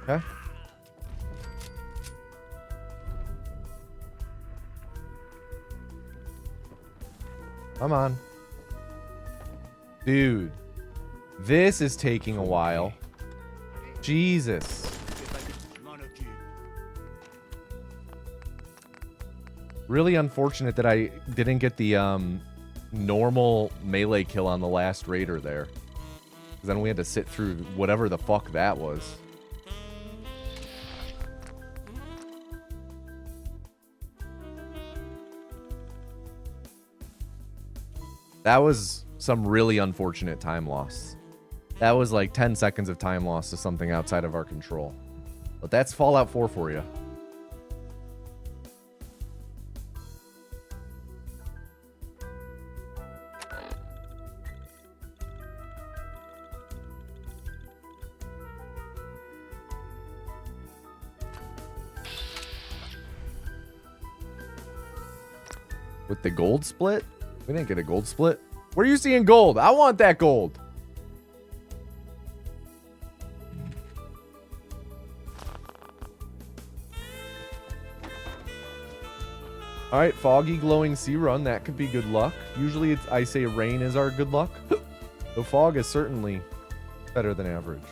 Speaker 1: Okay. Come on. Dude. This is taking a while. Jesus. Really unfortunate that I didn't get the normal melee kill on the last raider there. Because then we had to sit through whatever the fuck that was. That was some really unfortunate time loss. That was like 10 seconds of time loss to something outside of our control. But that's Fallout 4 for you. With the gold split? We didn't get a gold split. Where are you seeing gold? I want that gold. All right, foggy glowing sea run. That could be good luck. Usually I say rain is our good luck. The fog is certainly better than average.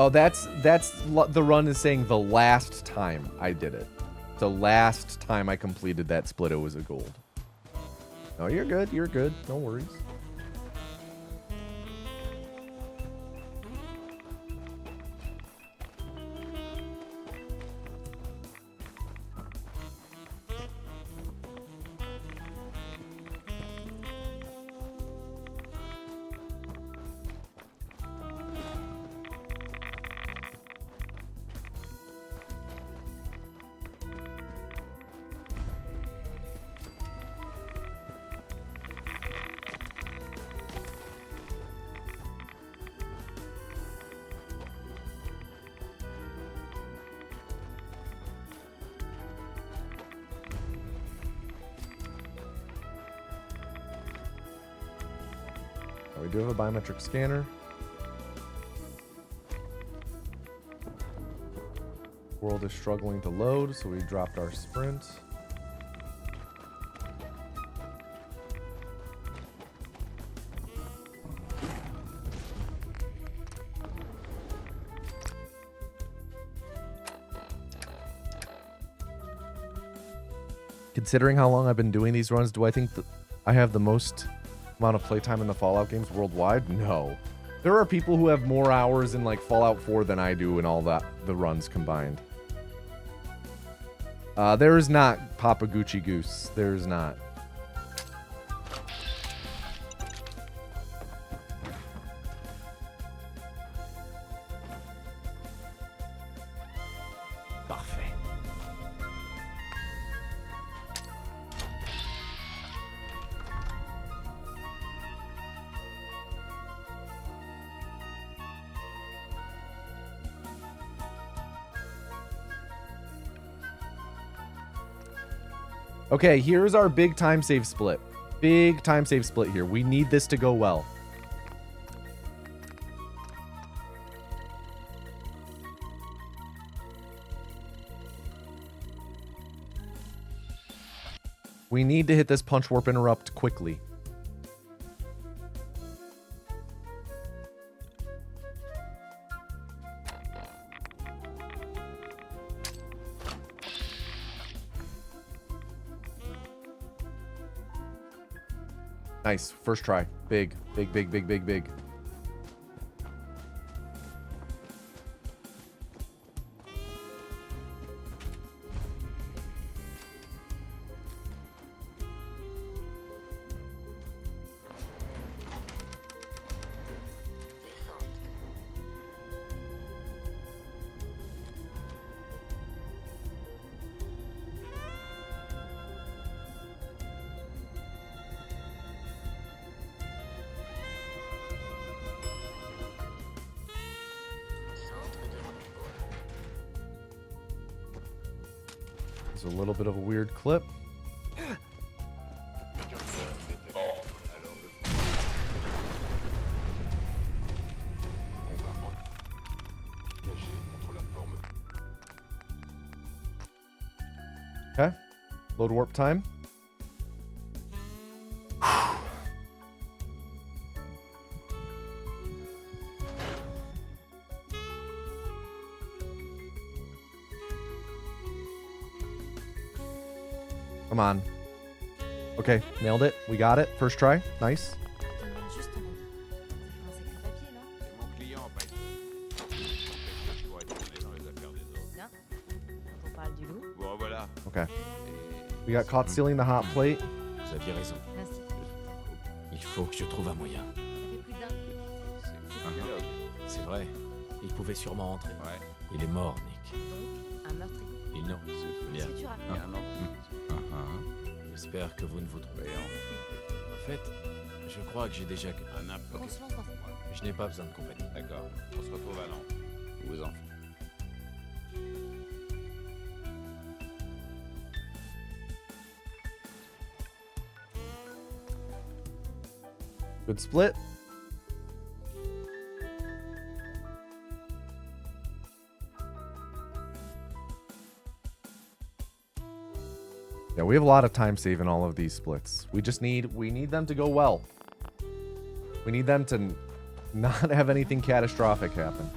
Speaker 1: Oh, that's the run is saying the last time I did it. The last time I completed that split, it was a gold. No, you're good. You're good. No worries. We do have a biometric scanner. World is struggling to load, so we dropped our sprint. Considering how long I've been doing these runs, do I think that I have the most amount of playtime in the Fallout games worldwide? No. There are people who have more hours in like Fallout 4 than I do in all the runs combined. There is not Papa Gucci Goose. There is not.
Speaker 12: Parfait.
Speaker 1: Okay, here's our big time save split. Big time save split here. We need this to go well. We need to hit this punch warp interrupt quickly. Nice. First try. Big. Big, big, big, big, big. It's a little bit of a weird clip. Okay. Load warp time. Come on. Okay, nailed it. We got it. First try. Nice. Okay. We got caught stealing the hot plate.
Speaker 14: Vous aviez raison. Il faut que je trouve un moyen. C'est vrai. Il pouvait sûrement entrer. Il est mort, Nick.
Speaker 10: Un meurtrier.
Speaker 14: Il non. Bien.
Speaker 10: Si tu rappelles.
Speaker 14: J'espère que vous ne vous trompez. En fait, je crois que j'ai déjà...
Speaker 10: On se lance dans ça.
Speaker 14: Je n'ai pas besoin de compagnie.
Speaker 15: D'accord. On se retrouve à Nantes. Vous en faites.
Speaker 1: Good split. Yeah, we have a lot of time saving all of these splits. We need them to go well. We need them to not have anything catastrophic happen.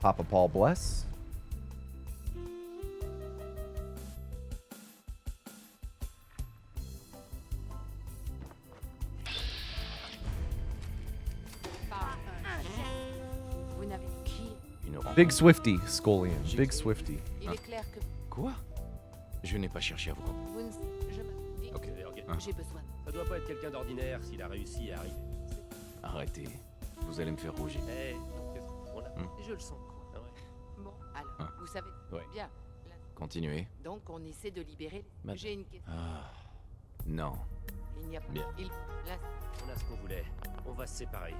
Speaker 1: Papa Paul bless.
Speaker 10: Vous n'avez qui?
Speaker 1: Big Swifty, Scolian. Big Swifty.
Speaker 10: Il est clair que
Speaker 14: Quoi? Je n'ai pas cherché à vous comprendre.
Speaker 10: vous ne... Je me...
Speaker 15: Ok, ok.
Speaker 10: J'ai besoin.
Speaker 15: Ça doit pas être quelqu'un d'ordinaire s'il a réussi à arriver.
Speaker 14: Arrêtez. Vous allez me faire rougir.
Speaker 15: Eh, on a...
Speaker 10: Je le sens.
Speaker 15: Ah ouais.
Speaker 10: Bon, alors, vous savez...
Speaker 14: Ouais.
Speaker 10: Bien.
Speaker 14: Continuez.
Speaker 10: Donc, on essaie de libérer...
Speaker 14: Madame.
Speaker 10: J'ai une question.
Speaker 14: Ah. Non.
Speaker 10: Il n'y a pas...
Speaker 14: Bien.
Speaker 10: Il... Là...
Speaker 15: On a ce qu'on voulait. On va se séparer.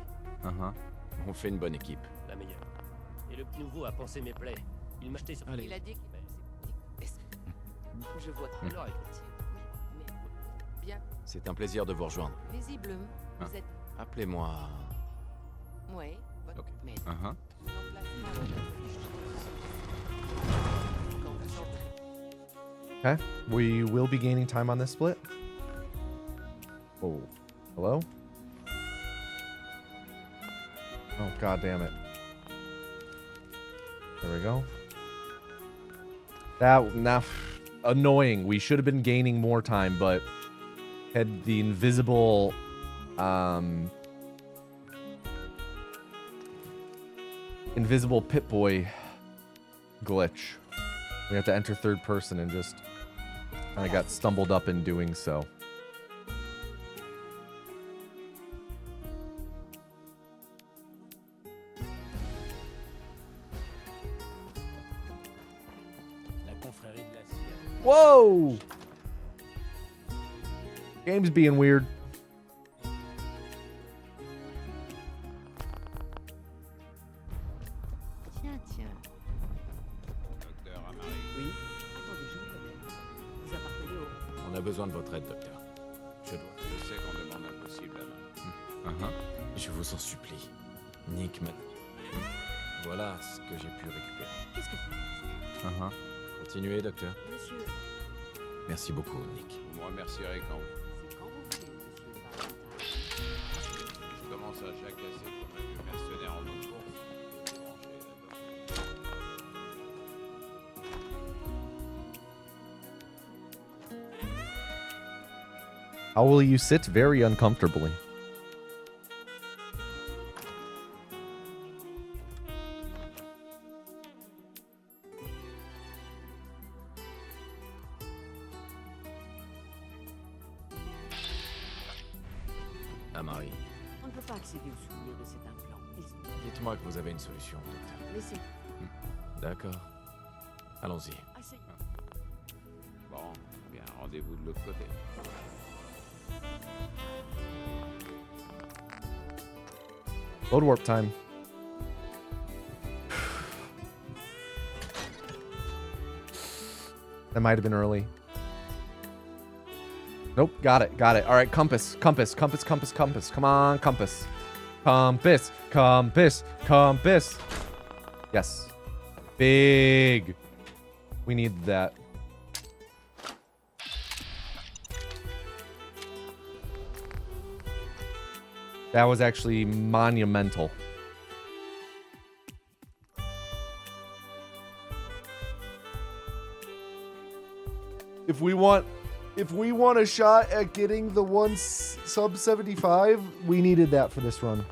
Speaker 14: On fait une bonne équipe.
Speaker 15: La meilleure. Et le petit nouveau a pensé mes plaies. Il m'a jeté sur...
Speaker 14: Allez.
Speaker 10: Il a dit qu'il... Je vois.
Speaker 15: Alors, écoute.
Speaker 10: Mais... Bien.
Speaker 14: C'est un plaisir de vous rejoindre.
Speaker 10: Visiblement, vous êtes...
Speaker 14: Appelez-moi...
Speaker 10: Oui.
Speaker 14: Ok.
Speaker 10: Mais...
Speaker 14: Uh-huh.
Speaker 1: Okay, we will be gaining time on this split. Oh, hello? Oh, god damn it. There we go. That, now, annoying. We should have been gaining more time, but had the invisible, invisible Pip-Boy glitch. We have to enter third person and just kind of got stumbled up in doing so.
Speaker 8: La confrérie de la Sierra.
Speaker 1: Whoa! Game's being weird.
Speaker 10: Tiens, tiens.
Speaker 15: Docteur Amari.
Speaker 7: Oui. Attendez, je vous connais. Vous appartenez au...
Speaker 14: On a besoin de votre aide, docteur. Je dois.
Speaker 15: Je sais qu'on demande l'impossible à main.
Speaker 14: Je vous en supplie. Nick m'a... Voilà ce que j'ai pu récupérer.
Speaker 10: Qu'est-ce que c'est?
Speaker 14: Continuez, docteur.
Speaker 10: Monsieur...
Speaker 14: Merci beaucoup, Nick.
Speaker 15: Vous me remercierez quand
Speaker 10: C'est quand vous voulez, monsieur Valentin.
Speaker 15: je commence à jacasser comme un vieux mercenaire en mode course. Débranché là-dedans.
Speaker 1: How will you sit? Very uncomfortably.
Speaker 14: Amari,
Speaker 10: On ne peut pas accéder au souvenir de cet implant.
Speaker 14: dites-moi que vous avez une solution, docteur.
Speaker 10: Laissez.
Speaker 14: D'accord. Allons-y.
Speaker 10: Assez.
Speaker 15: Bon, bien, rendez-vous de l'autre côté.
Speaker 1: Load warp time. That might have been early. Nope, got it, got it. All right, compass, compass, compass, compass, compass. Come on, compass. Compass, compass, compass. Yes. Big. We need that. That was actually monumental. If we want a shot at getting the one sub 75, we needed that for this run.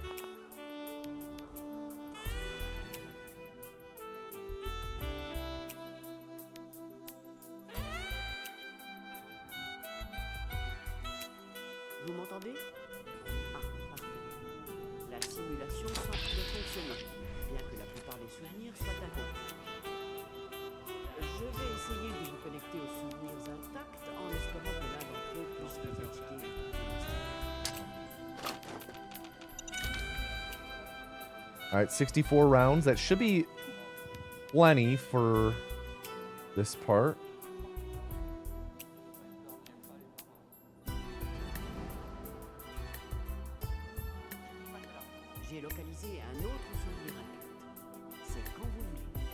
Speaker 7: Vous m'entendez? Ah, parfait. La simulation semble fonctionner, bien que la plupart des souvenirs soient incompris. Je vais essayer de vous connecter aux souvenirs intacts en espérant que l'un d'entre eux puisse vous indiquer.
Speaker 1: All right, 64 rounds. That should be plenty for this part.
Speaker 7: J'ai localisé un autre souvenir intact. C'est quand vous voulez.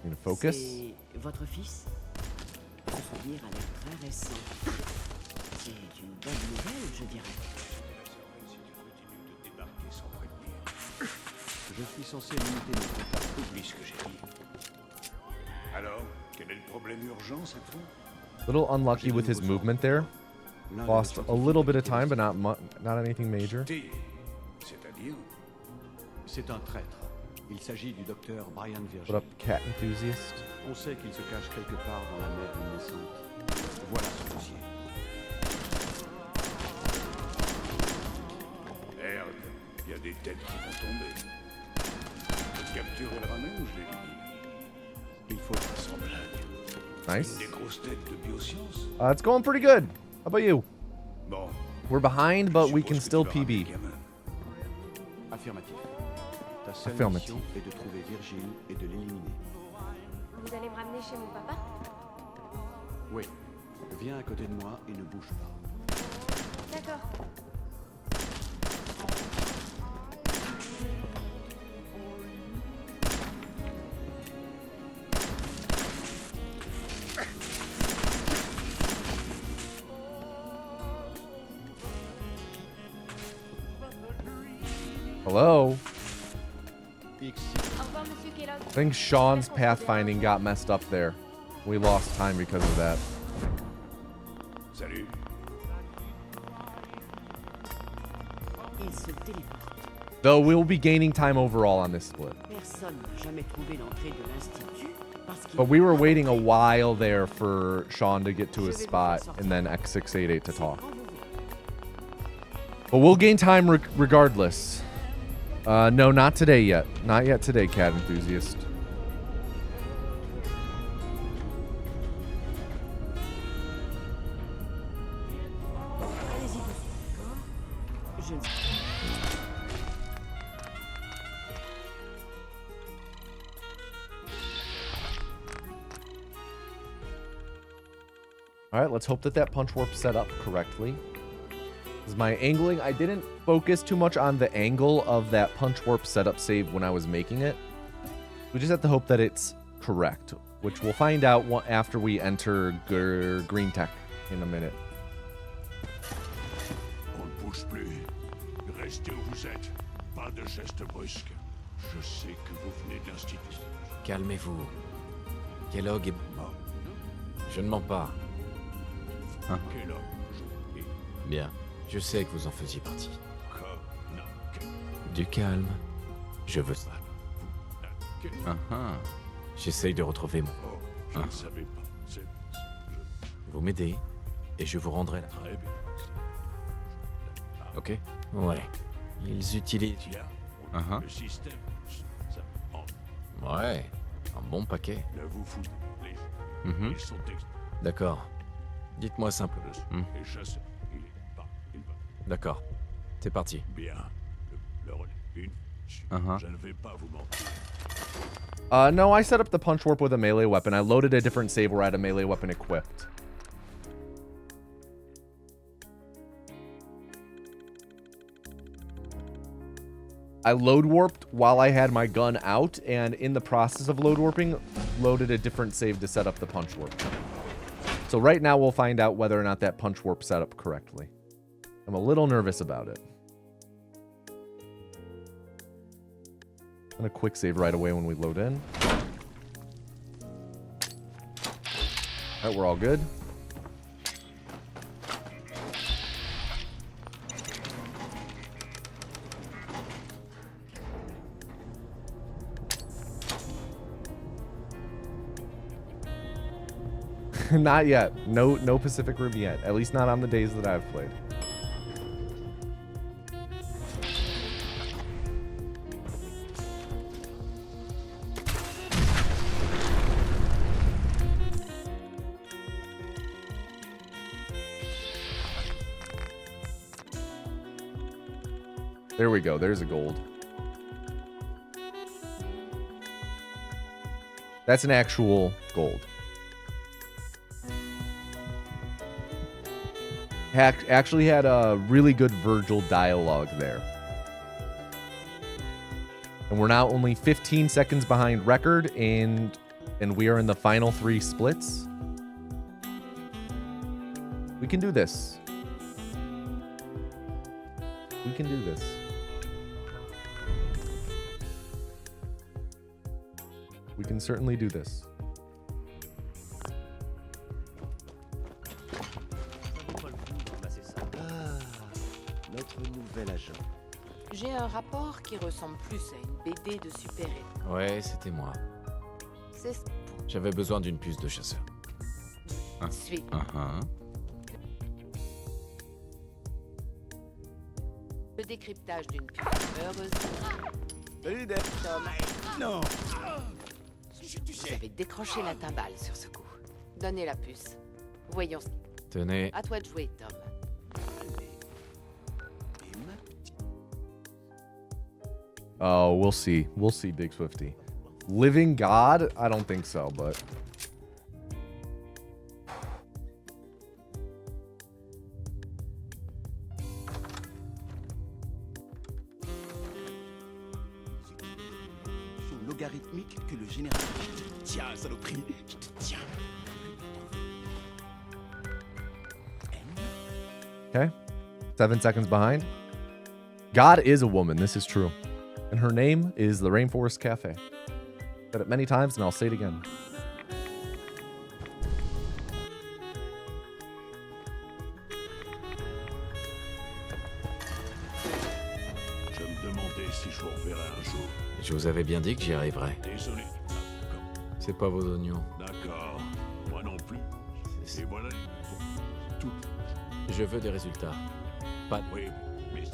Speaker 1: Need to focus.
Speaker 7: C'est votre fils? Ce souvenir a l'air très récent. C'est une bonne nouvelle, je dirais.
Speaker 6: Si tu continues de débarquer sans prévenir.
Speaker 3: Je suis censé limiter mes contacts.
Speaker 6: Oublie ce que j'ai dit. Alors, quel est le problème urgent cette fois?
Speaker 1: Little unlucky with his movement there. Lost a little bit of time, but not anything major.
Speaker 6: C'est-à-dire?
Speaker 3: C'est un traître. Il s'agit du docteur Brian Virgil.
Speaker 1: What up, cat enthusiast?
Speaker 3: On sait qu'il se cache quelque part dans la mer naissante. Voilà son dossier.
Speaker 6: Merde, il y a des têtes qui vont tomber. Je capture et le ramène ou je l'élimine? Il faut sans blague.
Speaker 1: Nice.
Speaker 6: Des grosses têtes de biosciences?
Speaker 1: It's going pretty good. How about you?
Speaker 6: Bon.
Speaker 1: We're behind, but we can still PB.
Speaker 3: Affirmatif. Ta seule
Speaker 1: Affirmative.
Speaker 3: mission est de trouver Virgile et de l'éliminer.
Speaker 2: Vous allez me ramener chez mon papa?
Speaker 3: Oui. Viens à côté de moi et ne bouge pas.
Speaker 2: D'accord.
Speaker 1: Hello?
Speaker 2: Au revoir, Monsieur Kellogg.
Speaker 1: I think Sean's pathfinding got messed up there. We lost time because of that.
Speaker 6: Salut.
Speaker 7: Il se téléporte.
Speaker 1: Though we'll be gaining time overall on this split.
Speaker 7: Personne n'a jamais trouvé l'entrée de l'Institut parce qu'il
Speaker 1: But we were waiting a while there for Sean to get to his spot and then X688 to talk. But we'll gain time regardless. No, not today yet. Not yet today, cat enthusiast.
Speaker 7: Allez-y, d'accord? Je ne sais
Speaker 1: All right, let's hope that that punch warp set up correctly. Is my angling, I didn't focus too much on the angle of that punch warp setup save when I was making it. We just have to hope that it's correct, which we'll find out after we enter green tech in a minute.
Speaker 6: On ne bouge plus. Restez où vous êtes. Pas de gestes brusques. Je sais que vous venez de l'Institut.
Speaker 14: Calmez-vous. Kellogg est... Je ne mens pas. Hein?
Speaker 6: Kellogg,
Speaker 14: Bien. Je sais que vous en faisiez partie.
Speaker 6: non.
Speaker 14: Du calme. Je veux ça. J'essaye de retrouver mon...
Speaker 6: Je ne savais pas.
Speaker 14: Vous m'aidez et je vous rendrai la...
Speaker 6: Très bien.
Speaker 14: Ok? Ouais. Ils utilisent...
Speaker 6: Le système, ça...
Speaker 14: Ouais. Un bon paquet.
Speaker 6: Ne vous foutez. Ils sont
Speaker 14: D'accord. Dites-moi simple.
Speaker 6: Et chasseurs. Il va.
Speaker 14: D'accord. C'est parti.
Speaker 6: Bien. Le relais. Je ne vais pas vous mentir.
Speaker 1: No, I set up the punch warp with a melee weapon. I loaded a different save where I had a melee weapon equipped. I load warped while I had my gun out, and in the process of load warping, loaded a different save to set up the punch warp. So right now we'll find out whether or not that punch warp set up correctly. I'm a little nervous about it. And a quick save right away when we load in. Alright, we're all good. Not yet. No Pacific Rim yet. At least not on the days that I've played. There we go. There's a gold. That's an actual gold. Actually had a really good Virgil dialogue there. And we're now only 15 seconds behind record, and we are in the final 3 splits. We can do this. We can do this. can certainly do this.
Speaker 11: Ah, notre nouvel agent.
Speaker 7: J'ai un rapport qui ressemble plus à une BD de super-héros.
Speaker 14: Ouais, c'était moi.
Speaker 7: C'est
Speaker 14: J'avais besoin d'une puce de chasseur.
Speaker 7: Suis. Le décryptage d'une puce. Heureusement.
Speaker 11: Salut, Dave. Non.
Speaker 7: Vous avez décroché la timbale sur ce coup. Donnez la puce. Voyons.
Speaker 14: Tenez.
Speaker 7: À toi de jouer, Tom.
Speaker 1: Oh, we'll see. We'll see, Big Swifty. Living God? I don't think so, but...
Speaker 11: Logarithmique que le général. Tiens, saloperie, je te tiens.
Speaker 1: Okay. 7 seconds behind. God is a woman. This is true. And her name is the Rainforest Cafe. Said it many times, and I'll say it again.
Speaker 6: Je me demandais si je vous reverrai un jour.
Speaker 14: Je vous avais bien dit que j'y arriverais.
Speaker 6: Désolé.
Speaker 14: C'est pas vos oignons.
Speaker 6: D'accord. Moi non plus. Et voilà tout.
Speaker 14: Je veux des résultats. Pas.
Speaker 6: Oui, mais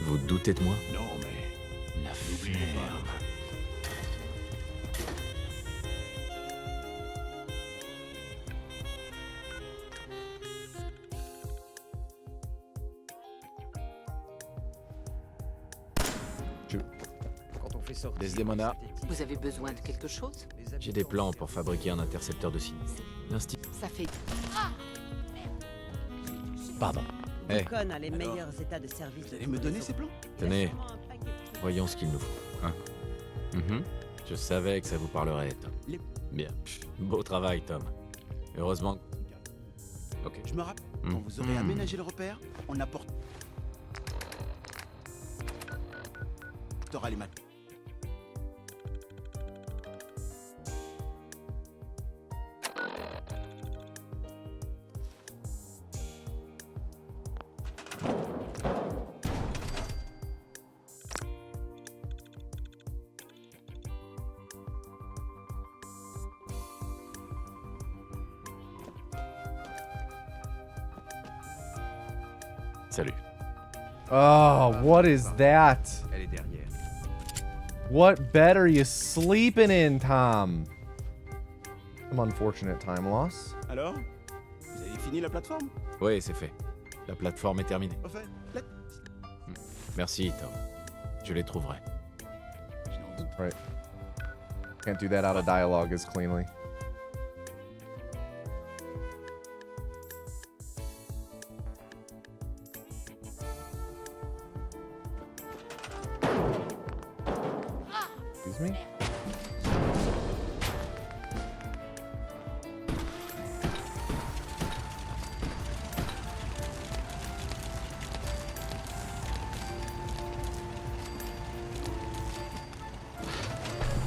Speaker 14: Vous doutez de moi?
Speaker 6: non, mais
Speaker 14: La
Speaker 6: n'oubliez pas.
Speaker 14: ferme. Desdemona,
Speaker 7: Vous avez besoin de quelque chose?
Speaker 14: j'ai des plans pour fabriquer un intercepteur de signaux.
Speaker 7: Ça fait...
Speaker 14: Pardon. Eh,
Speaker 13: Con a les meilleurs états de service.
Speaker 11: Vous allez me donner ces plans?
Speaker 14: tenez. Voyons ce qu'il nous faut. Hein? Je savais que ça vous parlerait, Tom. Bien. Beau travail, Tom. Heureusement. Ok.
Speaker 11: Je me rappelle, quand vous aurez aménagé le repère, on apporte. T'auras les maths.
Speaker 14: Salut.
Speaker 1: Oh, what is that?
Speaker 3: Elle est derrière.
Speaker 1: What bed are you sleeping in, Tom? Some unfortunate time loss.
Speaker 11: Alors, vous avez fini la plateforme?
Speaker 14: Oui, c'est fait. La plateforme est terminée.
Speaker 11: Au fait,
Speaker 14: Merci, Tom. Je les trouverai.
Speaker 1: Right. Can't do that out of dialogue as cleanly. Excuse me?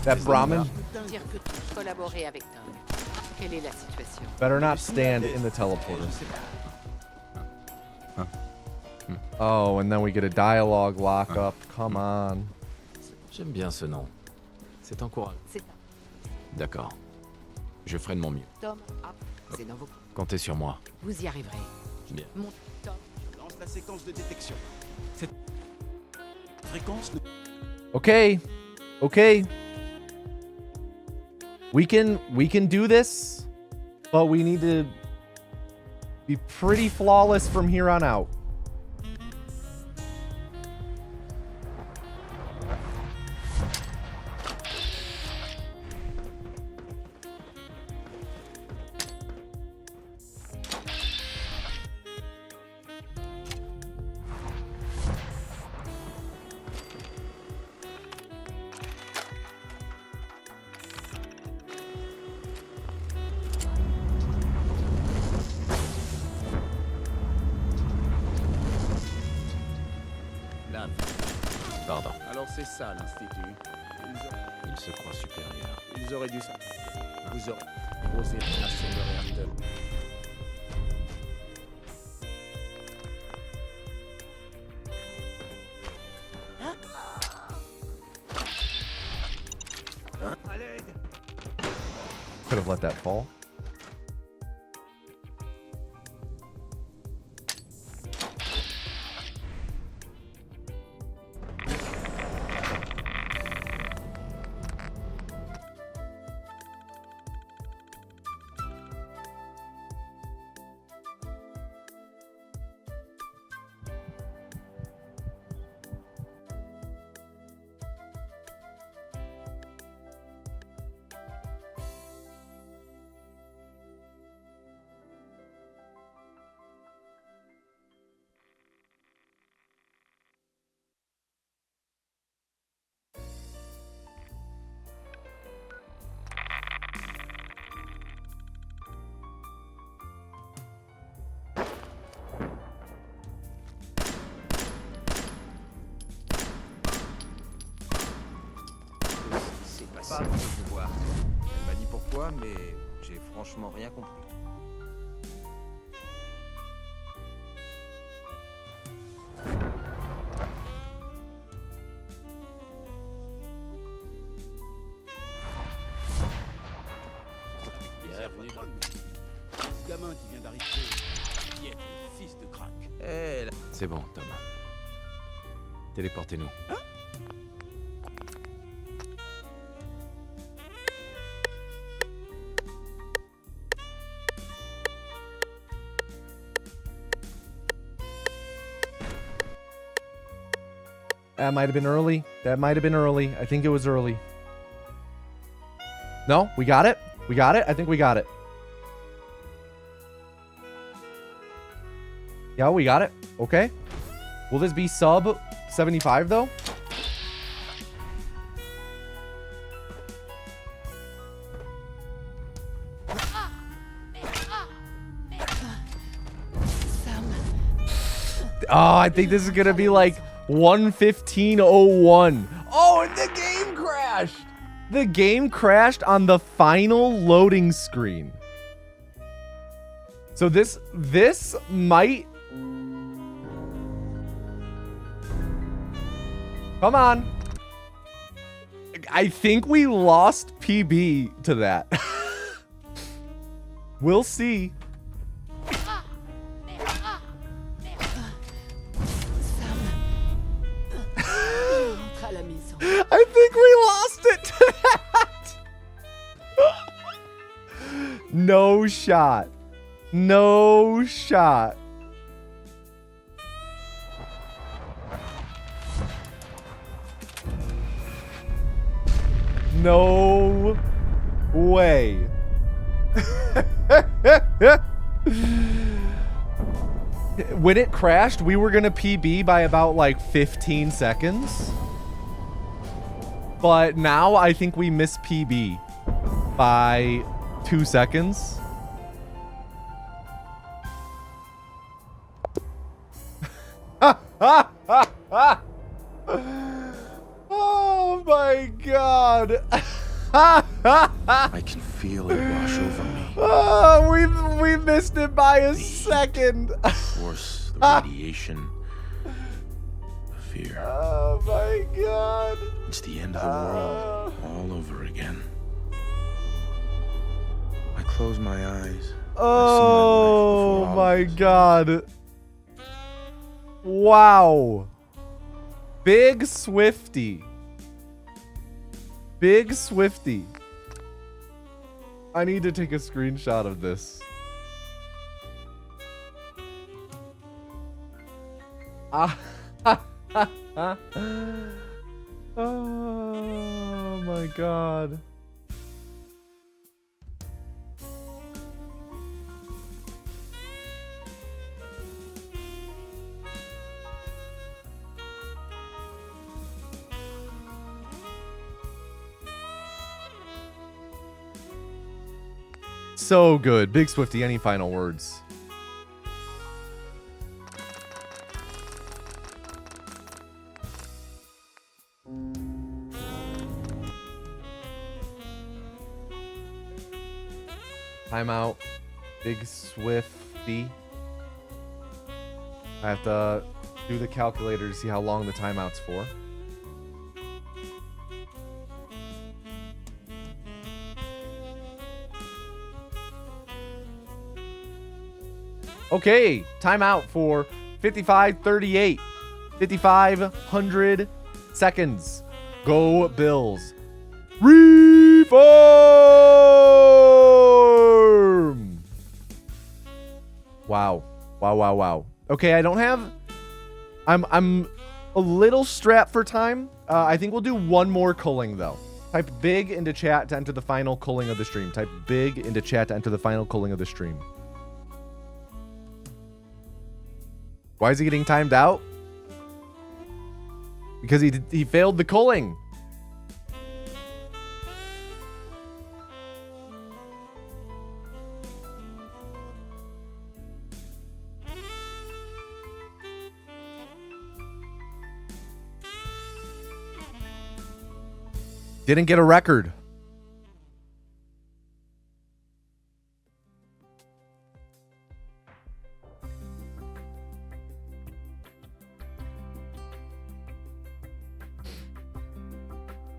Speaker 1: That Brahmin
Speaker 7: Dire que tu collaborer avec Tom. Quelle est la situation?
Speaker 1: better not stand in the teleporter. Oh, and then we get a dialogue lockup. Come on.
Speaker 14: J'aime bien ce nom. C'est encourageant. D'accord. Je ferai de mon mieux.
Speaker 7: Tom, c'est dans vos...
Speaker 14: Comptez sur moi.
Speaker 7: Vous y arriverez.
Speaker 14: Bien.
Speaker 7: Mon Tom.
Speaker 11: lance la séquence de détection. Cette fréquence ne...
Speaker 1: Okay. Okay. We can do this, but we need to be pretty flawless from here on out.
Speaker 14: Pardon.
Speaker 11: Alors c'est ça l'Institut.
Speaker 14: Il se croit supérieur.
Speaker 11: Ils auraient dû ça. Vous aurez osé tracer le réacteur.
Speaker 1: Could have let that fall.
Speaker 11: Pas de pouvoir. Elle m'a dit pourquoi, mais j'ai franchement rien compris.
Speaker 15: Bienvenue. Ce gamin qui vient d'arriver, qui est le fils de crack.
Speaker 11: Eh,
Speaker 14: C'est bon, Tom. Téléportez-nous.
Speaker 1: That might have been early. That might have been early. I think it was early. No, we got it. We got it. I think we got it. Yeah, we got it. Okay. Will this be sub 75 though? Oh, I think this is gonna be like 1:15:01. Oh, and the game crashed. The game crashed on the final loading screen. So this might. Come on. I think we lost PB to that. We'll see. I think we lost it to that. No shot. No shot. No way. When it crashed, we were gonna PB by about like 15 seconds. But now I think we miss PB by 2 seconds. Oh my god.
Speaker 16: I can feel it wash over me.
Speaker 1: Oh, we missed it by a second.
Speaker 16: The force, the radiation, the fear.
Speaker 1: Oh my god.
Speaker 16: It's the end of the world all over again. I close my eyes.
Speaker 1: Oh my god. Wow. Big Swifty. Big Swifty. I need to take a screenshot of this. Oh my god. So good. Big Swifty, any final words? Timeout. Big Swifty. I have to do the calculator to see how long the timeout's for. Okay, timeout for 55:38. 5,500 seconds. Go Bills. Reform! Wow. Wow, wow, wow. Okay, I don't have... I'm a little strapped for time. I think we'll do one more culling, though. Type big into chat to enter the final culling of the stream. Type big into chat to enter the final culling of the stream. Why is he getting timed out? Because he failed the culling. Didn't get a record.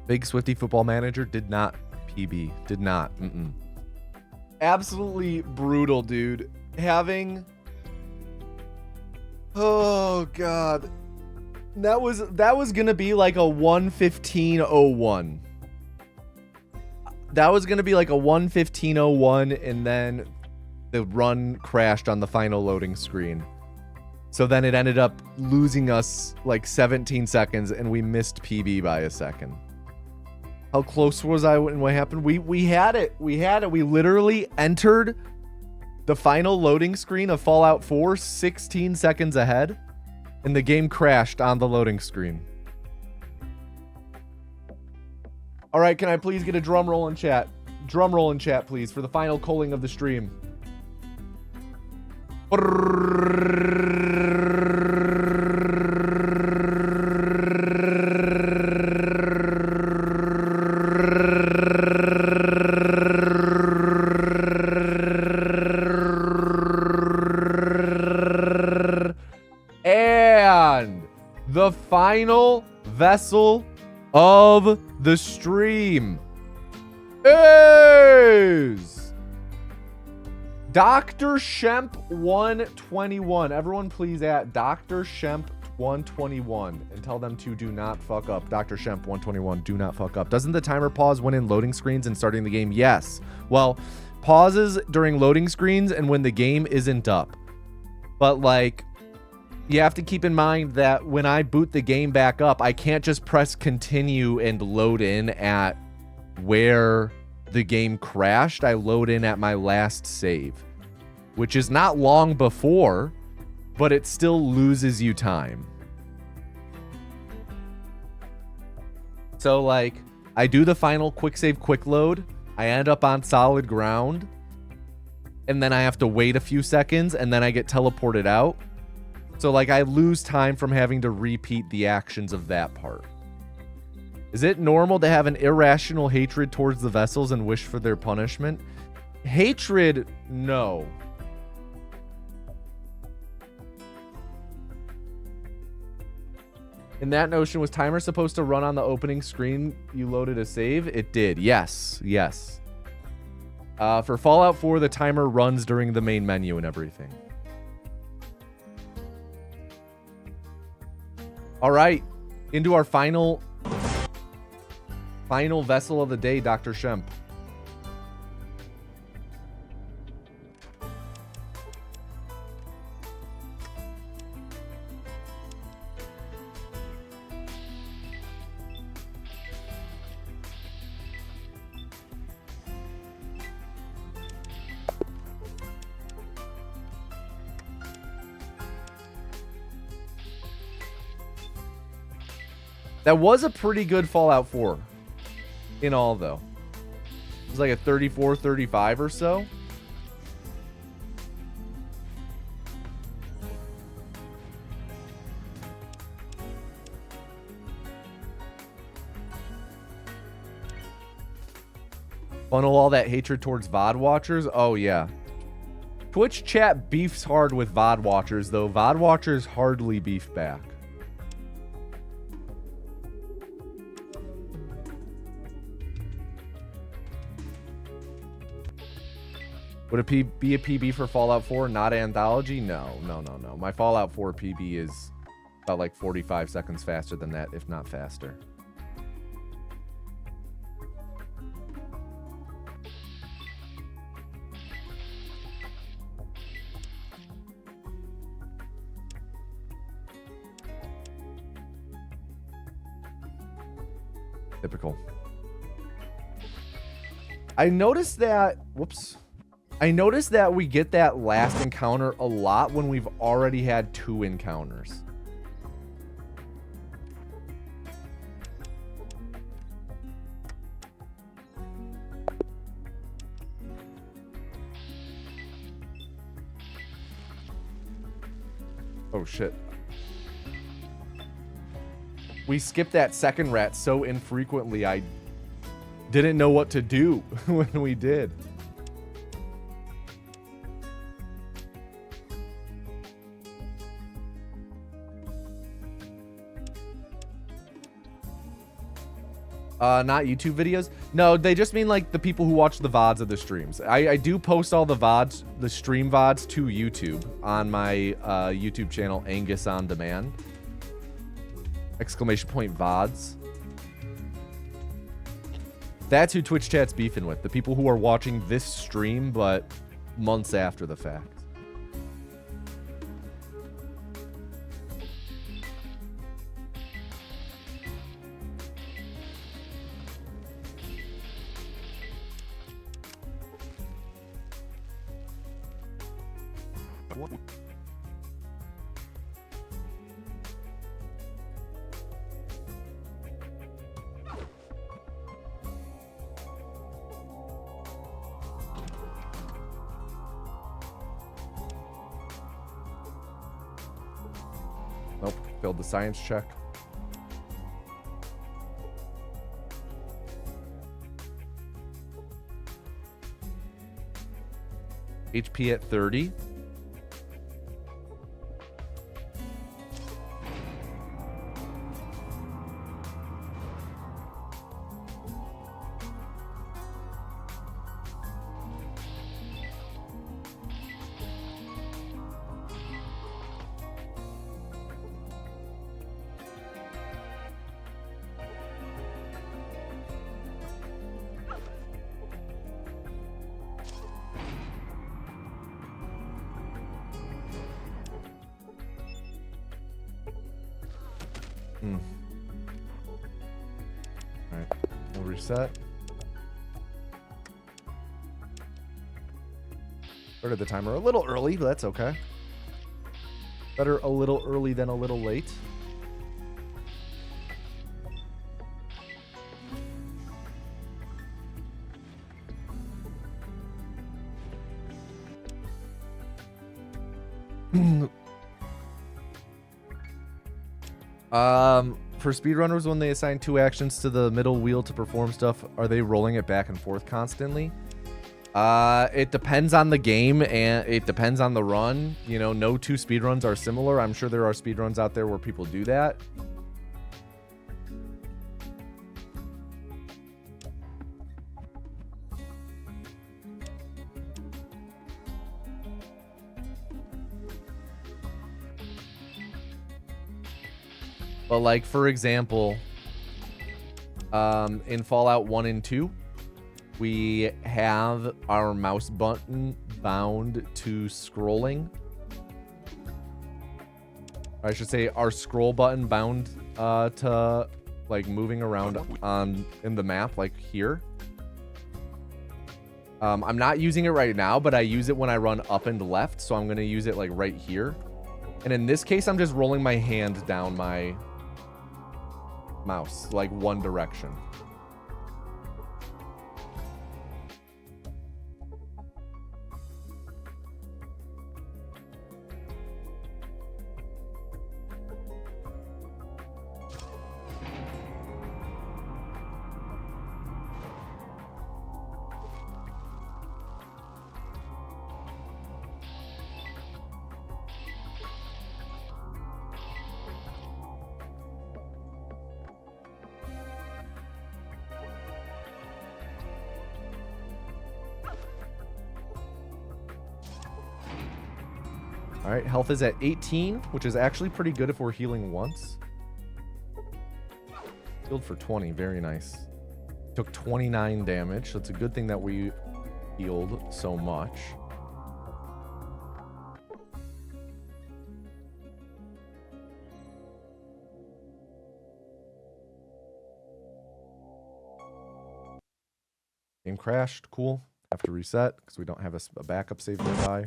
Speaker 1: Big Swifty Football Manager did not PB. Did not. Absolutely brutal, dude. Having... Oh, God. That was going to be like a 1:15:01. That was going to be like a 1:15:01, and then the run crashed on the final loading screen. So then it ended up losing us like 17 seconds, and we missed PB by a second. How close was I when what happened? We had it. We had it. We literally entered the final loading screen of Fallout 4 16 seconds ahead, and the game crashed on the loading screen. All right, can I please get a drum roll in chat? Drum roll in chat, please, for the final culling of the stream. And the final vessel of the stream is Dr. Shemp 121. Everyone please at Dr. Shemp 121 and tell them to do not fuck up. Dr. Shemp 121, do not fuck up. Doesn't the timer pause when in loading screens and starting the game? Yes. Well, pauses during loading screens and when the game isn't up. But like, you have to keep in mind that when I boot the game back up, I can't just press continue and load in at where the game crashed. I load in at my last save, which is not long before, but it still loses you time. So like, I do the final quick save, quick load. I end up on solid ground, and then I have to wait a few seconds, and then I get teleported out. So like, I lose time from having to repeat the actions of that part. Is it normal to have an irrational hatred towards the vessels and wish for their punishment? Hatred, no. In that notion, was timer supposed to run on the opening screen you loaded a save? It did. Yes. Yes. For Fallout 4, the timer runs during the main menu and everything. All right. Into our final vessel of the day, Dr. Shemp. That was a pretty good Fallout 4 in all, though. It was like a 34-35 or so. Funnel all that hatred towards VOD watchers? Oh, yeah. Twitch chat beefs hard with VOD watchers, though VOD watchers hardly beef back. Would it be a PB for Fallout 4, not Anthology? No. My Fallout 4 PB is about like 45 seconds faster than that, if not faster. Typical. I noticed that... Whoops. I noticed that we get that last encounter a lot when we've already had 2 encounters. Oh, shit. We skipped that second rat so infrequently, I didn't know what to do when we did. Not YouTube videos. No, they just mean like the people who watch the VODs of the streams. I do post all the VODs, the stream VODs to YouTube on my YouTube channel, Angus On Demand. Exclamation point VODs. That's who Twitch chat's beefing with. The people who are watching this stream, but months after the fact. Nope, failed the science check. HP at 30. Alright, we'll reset. Started the timer a little early, but that's okay. Better a little early than a little late. For speedrunners, when they assign 2 actions to the middle wheel to perform stuff, are they rolling it back and forth constantly? It depends on the game and it depends on the run. You know, no 2 speedruns are similar. I'm sure there are speedruns out there where people do that. But like, for example, in Fallout 1 and 2, we have our mouse button bound to scrolling. I should say our scroll button bound to like moving around in the map, like here. I'm not using it right now, but I use it when I run up and left, so I'm going to use it like right here. And in this case, I'm just rolling my hand down my mouse, like one direction. All right, health is at 18, which is actually pretty good if we're healing once. Healed for 20, very nice. Took 29 damage, so it's a good thing that we healed so much. Game crashed, cool. Have to reset because we don't have a backup save nearby.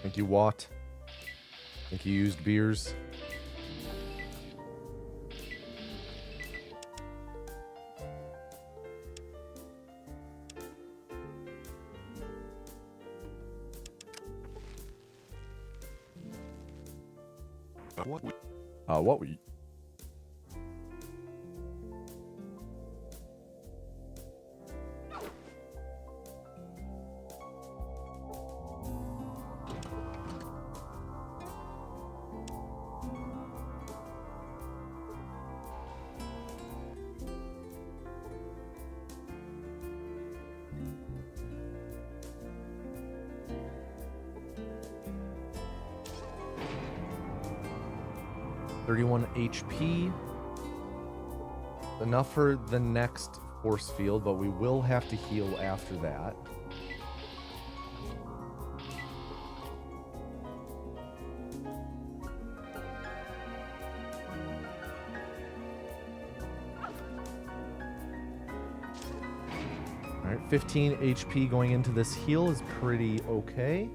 Speaker 1: Thank you, Watt. Think you used beers. What we? HP. Enough for the next force field, but we will have to heal after that. All right, 15 HP going into this heal is pretty okay.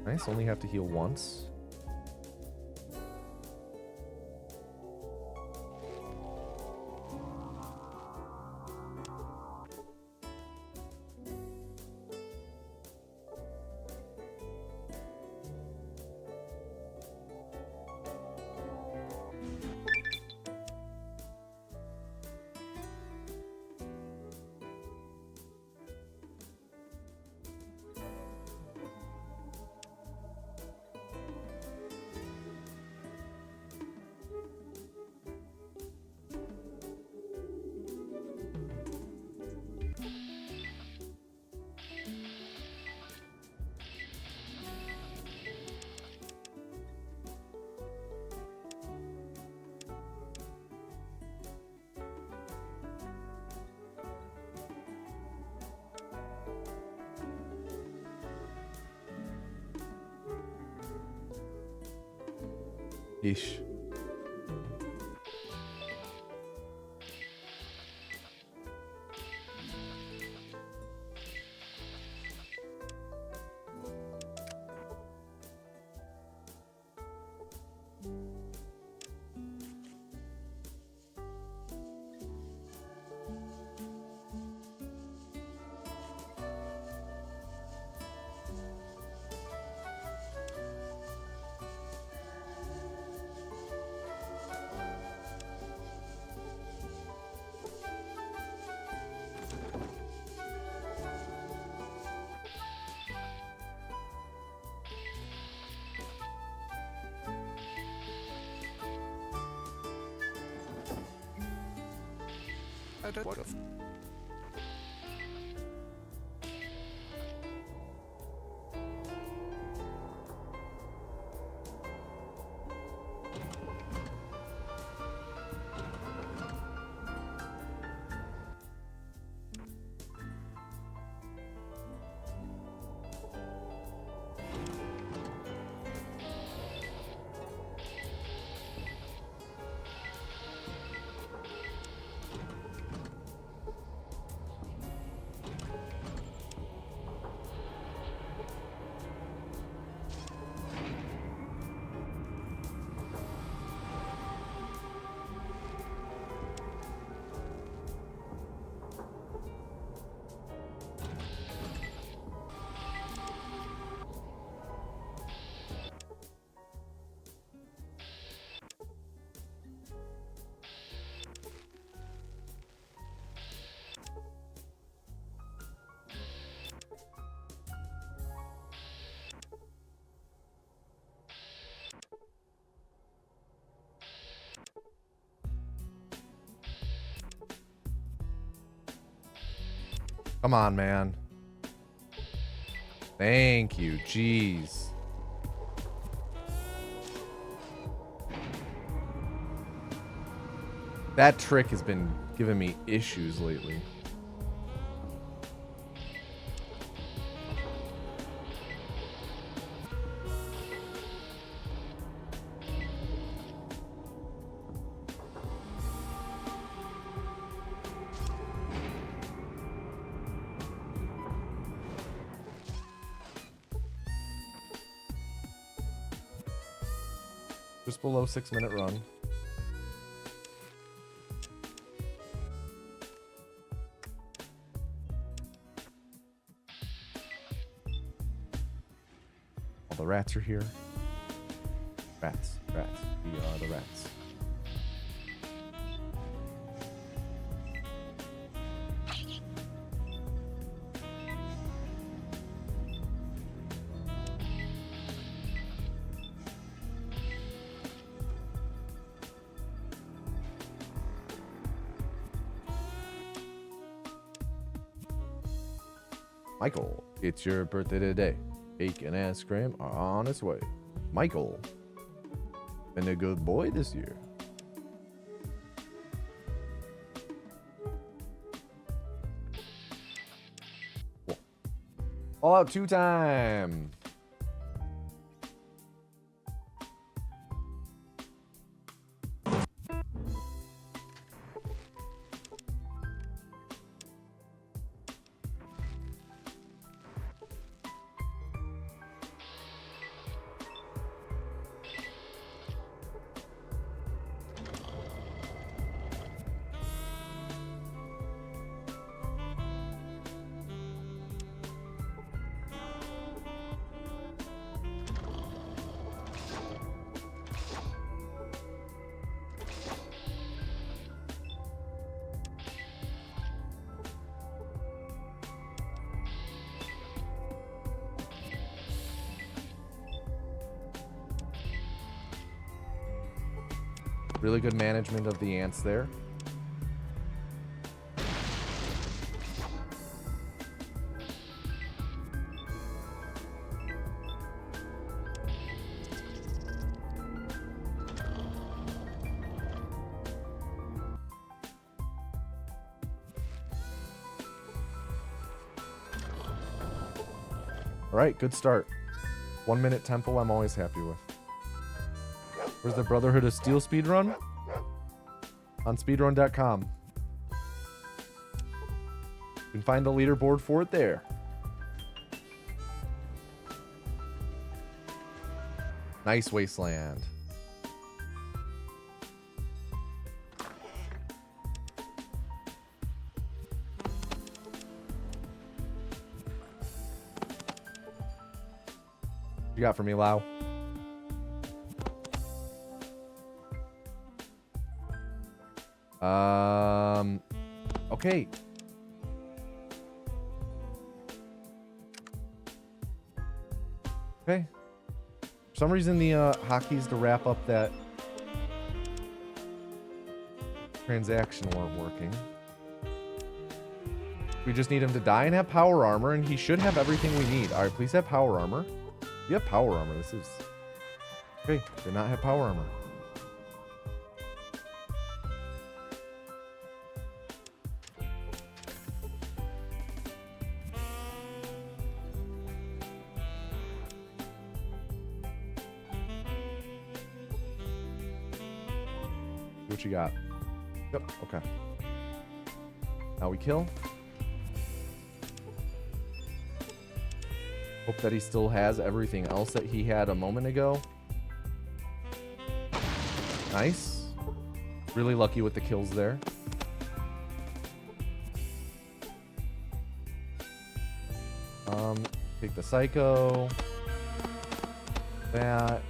Speaker 1: Nice, only have to heal once. Ish. What if? Come on, man. Thank you. Jeez. That trick has been giving me issues lately. Just below 6-minute run. All the rats are here. Rats, rats. We are the rats. Michael, it's your birthday today. Cake and ice cream are on its way. Michael, been a good boy this year. All out 2 time. Really good management of the ants there. All right, good start. 1 minute tempo I'm always happy with. Where's the Brotherhood of Steel speedrun? On speedrun.com. You can find the leaderboard for it there. Nice wasteland. What you got for me, Lau? Okay. Okay. For some reason, the hotkeys to wrap up that transaction weren't working. We just need him to die and have power armor, and he should have everything we need. All right, please have power armor. You have power armor. This is... Okay, did not have power armor. What you got? Yep, okay. Now we kill. Hope that he still has everything else that he had a moment ago. Nice. Really lucky with the kills there. Take the Psycho. That.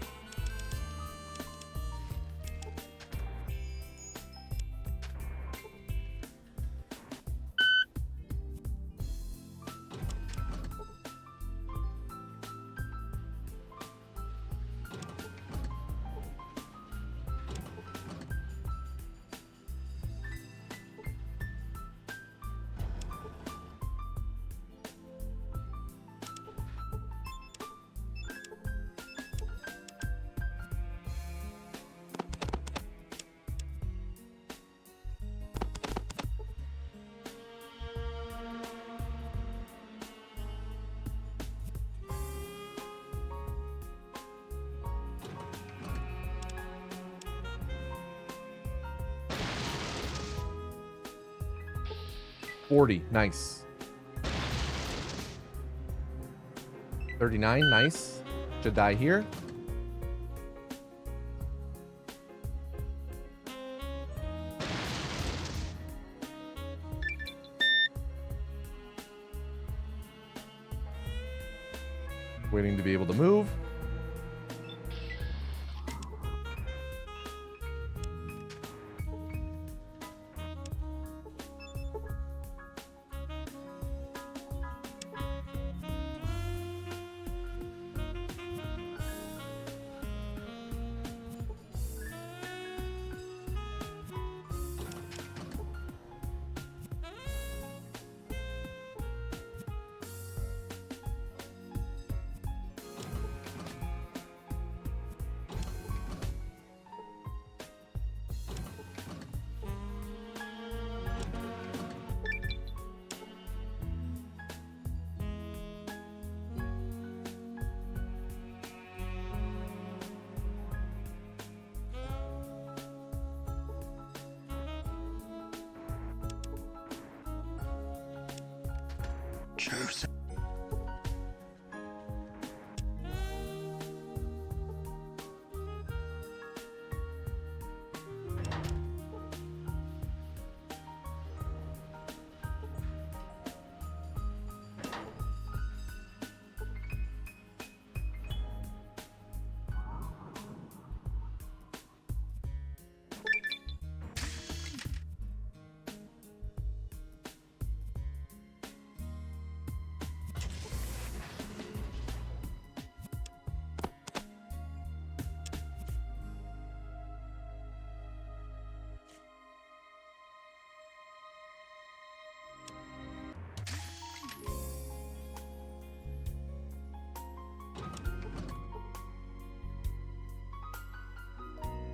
Speaker 1: 40. Nice. 39. Nice. Should die here. Waiting to be able to move.
Speaker 16: Joseph.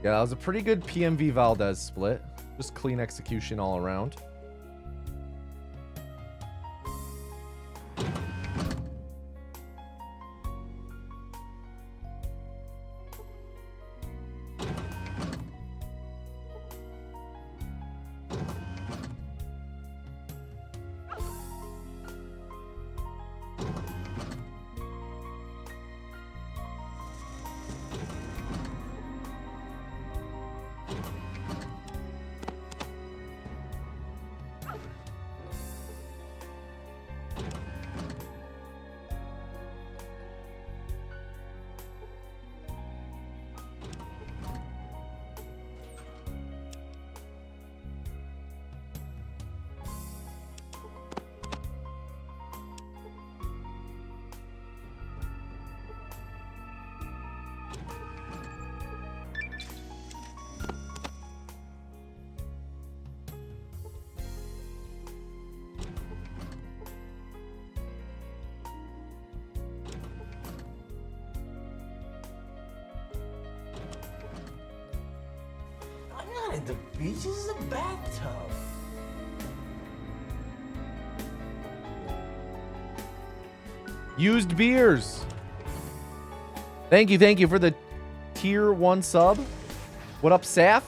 Speaker 1: Yeah, that was a pretty good PMV Valdez split. Just clean execution all around.
Speaker 17: I'm not at the beach, this is a bathtub.
Speaker 1: Used beers. Thank you for the tier 1 sub. What up, Saf?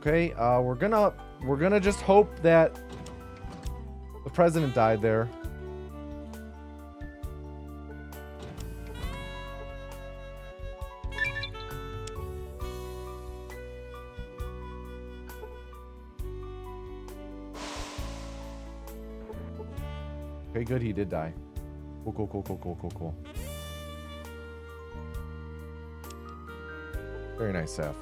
Speaker 1: Okay, we're gonna just hope that the president died there. Okay, good, he did die. Cool. Very nice, Seth.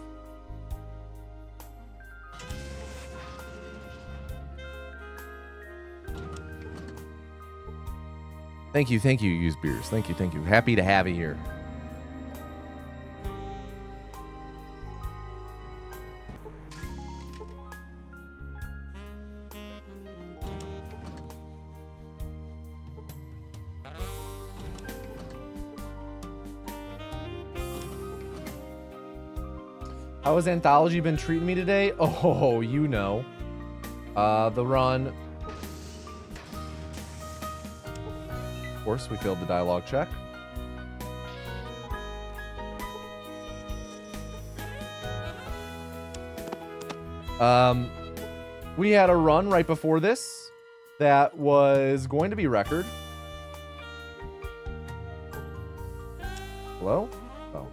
Speaker 1: Thank you, used beers. Thank you. Happy to have you here. How has Anthology been treating me today? Oh, you know. The run. Of course, we failed the dialogue check. We had a run right before this that was going to be record. Hello? Oh.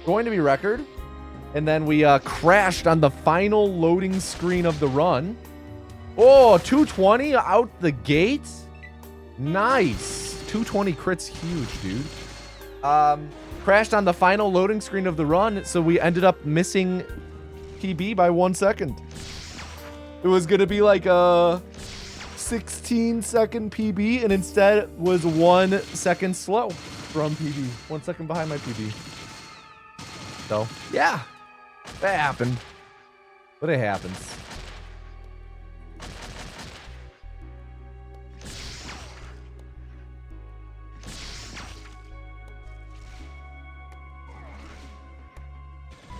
Speaker 1: Going to be record. And then we crashed on the final loading screen of the run. Oh, 220 out the gate. Nice. 220 crits huge, dude. Crashed on the final loading screen of the run, so we ended up missing PB by 1 second. It was going to be like a 16-second PB, and instead was 1 second slow from PB. 1 second behind my PB. So, yeah. That happened. But it happens.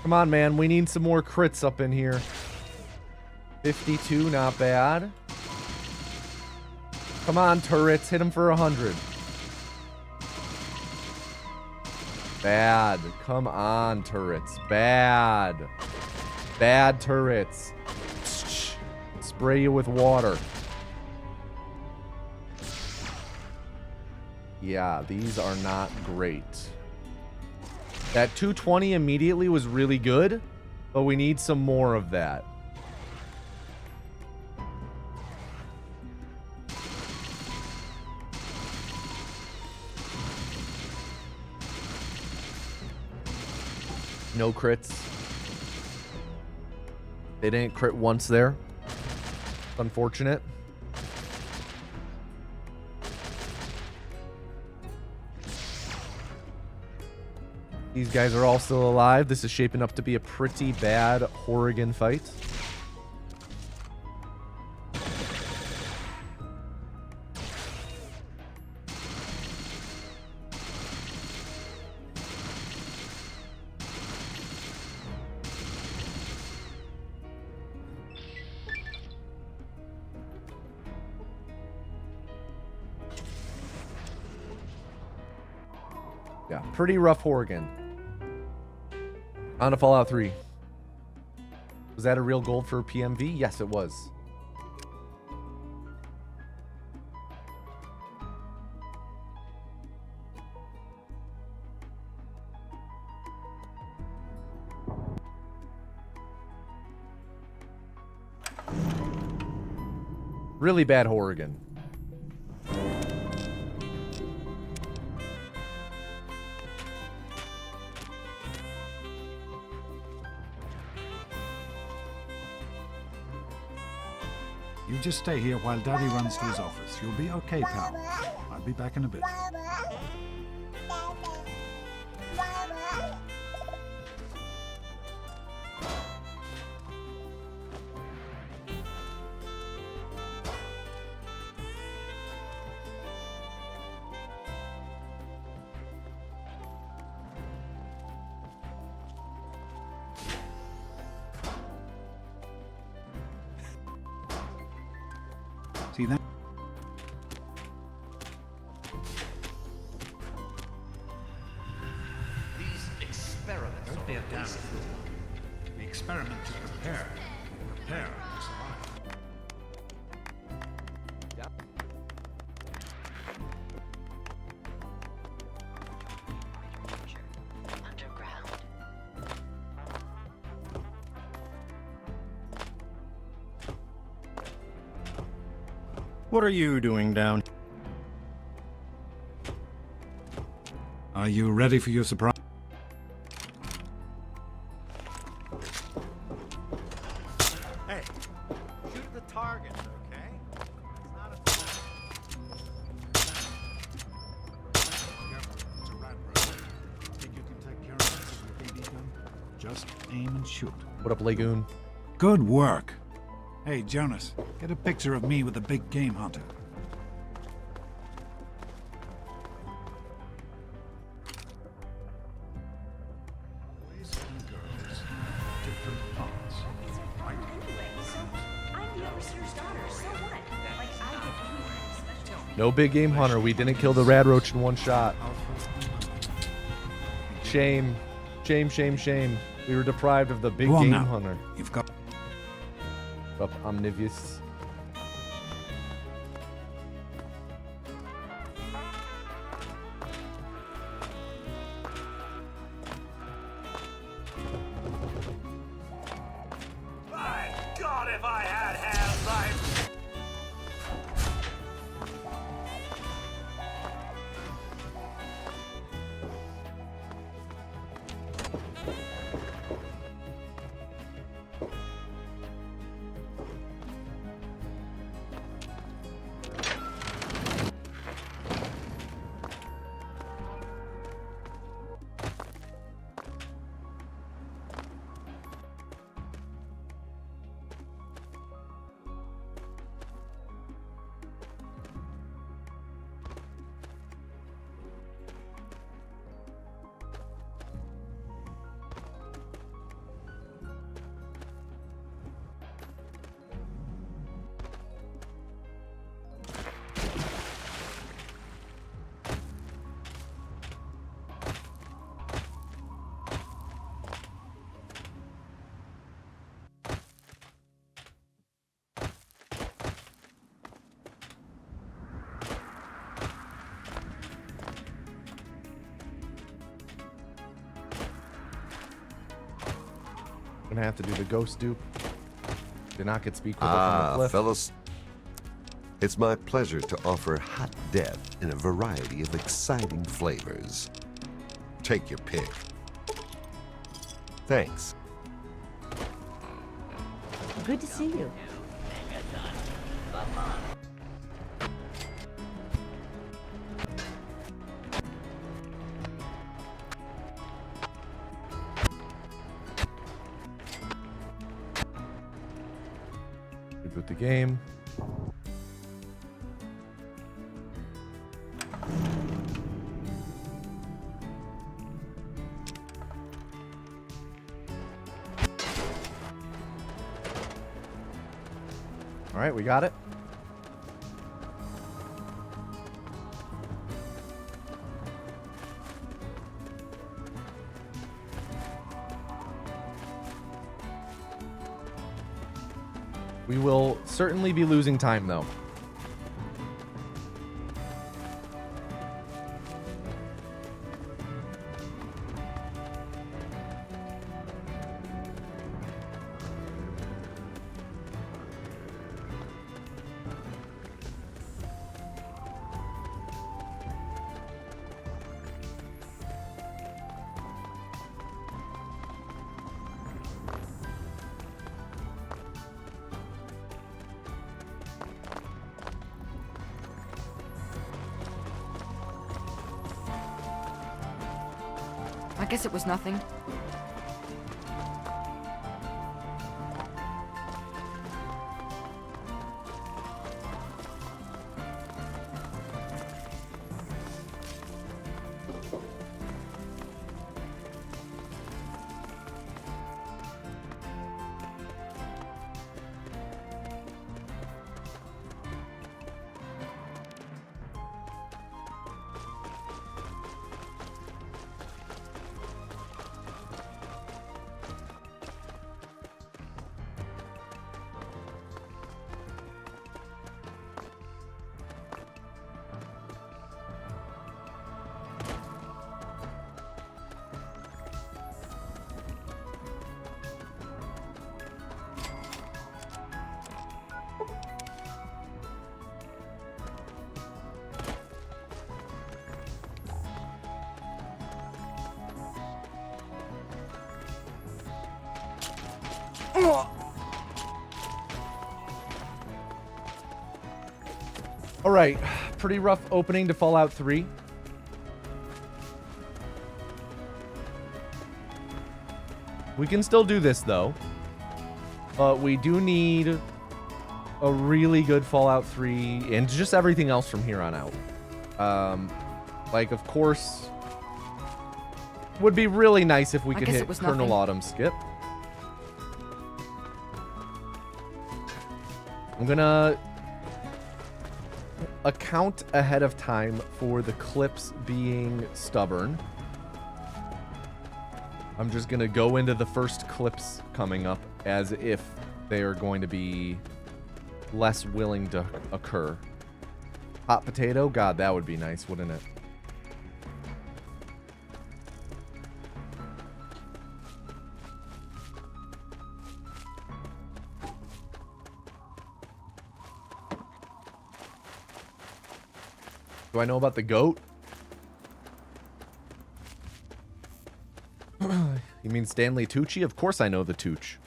Speaker 1: Come on, man. We need some more crits up in here. 52, not bad. Come on, turrets. Hit him for 100. Bad. Come on, turrets. Bad. Bad turrets. Spray you with water. Yeah, these are not great. That 220 immediately was really good, but we need some more of that. No crits. They didn't crit once there. Unfortunate. These guys are all still alive. This is shaping up to be a pretty bad Horrigan fight. Yeah, pretty rough Horrigan. On to Fallout 3. Was that a real gold for PMV? Yes, it was. Really bad Horrigan.
Speaker 5: You just stay here while Daddy runs to his office. You'll be okay, pal. I'll be back in a bit. See that?
Speaker 17: These experiments
Speaker 5: Don't be a damn fool. The experiment to prepare. Prepare to survive.
Speaker 16: What are you doing down?
Speaker 5: Are you ready for your surprise?
Speaker 17: Hey, shoot the target, okay? It's not a
Speaker 5: Careful, it's a rat road. Think you can take care of this with your BB gun? Just aim and shoot.
Speaker 1: What up, Lagoon?
Speaker 5: Good work. Hey, Jonas, get a picture of me with the big game hunter.
Speaker 1: No big game hunter. We didn't kill the rad roach in one shot. Shame. Shame, shame, shame. We were deprived of the big game hunter.
Speaker 5: You've got
Speaker 1: up omnivorous.
Speaker 17: My God, if I had hands, I'd...
Speaker 1: Gonna have to do the ghost dupe. Did not get speed quicker from the cliff.
Speaker 4: Fellas, it's my pleasure to offer hot death in a variety of exciting flavors. Take your pick. Thanks.
Speaker 7: Good to see you.
Speaker 1: Reboot the game. All right, we got it. We will certainly be losing time, though.
Speaker 10: I guess it was nothing. All right, pretty rough opening to Fallout 3. We can still do this, though. But we do need a really good Fallout 3 and just everything else from here on out. Like, of course, would be really nice if we could hit Colonel Autumn skip. I'm gonna account ahead of time for the clips being stubborn. I'm just going to go into the first clips coming up as if they are going to be less willing to occur. Hot potato? God, that would be nice, wouldn't it? Do I know about the goat? You mean Stanley Tucci? Of course I know the Tooch.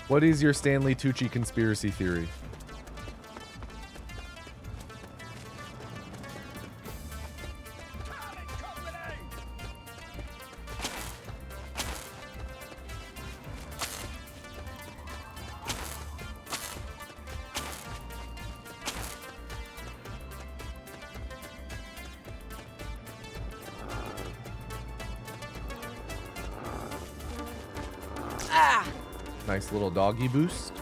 Speaker 10: What is your Stanley Tucci conspiracy theory? Nice little doggy boost.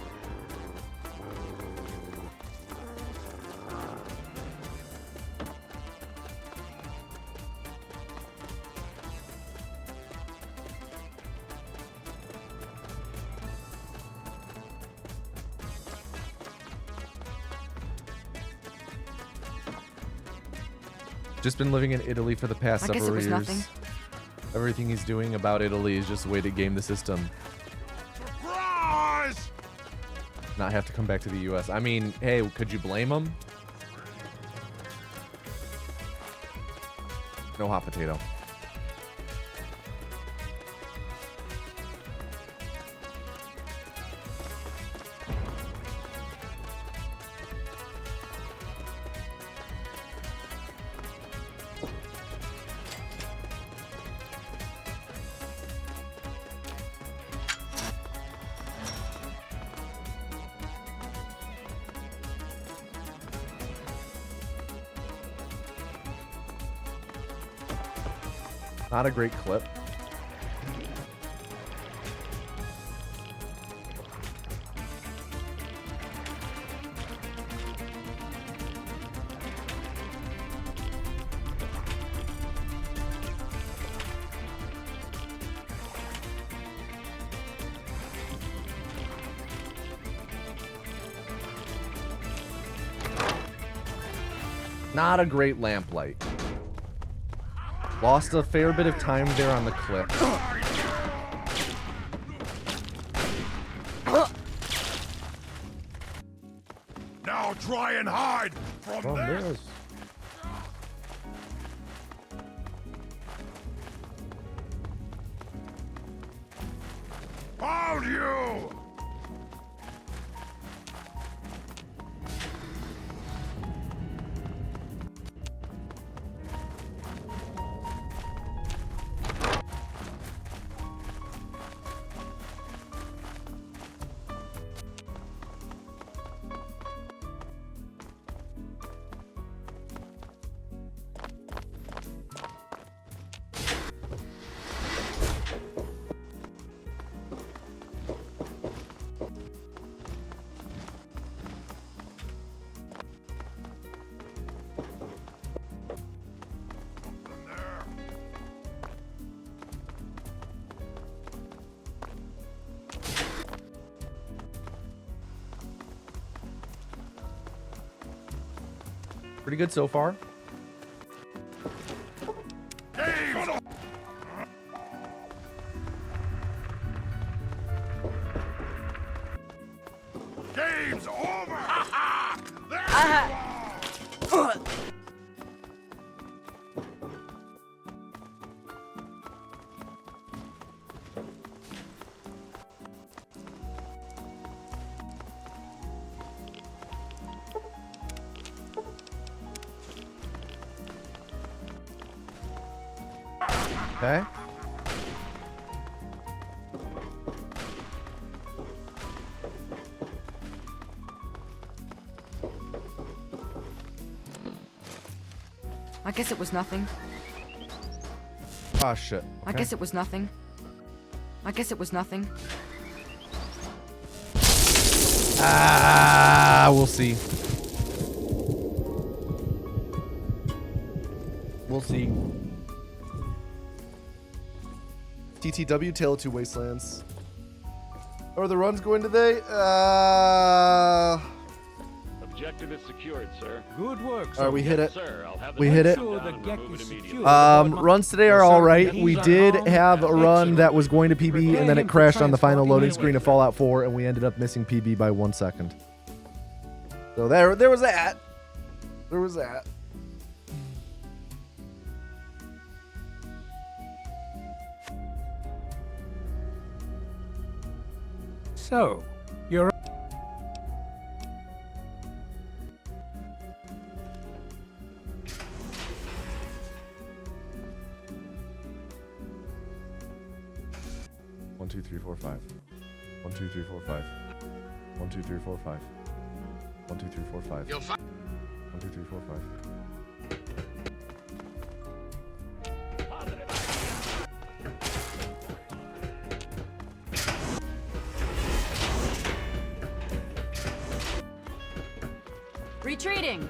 Speaker 10: Just been living in Italy for the past several years.
Speaker 18: Nothing.
Speaker 10: Everything he's doing about Italy is just a way to game the system. Not have to come back to the US. I mean, hey, could you blame him? No hot potato. Not a great clip. Not a great lamplight. Lost a fair bit of time there on the clip.
Speaker 6: Now try and hide from this. Found you!
Speaker 10: Pretty good so far.
Speaker 6: Game's over!
Speaker 10: Okay.
Speaker 18: I guess it was nothing.
Speaker 10: Ah, shit.
Speaker 18: I guess it was nothing. I guess it was nothing.
Speaker 10: Ah, we'll see. We'll see. TTW, Tale of Two Wastelands. Are the runs going today?
Speaker 6: Objective is secured, sir.
Speaker 11: Good work.
Speaker 10: All right, we hit it.
Speaker 6: Sir, I'll have the
Speaker 10: We hit it.
Speaker 11: Sure the gek is secure.
Speaker 10: Runs today are all right. We did have a run that was going to PB, and then it crashed on the final loading screen of Fallout 4, and we ended up missing PB by 1 second. So there was that. There was that.
Speaker 5: So, you're...
Speaker 10: One, two, three, four, five. 1, 2, 3, 4, 5. 1, 2, 3, 4, 5. 1, 2, 3, 4, 5. 1, 2, 3, 4, 5.
Speaker 18: Retreating.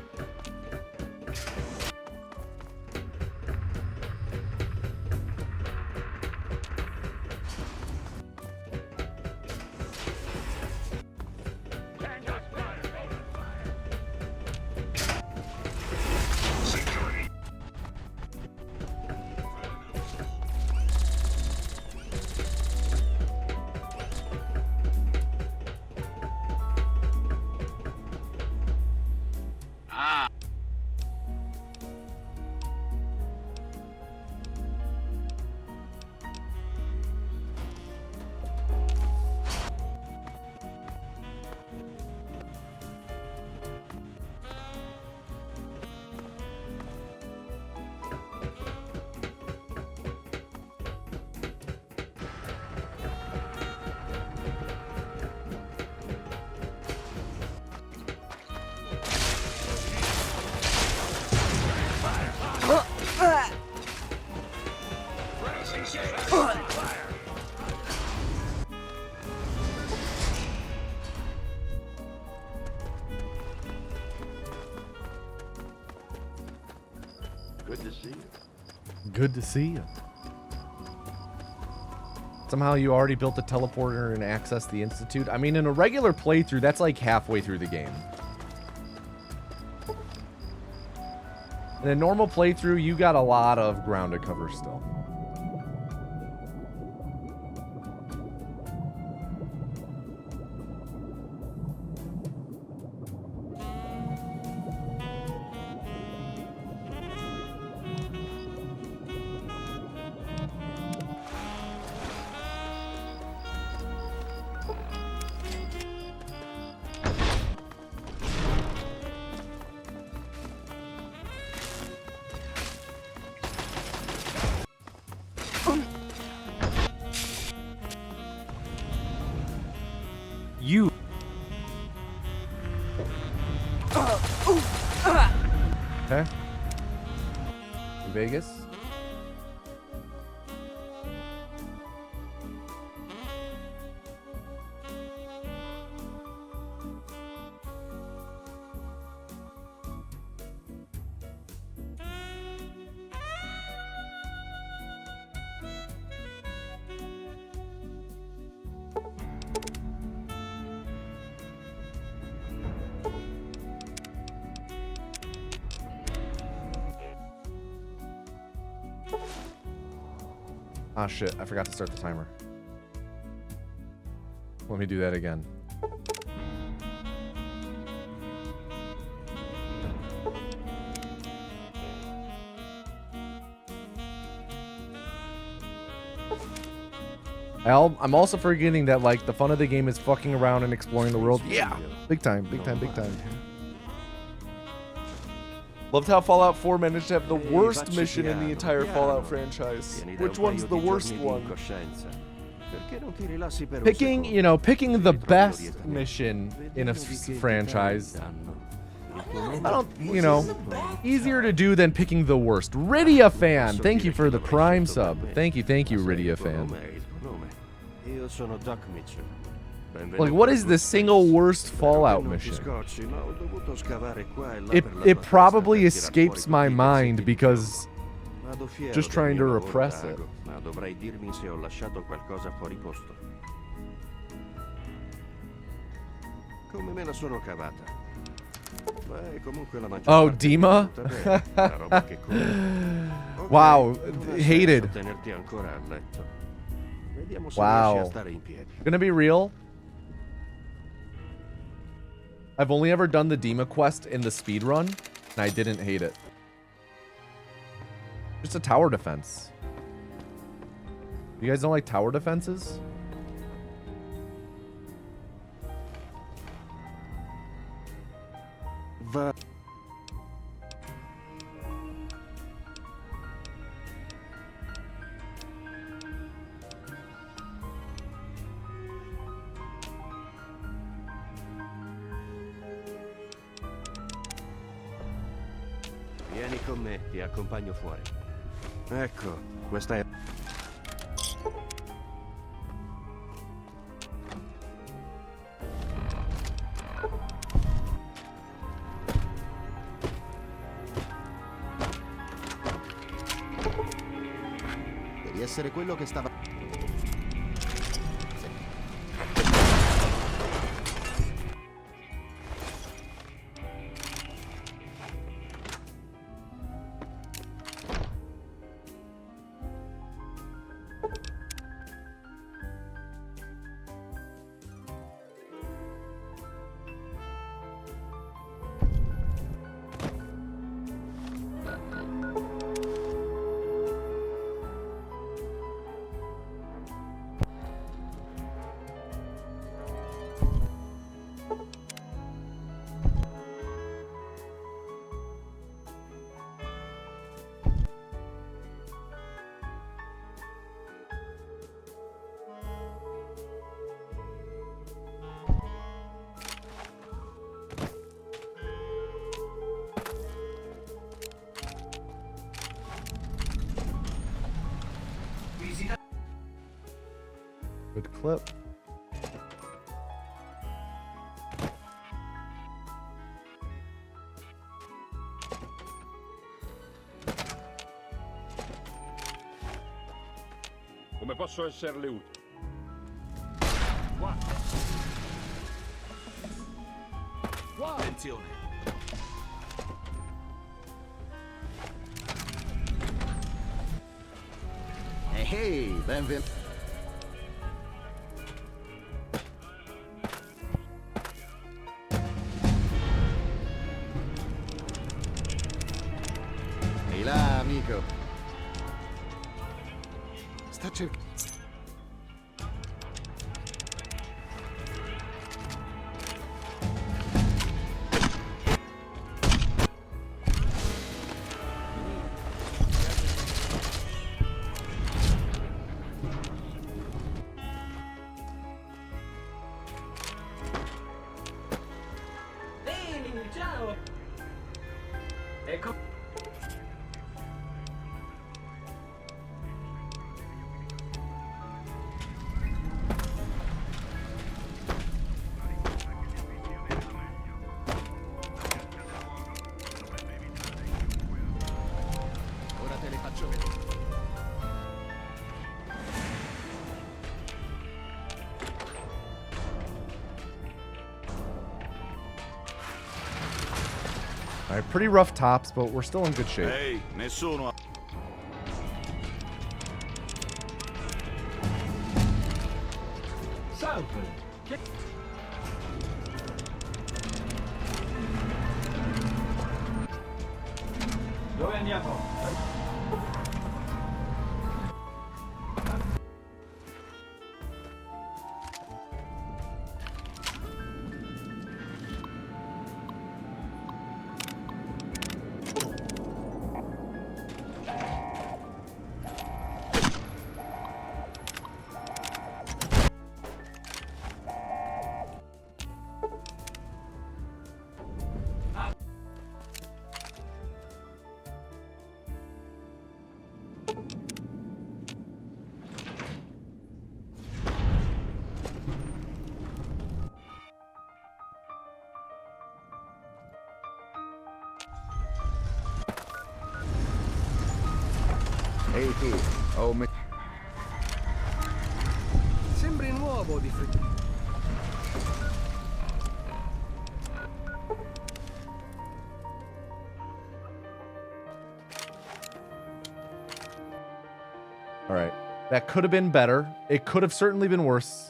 Speaker 3: Good to see you.
Speaker 10: Good to see you. Somehow you already built a teleporter and accessed the Institute. I mean, in a regular playthrough, that's like halfway through the game. In a normal playthrough, you got a lot of ground to cover still.
Speaker 5: You.
Speaker 10: Okay. Vegas. Ah, shit. I forgot to start the timer. Let me do that again. I'm also forgetting that, like, the fun of the game is fucking around and exploring the world. Yeah! Big time, big time, big time. Loved how Fallout 4 managed to have the worst mission in the entire Fallout franchise. Which one's the worst one? Picking the best mission in a franchise I don't, you know, easier to do than picking the worst. Rydia fan, thank you for the Prime sub. Thank you, Rydia fan.
Speaker 3: Io sono Doc Mitchell.
Speaker 10: Like, what is the single worst Fallout mission? It probably escapes my mind because just trying to repress it.
Speaker 3: Ma dovrai dirmi se ho lasciato qualcosa fuori posto. Come me la sono cavata? Beh, comunque la maggior
Speaker 10: Oh,
Speaker 3: parte
Speaker 10: Dima?
Speaker 3: è tutta bene, la roba che conta.
Speaker 10: Wow,
Speaker 3: Non ha senso
Speaker 10: hated.
Speaker 3: tenerti ancora a letto. Vediamo se riesci
Speaker 10: Wow.
Speaker 3: a stare in piedi.
Speaker 10: Gonna be real. I've only ever done the Dima quest in the speedrun, and I didn't hate it. Just a tower defense. You guys don't like tower defenses?
Speaker 3: Va. Vieni con me, ti accompagno fuori. Ecco, questa è...
Speaker 11: Devi essere quello che stava...
Speaker 10: Good clip.
Speaker 6: Come posso esserle utile?
Speaker 11: Attenzione. Ehi, benvenuto. Ehi là, amico. Sta cercando...
Speaker 8: Ciao! Ecco.
Speaker 11: Ora te le faccio vedere.
Speaker 10: All right, pretty rough tops, but we're still in good shape.
Speaker 6: Ehi, nessuno...
Speaker 8: Salve! Dove andiamo?
Speaker 19: Ehi tu, oh me... Sembri nuovo di freddo.
Speaker 10: All right. That could have been better. It could have certainly been worse.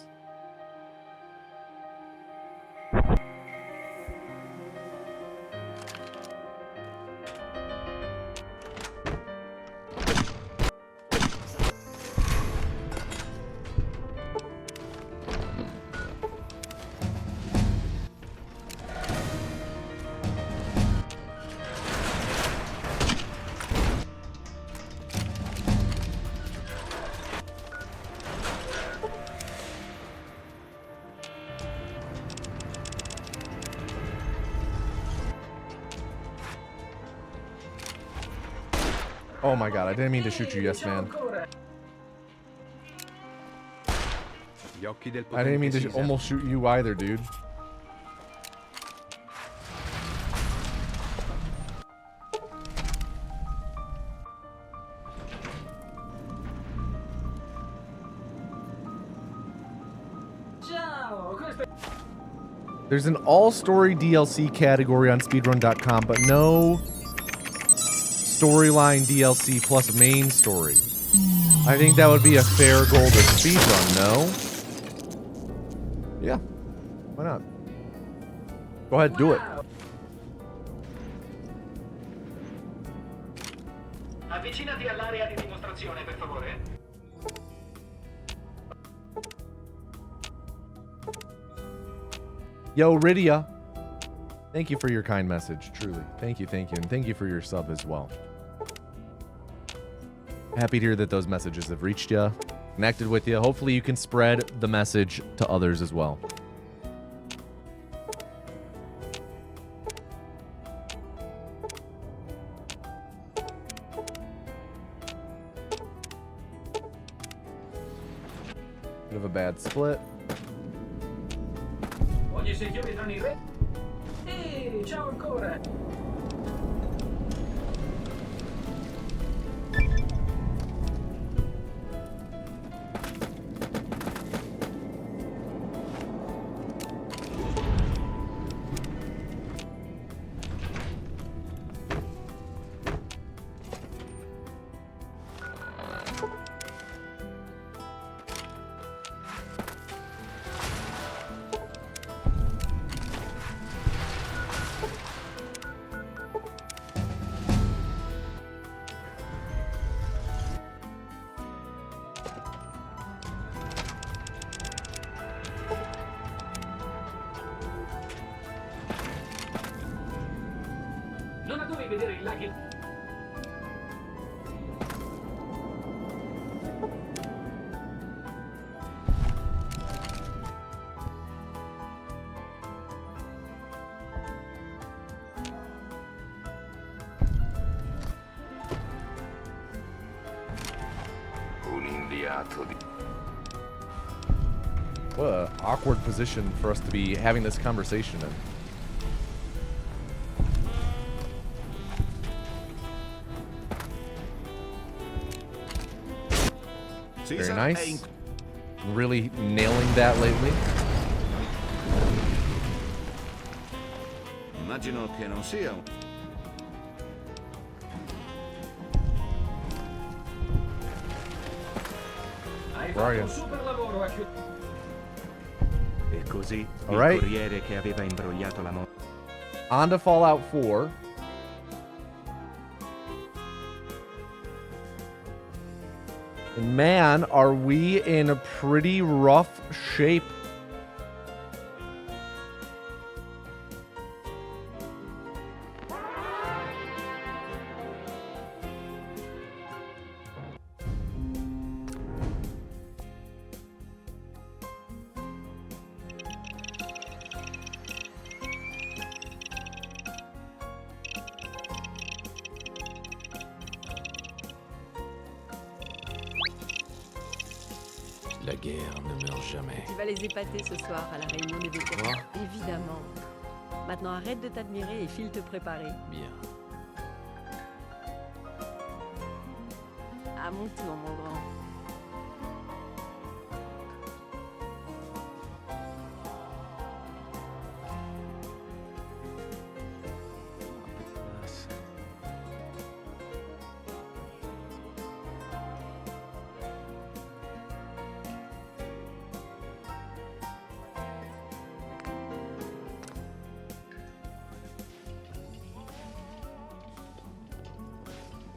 Speaker 10: Oh my god, I didn't mean to shoot you, yes man. I didn't mean to almost shoot you either, dude. There's an all-story DLC category on speedrun.com, but no storyline DLC plus main story. I think that would be a fair goal to speedrun, no? Yeah. Why not? Go ahead, do it.
Speaker 20: Avvicinati all'area di dimostrazione, per favore.
Speaker 10: Yo, Rydia. Thank you for your kind message, truly. Thank you, and thank you for your sub as well. Happy to hear that those messages have reached you, connected with you. Hopefully you can spread the message to others as well. Bit of a bad split.
Speaker 20: Oggi sei chiuso tra i re. Ehi, ciao ancora. Non dovevi vedere il laghi.
Speaker 6: Un inviato di...
Speaker 10: What an awkward position for us to be having this conversation in. Very nice. Really nailing that lately.
Speaker 3: Immagino che non sia un...
Speaker 10: Where are you?
Speaker 3: E così
Speaker 10: All right.
Speaker 3: il corriere che aveva imbrogliato la moto.
Speaker 10: On to Fallout 4. And man, are we in a pretty rough shape.
Speaker 14: La guerre ne meurt jamais.
Speaker 7: Tu vas les épater ce soir à la réunion des vétérans. Évidemment. Maintenant arrête de t'admirer et file te préparer.
Speaker 14: Bien.
Speaker 7: À À mon tour, mon grand.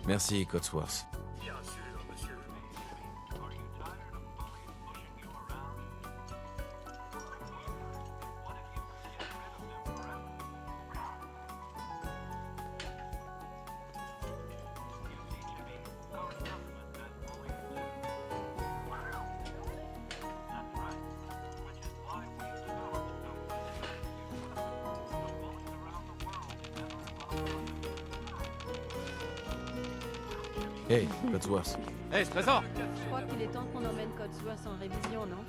Speaker 14: Merci, Cotsworth.
Speaker 6: Bien sûr, monsieur.
Speaker 14: Hey, Cotsworth.
Speaker 12: Hey, trésor.
Speaker 7: Je crois qu'il est temps qu'on emmène Cotsworth en révision, non?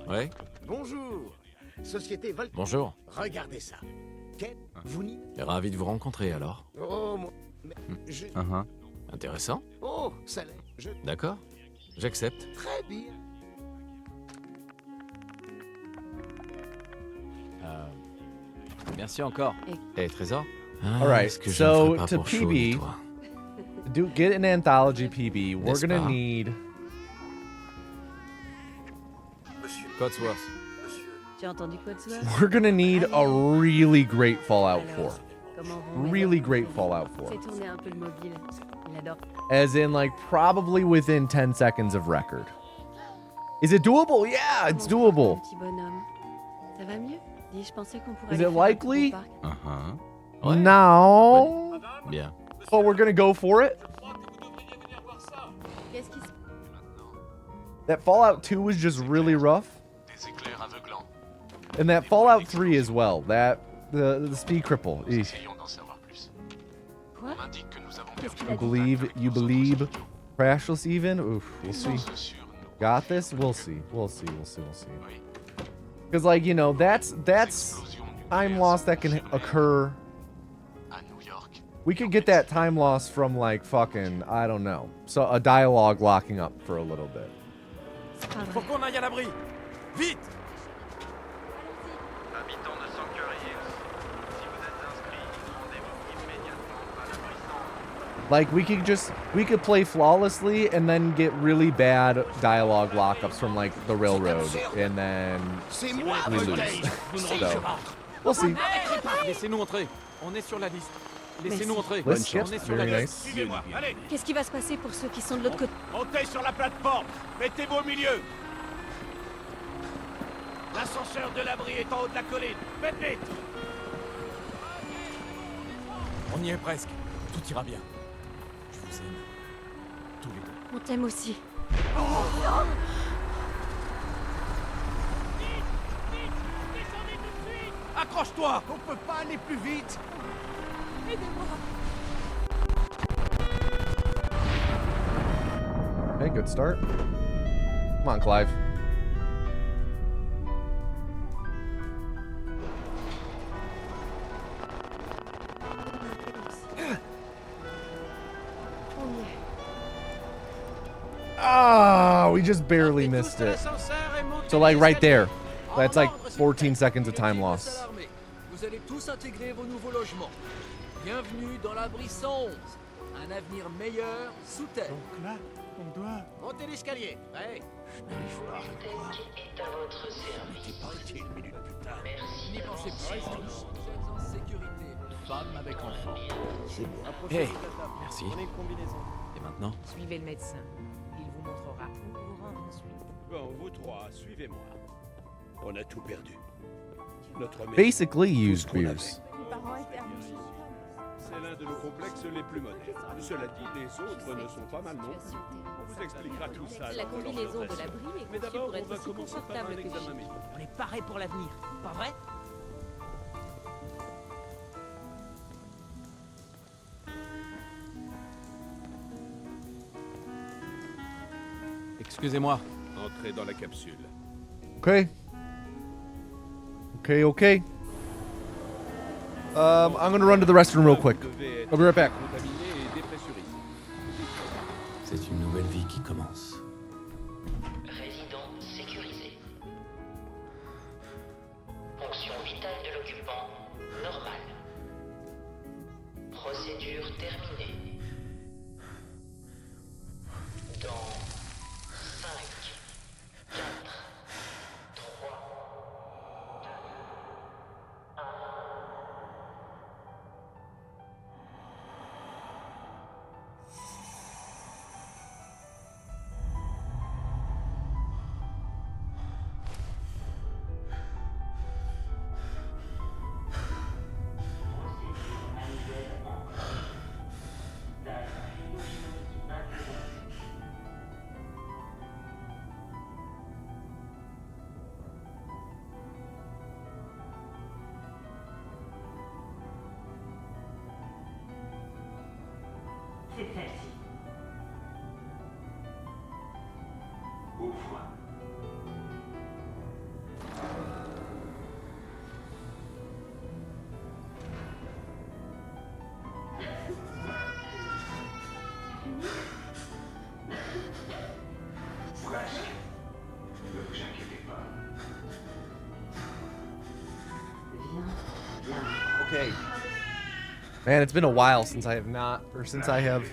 Speaker 14: Ouais.
Speaker 17: Bonjour. Société Vol.
Speaker 14: Bonjour.
Speaker 17: Regardez ça. Vous n'y...
Speaker 14: Ravi de vous rencontrer alors.
Speaker 17: Oh, moi... Mais je...
Speaker 14: Intéressant.
Speaker 17: Oh, ça l'est. Je...
Speaker 14: D'accord. J'accepte.
Speaker 17: Très bien.
Speaker 14: Merci encore. Hey, Trésor.
Speaker 10: All right,
Speaker 14: est-ce que je
Speaker 10: so
Speaker 14: me ferai pas
Speaker 10: to
Speaker 14: pour chaud,
Speaker 10: PB,
Speaker 14: dis-toi.
Speaker 10: get an anthology PB. We're
Speaker 14: N'est-ce
Speaker 10: gonna
Speaker 14: pas?
Speaker 10: need.
Speaker 14: Cotsworth.
Speaker 7: Tu as entendu Cotsworth?
Speaker 10: We're gonna need a really great Fallout 4.
Speaker 7: Comment vont mes
Speaker 10: Really
Speaker 7: dents?
Speaker 10: great Fallout 4.
Speaker 7: Fais tourner un peu le mobile. Il adore.
Speaker 10: As in, like, probably within 10 seconds of record. Is it doable? Yeah, it's doable.
Speaker 7: Petit bonhomme. Ça va mieux? Dis, je pensais qu'on pourrait
Speaker 10: Is
Speaker 7: aller
Speaker 10: it
Speaker 7: faire un tour
Speaker 10: likely?
Speaker 7: au parc.
Speaker 14: Ouais.
Speaker 10: No.
Speaker 14: Bien.
Speaker 10: But we're gonna go for it.
Speaker 7: Qu'est-ce qui se...
Speaker 10: That Fallout 2 was just really rough. And that Fallout 3 as well. That the speed cripple. Eesh.
Speaker 7: Quoi? Qu'est-ce qu'il a
Speaker 10: You
Speaker 7: dit?
Speaker 10: believe crashless even? Oof, we'll see. Got this? We'll see. We'll see. Because, like, you know, that's time loss that can occur. We could get that time loss from, like, fucking, I don't know. So a dialogue locking up for a little bit.
Speaker 12: Faut qu'on aille à l'abri. Vite.
Speaker 15: Habitants de Sanctuarius, si vous êtes inscrits, rendez-vous immédiatement à l'abri.
Speaker 10: Like, we could play flawlessly and then get really bad dialogue lockups from, like, the railroad, and then we lose. So, we'll see.
Speaker 12: Laissez-nous entrer. On est sur la liste. Laissez-nous entrer.
Speaker 10: List skip,
Speaker 12: On est sur la
Speaker 10: very
Speaker 12: liste.
Speaker 10: nice.
Speaker 17: Suivez-moi. Allez,
Speaker 7: Qu'est-ce qui va se passer pour ceux qui sont de l'autre côté?
Speaker 17: montez sur la plateforme. Mettez-vous au milieu. L'ascenseur de l'abri est en haut de la colline. Faites vite.
Speaker 12: On y est presque. Tout ira bien. Je vous aime. Tous les deux.
Speaker 7: On t'aime aussi.
Speaker 17: Accroche-toi. On peut pas aller plus vite.
Speaker 10: Hey, good start. Come on, Clive. Ah, we just barely missed it. So, like, right there. That's like 14 seconds of time loss.
Speaker 11: Vous allez tous intégrer vos nouveaux logements. Bienvenue dans l'abri 111. Un avenir meilleur sous terre.
Speaker 5: Donc là, on doit...
Speaker 17: Montez l'escalier. Ouais.
Speaker 11: est à votre service.
Speaker 17: Parti une minute plus tard.
Speaker 11: N'y pensez pas. Vous êtes en sécurité. Femme avec enfant.
Speaker 17: C'est bon.
Speaker 14: Hey, merci.
Speaker 12: Prenez une combinaison.
Speaker 14: Et maintenant?
Speaker 13: Suivez le médecin. Il vous montrera où vous rendre ensuite.
Speaker 6: Bon, vous trois, suivez-moi. On a tout perdu. Notre maison,
Speaker 10: Basically
Speaker 6: tout ce
Speaker 10: used
Speaker 6: qu'on avait.
Speaker 10: beers.
Speaker 13: Mes parents étaient amoureux.
Speaker 6: c'est l'un de nos complexes les plus modernes. Cela dit, les autres ne sont pas mal non plus. On vous expliquera tout ça.
Speaker 7: C'est la
Speaker 6: lors de
Speaker 7: combinaison de
Speaker 6: l'orientation.
Speaker 7: l'abri est
Speaker 6: Mais
Speaker 7: conçue
Speaker 6: d'abord,
Speaker 7: pour
Speaker 6: on
Speaker 7: être
Speaker 6: va
Speaker 7: aussi
Speaker 6: commencer par
Speaker 7: confortable
Speaker 6: un
Speaker 7: que
Speaker 6: examen
Speaker 7: chic.
Speaker 6: médical.
Speaker 11: On est paré pour l'avenir, pas vrai?
Speaker 12: Excusez-moi.
Speaker 6: Entrez dans la capsule.
Speaker 10: Okay. Okay, okay. I'm gonna run to the restroom real quick. I'll be right back.
Speaker 6: Contaminé et dépressurisé.
Speaker 14: C'est une nouvelle vie qui commence.
Speaker 9: Résident sécurisé. Fonction vitale de l'occupant normale. Procédure terminée. Dans 5, 4, 3, 2, 1.
Speaker 21: C'est celle-ci. Ouvre. Presque. Ne vous inquiétez pas.
Speaker 1: Okay. Man, it's been a while since I have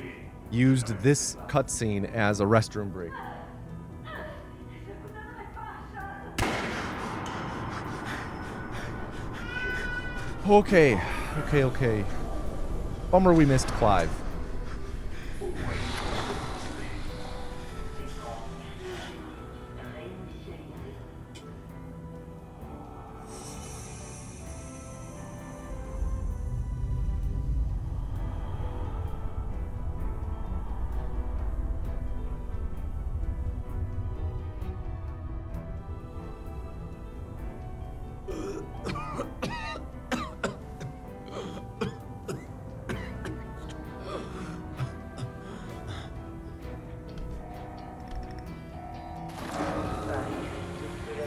Speaker 1: used this cutscene as a restroom break. Okay. Bummer we missed Clive.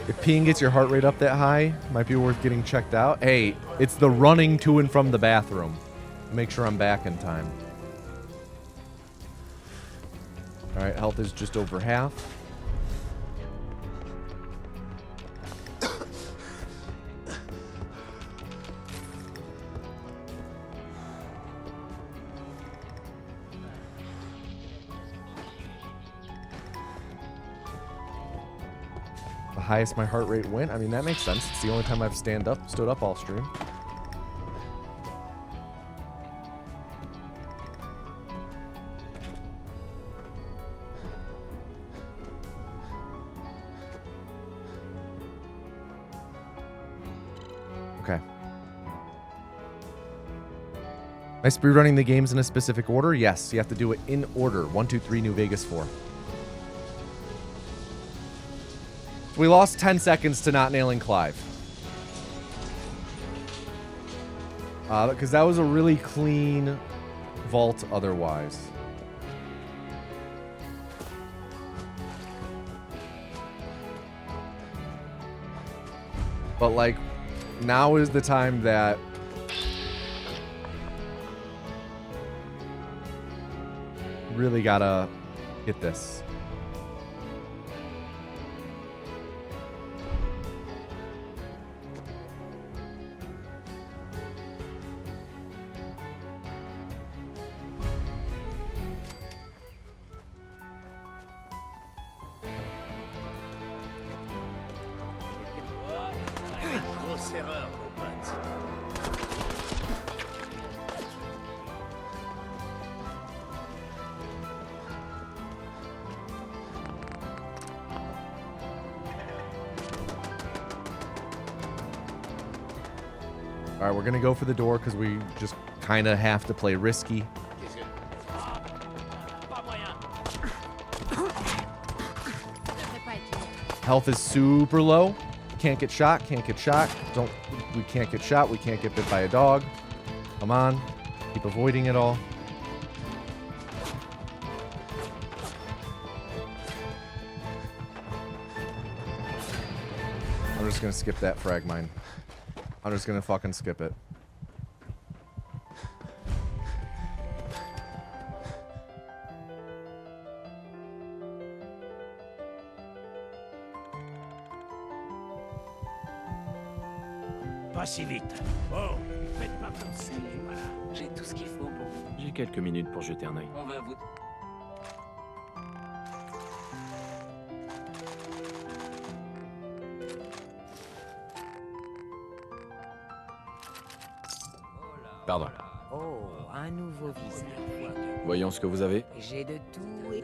Speaker 1: If peeing gets your heart rate up that high, might be worth getting checked out. Hey, it's the running to and from the bathroom. Make sure I'm back in time. Alright, health is just over half. The highest my heart rate went. I mean, that makes sense. It's the only time I've stood up all stream. Okay. Am I speedrunning the games in a specific order? Yes, you have to do it in order. 1, 2, 3, New Vegas 4. We lost 10 seconds to not nailing Clive. Because that was a really clean vault otherwise. But, like, now is the time that really gotta get this.
Speaker 17: Grosse erreur, mon pote.
Speaker 1: All right, we're gonna go for the door because we just
Speaker 10: kind of have to play risky. Health is super low. Can't get shot. Can't get shot. We can't get shot. We can't get bit by a dog. Come on. Keep avoiding it all. I'm just gonna skip that frag mine. I'm just gonna fucking skip it.
Speaker 8: Pas si vite. Oh, faites pas comme ça. Voilà. J'ai tout ce qu'il faut pour vous.
Speaker 14: J'ai quelques minutes pour jeter un œil.
Speaker 8: On va vous...
Speaker 14: Pardon.
Speaker 2: Oh, un nouveau visage.
Speaker 14: Voyons ce que vous avez.
Speaker 2: J'ai de tout et...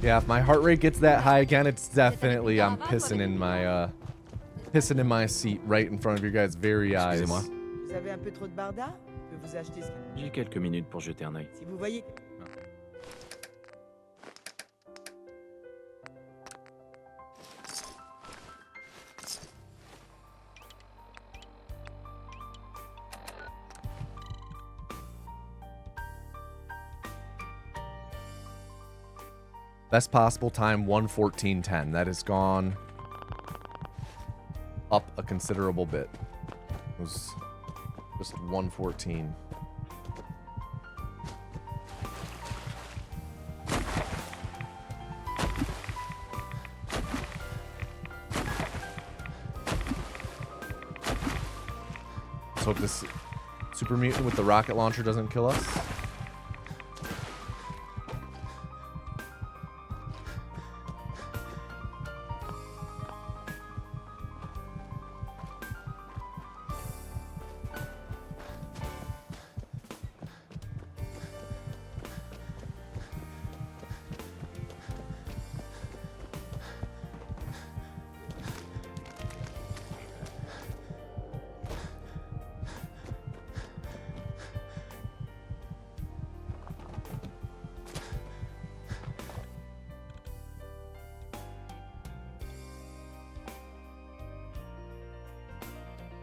Speaker 10: Yeah, if my heart rate gets that high again, it's definitely I'm pissing in my seat right in front of your guys' very eyes.
Speaker 13: Vous avez un peu trop de barda? Je peux vous acheter ce qu'il...
Speaker 14: J'ai quelques minutes pour jeter un œil.
Speaker 13: Si vous voyez...
Speaker 10: Best possible time 1:14:10. That has gone up a considerable bit. It was just 1:14. Let's hope this super mutant with the rocket launcher doesn't kill us.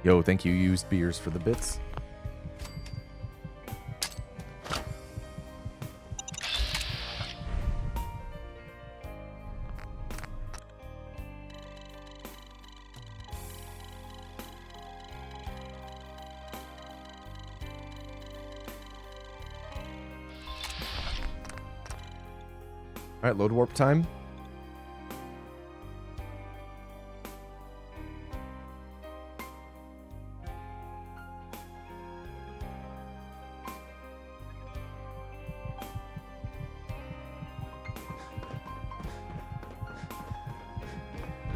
Speaker 10: Yo, thank you, used beers, for the bits. All right, load warp time.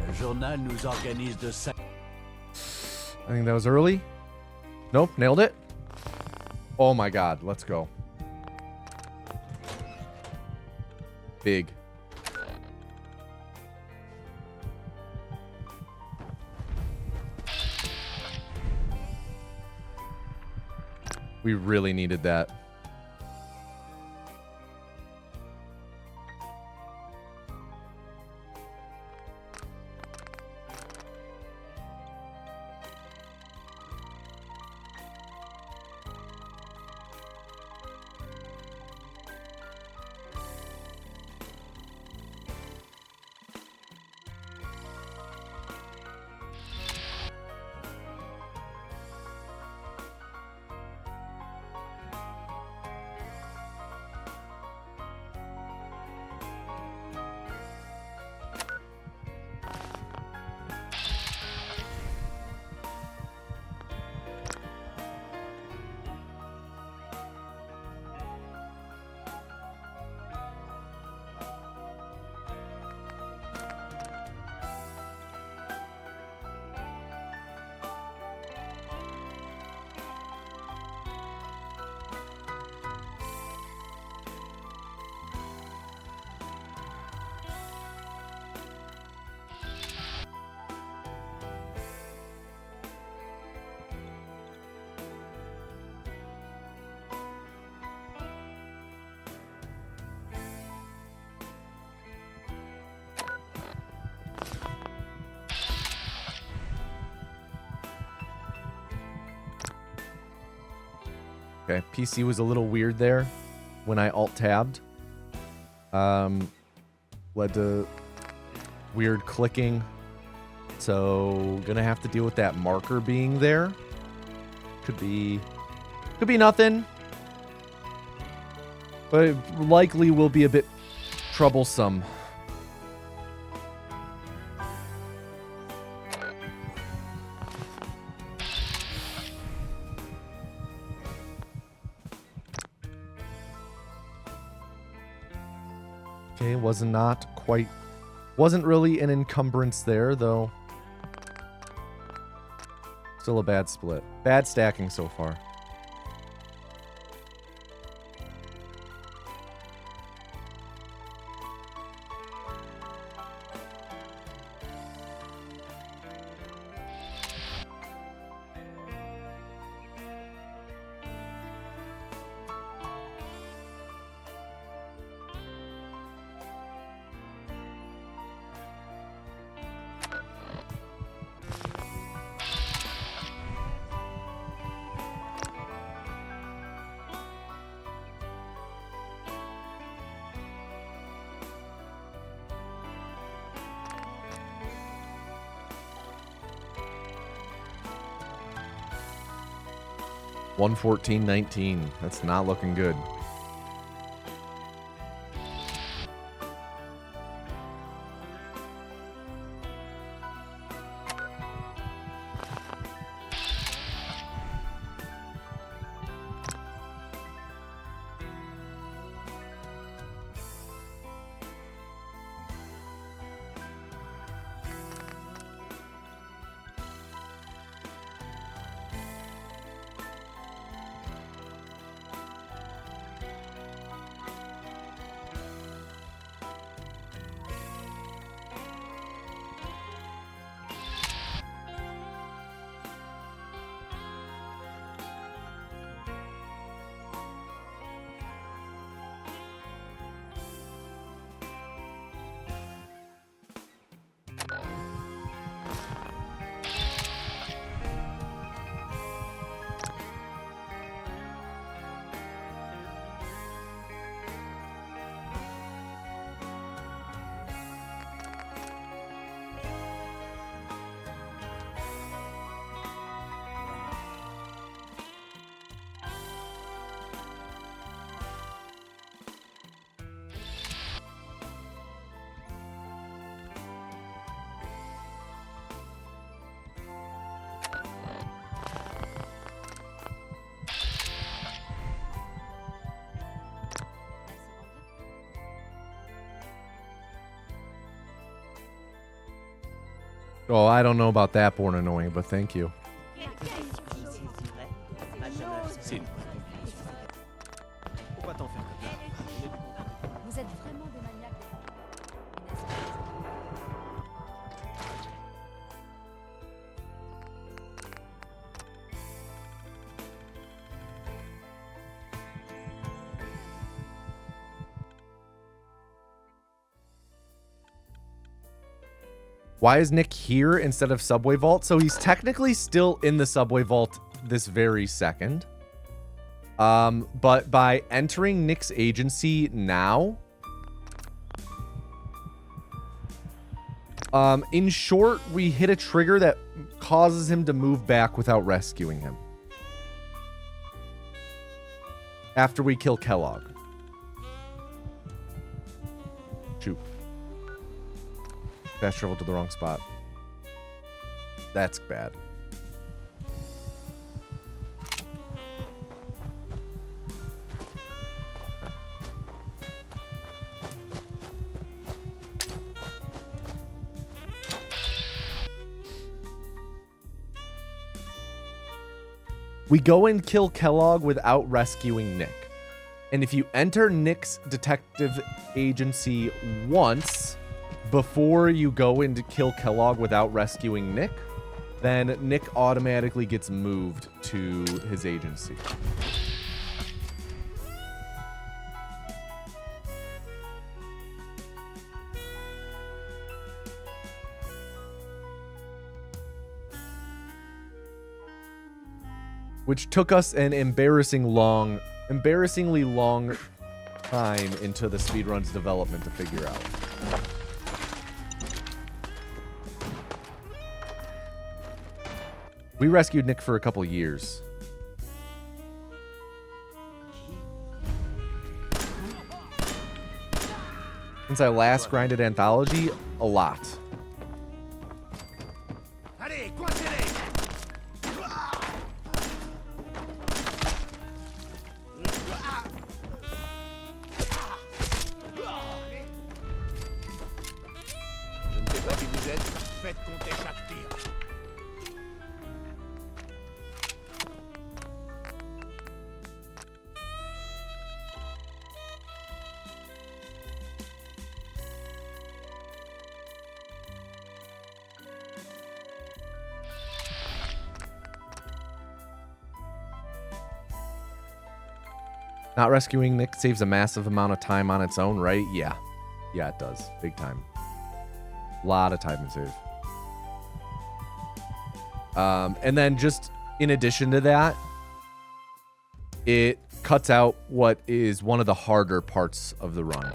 Speaker 8: Le journal nous organise de ça.
Speaker 10: I think that was early. Nope, nailed it. Oh my god, let's go. Big. We really needed that. Okay, PC was a little weird there when I alt-tabbed. Led to weird clicking. So, gonna have to deal with that marker being there. Could be nothing. But it likely will be a bit troublesome. Okay, wasn't really an encumbrance there, though. Still a bad split. Bad stacking so far. $114.19. That's not looking good. Oh, I don't know about that born annoying, but thank you.
Speaker 12: Faut pas t'en faire comme ça.
Speaker 18: Vous êtes vraiment des maniaques.
Speaker 10: Why is Nick here instead of Subway Vault? So he's technically still in the Subway Vault this very second. But by entering Nick's agency now, in short, we hit a trigger that causes him to move back without rescuing him. After we kill Kellogg. Shoot. Fast travel to the wrong spot. That's bad. We go and kill Kellogg without rescuing Nick. And if you enter Nick's detective agency once before you go in to kill Kellogg without rescuing Nick, then Nick automatically gets moved to his agency. Which took us an embarrassingly long time into the speedrun's development to figure out. We rescued Nick for a couple years. Since I last grinded Anthology, a lot. Not rescuing Nick saves a massive amount of time on its own, right? Yeah. Yeah, it does. Big time. A lot of time to save. And then just in addition to that, it cuts out what is one of the harder parts of the run.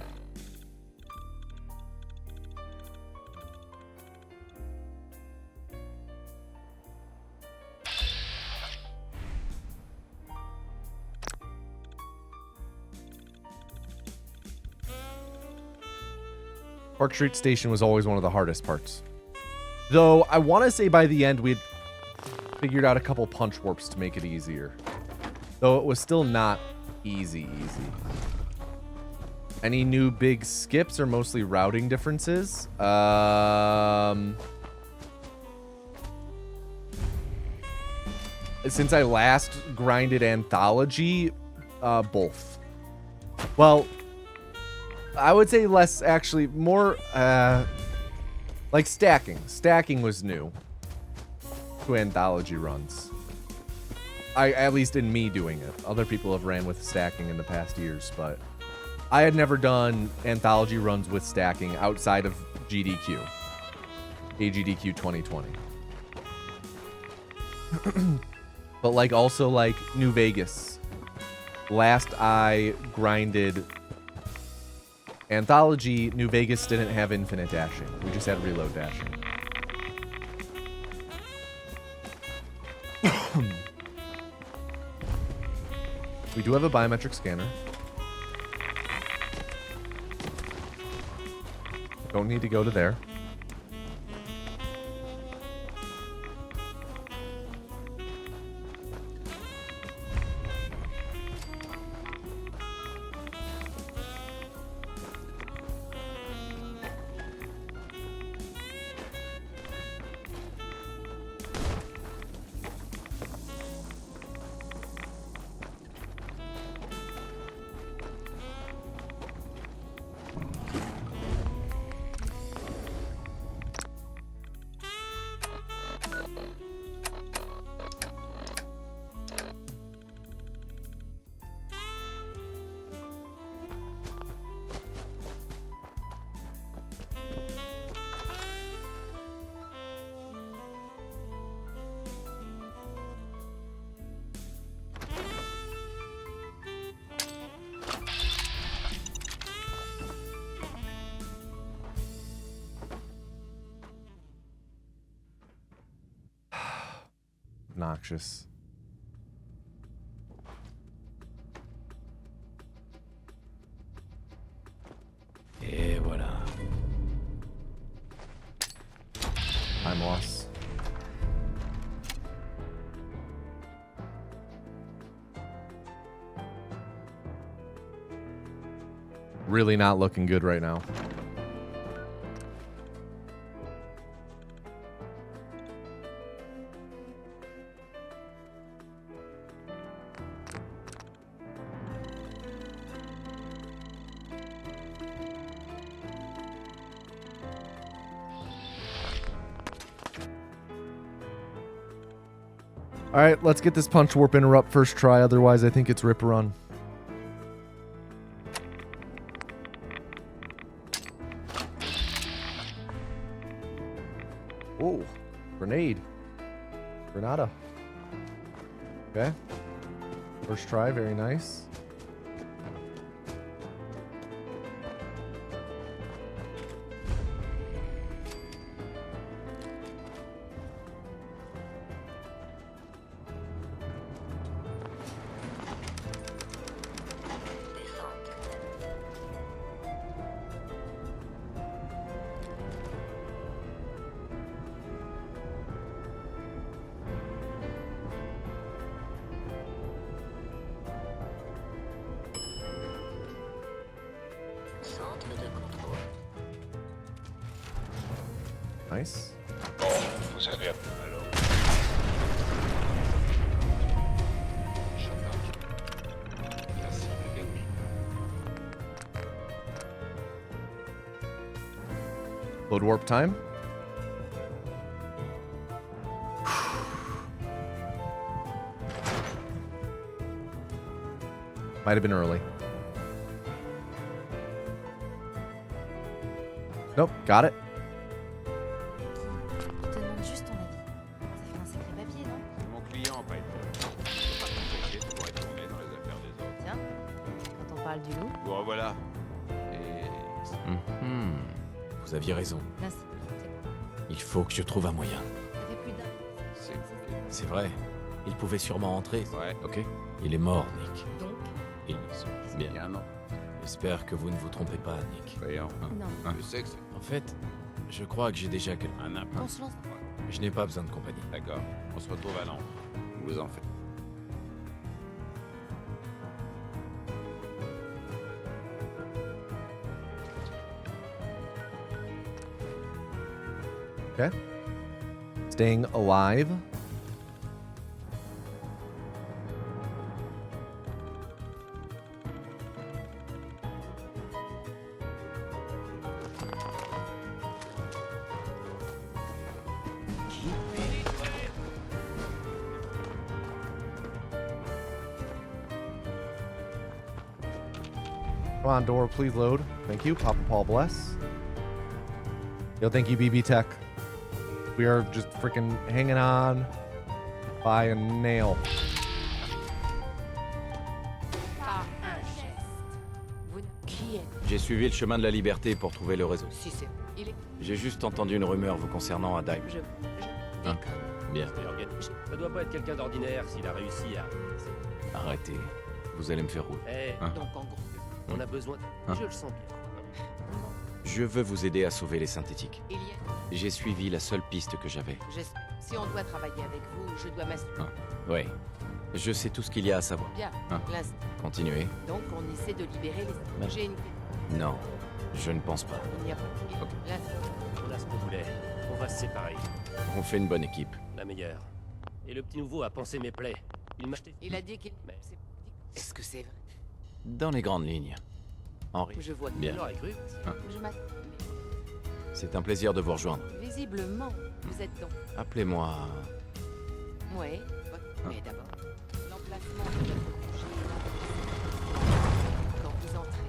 Speaker 10: Park Street Station was always one of the hardest parts. Though, I want to say by the end, we'd figured out a couple punch warps to make it easier. Though it was still not easy. Any new big skips or mostly routing differences? Since I last grinded Anthology, both. Well, I would say less, actually, more, like stacking. Stacking was new to Anthology runs. At least in me doing it. Other people have ran with stacking in the past years, but I had never done Anthology runs with stacking outside of GDQ. AGDQ 2020. But like also like New Vegas. Last I grinded Anthology, New Vegas didn't have infinite dashing. We just had reload dashing. We do have a biometric scanner. Don't need to go to there. obnoxious.
Speaker 14: Et voilà.
Speaker 10: Time loss. Really not looking good right now. All right, let's get this punch warp interrupt first try. Otherwise, I think it's rip run. Oh, grenade. Granada. Okay. First try, very nice. Nice.
Speaker 6: Vous avez alors.
Speaker 10: Load warp time. Might have been early. Nope, got it.
Speaker 15: Mon client pas été. T'inquiète, pour être tourné dans les affaires des autres.
Speaker 2: Tiens, quand on parle du loup,
Speaker 15: Bon, voilà. Et.
Speaker 14: Vous aviez raison.
Speaker 2: là, c'est
Speaker 14: Il faut que je trouve un moyen.
Speaker 2: ça fait plus d'un.
Speaker 14: C'est vrai. Il pouvait sûrement entrer.
Speaker 15: Ouais.
Speaker 14: Ok. Il est mort, Nick.
Speaker 2: Donc,
Speaker 14: Il bien.
Speaker 15: Non.
Speaker 14: J'espère que vous ne vous trompez pas, Nick.
Speaker 15: Voyons.
Speaker 2: non.
Speaker 15: Je sais que c'est
Speaker 14: En fait, je crois que j'ai déjà quelqu'un.
Speaker 15: un impôt.
Speaker 2: On se lance.
Speaker 14: Je n'ai pas besoin de compagnie.
Speaker 15: D'accord. On se retrouve à Londres. Vous en faites.
Speaker 10: Okay. Staying alive. Come on, door, please load. Thank you. Papa Paul bless. Yo, thank you, BB Tech. We are just freaking hanging on by a nail.
Speaker 2: Pas un geste. Vous, qui êtes
Speaker 14: J'ai suivi le chemin de la liberté pour trouver le réseau.
Speaker 2: Si c'est. Il est.
Speaker 14: J'ai juste entendu une rumeur vous concernant à Dime.
Speaker 2: Je.
Speaker 14: Hein Bien.
Speaker 16: Ça doit pas être quelqu'un d'ordinaire s'il a réussi à...
Speaker 14: Arrêtez. Vous allez me faire rouler. Hein
Speaker 16: Donc en gros, on a besoin...
Speaker 14: Hein
Speaker 16: Je le sens bien.
Speaker 14: Je veux vous aider à sauver les synthétiques.
Speaker 2: Il y a.
Speaker 14: J'ai suivi la seule piste que j'avais.
Speaker 2: Si on doit travailler avec vous, je dois m'assurer.
Speaker 14: Oui. Je sais tout ce qu'il y a à savoir.
Speaker 2: Bien.
Speaker 14: Hein
Speaker 2: L'instant.
Speaker 14: Continuez.
Speaker 2: Donc on essaie de libérer les.
Speaker 14: Ben-
Speaker 2: J'ai une.
Speaker 14: Non, je ne pense pas.
Speaker 2: Il n'y a pas. L'instant.
Speaker 16: On a ce qu'on voulait. On va se séparer.
Speaker 14: On fait une bonne équipe.
Speaker 16: La meilleure. Et le petit nouveau a pensé mes plaies. Il m'a acheté...
Speaker 2: Il a dit qu'il. Est-ce que c'est vrai?
Speaker 14: Dans les grandes lignes. Henri.
Speaker 2: Je vois.
Speaker 14: Bien.
Speaker 16: J'aurais cru.
Speaker 14: Hein
Speaker 2: Je m'attends.
Speaker 14: C'est un plaisir de vous rejoindre.
Speaker 2: Visiblement, vous êtes donc.
Speaker 14: Appelez-moi...
Speaker 2: Oui. Mais d'abord, l'emplacement de votre projet. Quand vous entrez.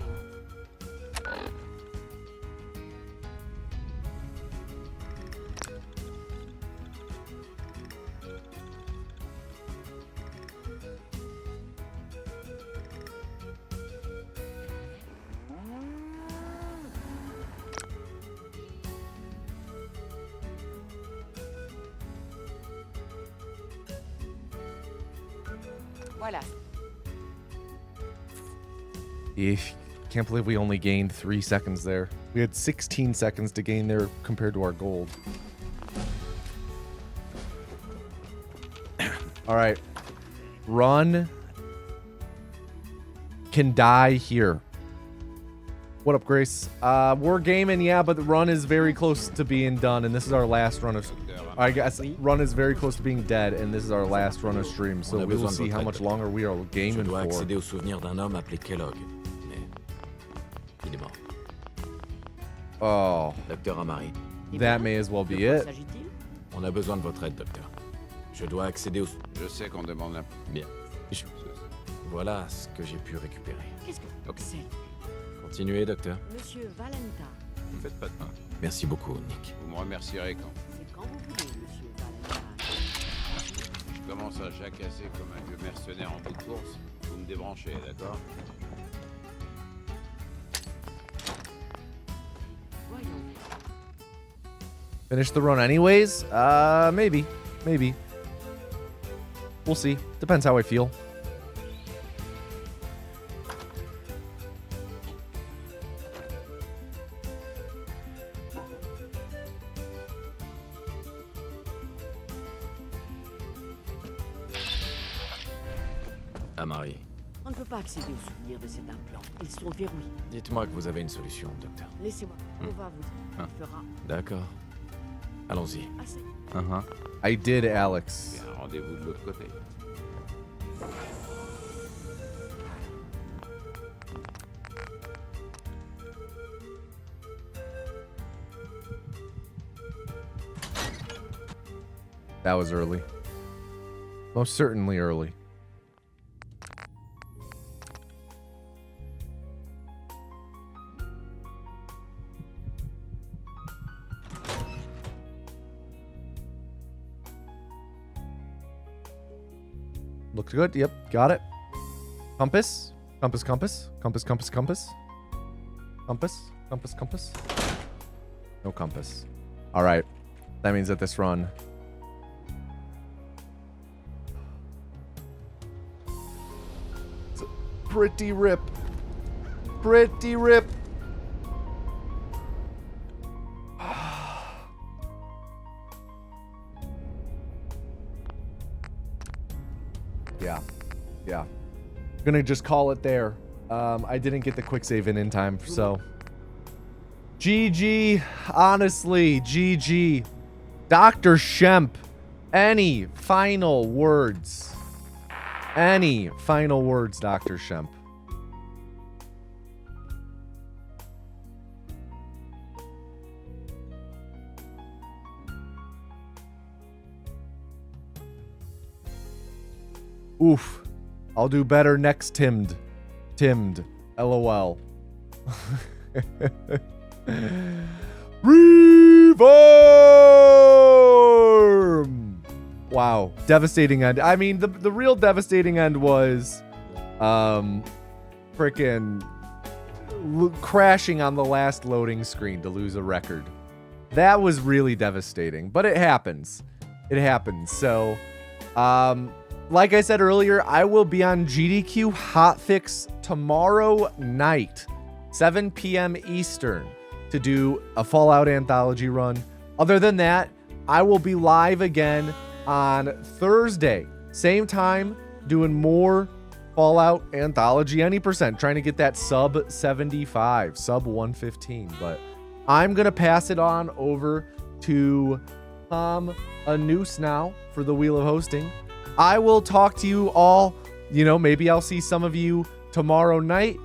Speaker 2: Voilà.
Speaker 10: Can't believe we only gained 3 seconds there. We had 16 seconds to gain there compared to our gold. All right. Run can die here. What up, Grace? We're gaming, yeah, but the run is very close to being done, and this is our last run of... I guess run is very close to being dead, and this is our last run of stream, so we will see how much longer we are gaming for.
Speaker 14: Je dois accéder au souvenir d'un homme appelé Kellogg, mais il est mort.
Speaker 10: Oh.
Speaker 14: Docteur Amari.
Speaker 10: That may as well be it.
Speaker 14: On a besoin de votre aide, docteur. Je dois accéder au...
Speaker 15: Je sais qu'on demande un...
Speaker 14: Bien. Voilà ce que j'ai pu récupérer.
Speaker 7: Qu'est-ce que c'est?
Speaker 14: Continuez, docteur.
Speaker 7: Monsieur Valenta.
Speaker 15: Ne faites pas de pain.
Speaker 14: Merci beaucoup, Nick.
Speaker 15: Vous me remercierez quand...
Speaker 7: C'est quand vous voulez, monsieur Valenta.
Speaker 15: Je commence à jacasser comme un vieux mercenaire en bout de course. Vous me débranchez, d'accord?
Speaker 10: Finish the run anyways? Maybe. Maybe. We'll see. Depends how I feel.
Speaker 14: Amari,
Speaker 7: On ne peut pas accéder aux souvenirs de cet implant. Ils sont verrouillés.
Speaker 14: dites-moi que vous avez une solution, docteur.
Speaker 7: Laissez-moi. On va vous dire.
Speaker 14: Hein.
Speaker 7: On fera
Speaker 14: D'accord. Allons-y.
Speaker 7: assez.
Speaker 10: I did, Alex.
Speaker 15: Il y a un rendez-vous de l'autre côté.
Speaker 10: That was early. Most certainly early. Looks good. Yep, got it. Compass. Compass, compass. Compass, compass, compass. Compass, compass, compass. No compass. All right. That means that this run... It's pretty rip. Pretty rip. Yeah. I'm gonna just call it there. I didn't get the quick save in time, so... GG. Honestly, GG. Dr. Shemp, any final words? Any final words, Dr. Shemp? Oof. I'll do better next Timmed. Timmed. LOL. Reform! Wow. Devastating end. I mean, the real devastating end was frickin' crashing on the last loading screen to lose a record. That was really devastating, but it happens. It happens. So, like I said earlier, I will be on GDQ Hotfix tomorrow night, 7 p.m. Eastern, to do a Fallout Anthology run. Other than that, I will be live again on Thursday, same time, doing more Fallout Anthology any percent, trying to get that sub 75, sub 115. But I'm going to pass it on over to a noose now for the Wheel of Hosting. I will talk to you all, maybe I'll see some of you tomorrow night.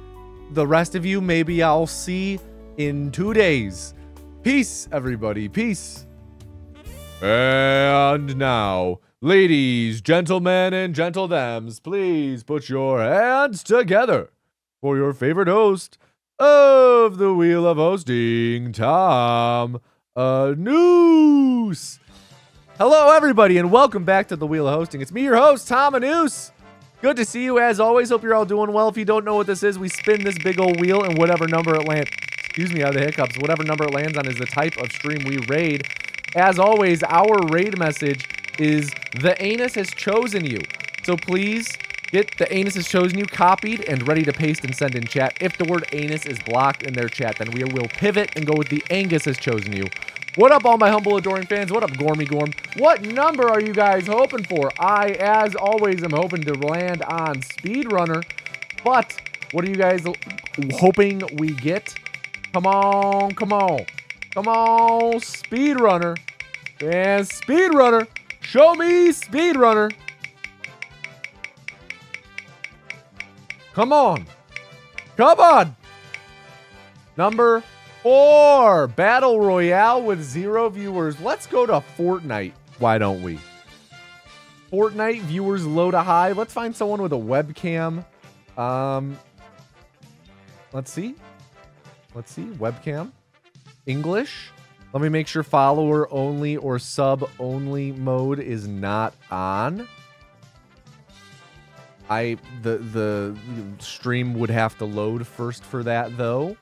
Speaker 10: The rest of you, maybe I'll see in 2 days. Peace, everybody. Peace. And now, ladies, gentlemen, and gentlethems, please put your hands together for your favorite host of the Wheel of Hosting, Tom Noose. Hello, everybody, and welcome back to the Wheel of Hosting. It's me, your host, Tom Noose. Good to see you, as always. Hope you're all doing well. If you don't know what this is, we spin this big old wheel, and whatever number it lands... Excuse me, out of the hiccups. Whatever number it lands on is the type of stream we raid. As always, our raid message is, the anus has chosen you. So please Get the anus has chosen you copied and ready to paste and send in chat. If the word anus is blocked in their chat, then we will pivot and go with the Angus has chosen you. What up, all my humble, adoring fans? What up, Gormy Gorm? What number are you guys hoping for? I, as always, am hoping to land on Speedrunner. But what are you guys hoping we get? Come on, come on. Come on, Speedrunner. And Speedrunner. Show me Speedrunner. Come on. Come on. Number 4. Battle Royale with 0 viewers. Let's go to Fortnite. Why don't we? Fortnite viewers low to high. Let's find someone with a webcam. Let's see. Let's see. Webcam. English. Let me make sure follower only or sub only mode is not on. The stream would have to load first for that though,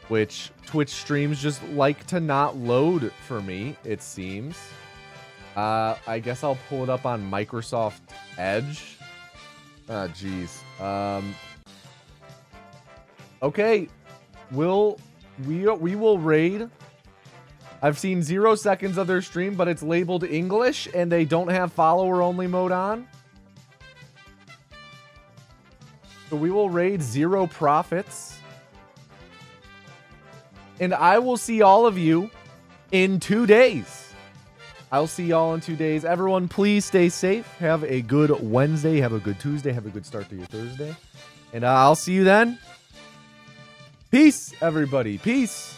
Speaker 10: which Twitch streams just like to not load for me, it seems. I guess I'll pull it up on Microsoft Edge. Ah, geez. Okay, we will raid. I've seen 0 seconds of their stream, but it's labeled English and they don't have follower only mode on. So we will raid 0 profits. And I will see all of you in 2 days. I'll see y'all in 2 days. Everyone, please stay safe. Have a good Wednesday. Have a good Tuesday. Have a good start to your Thursday. And I'll see you then. Peace, everybody. Peace.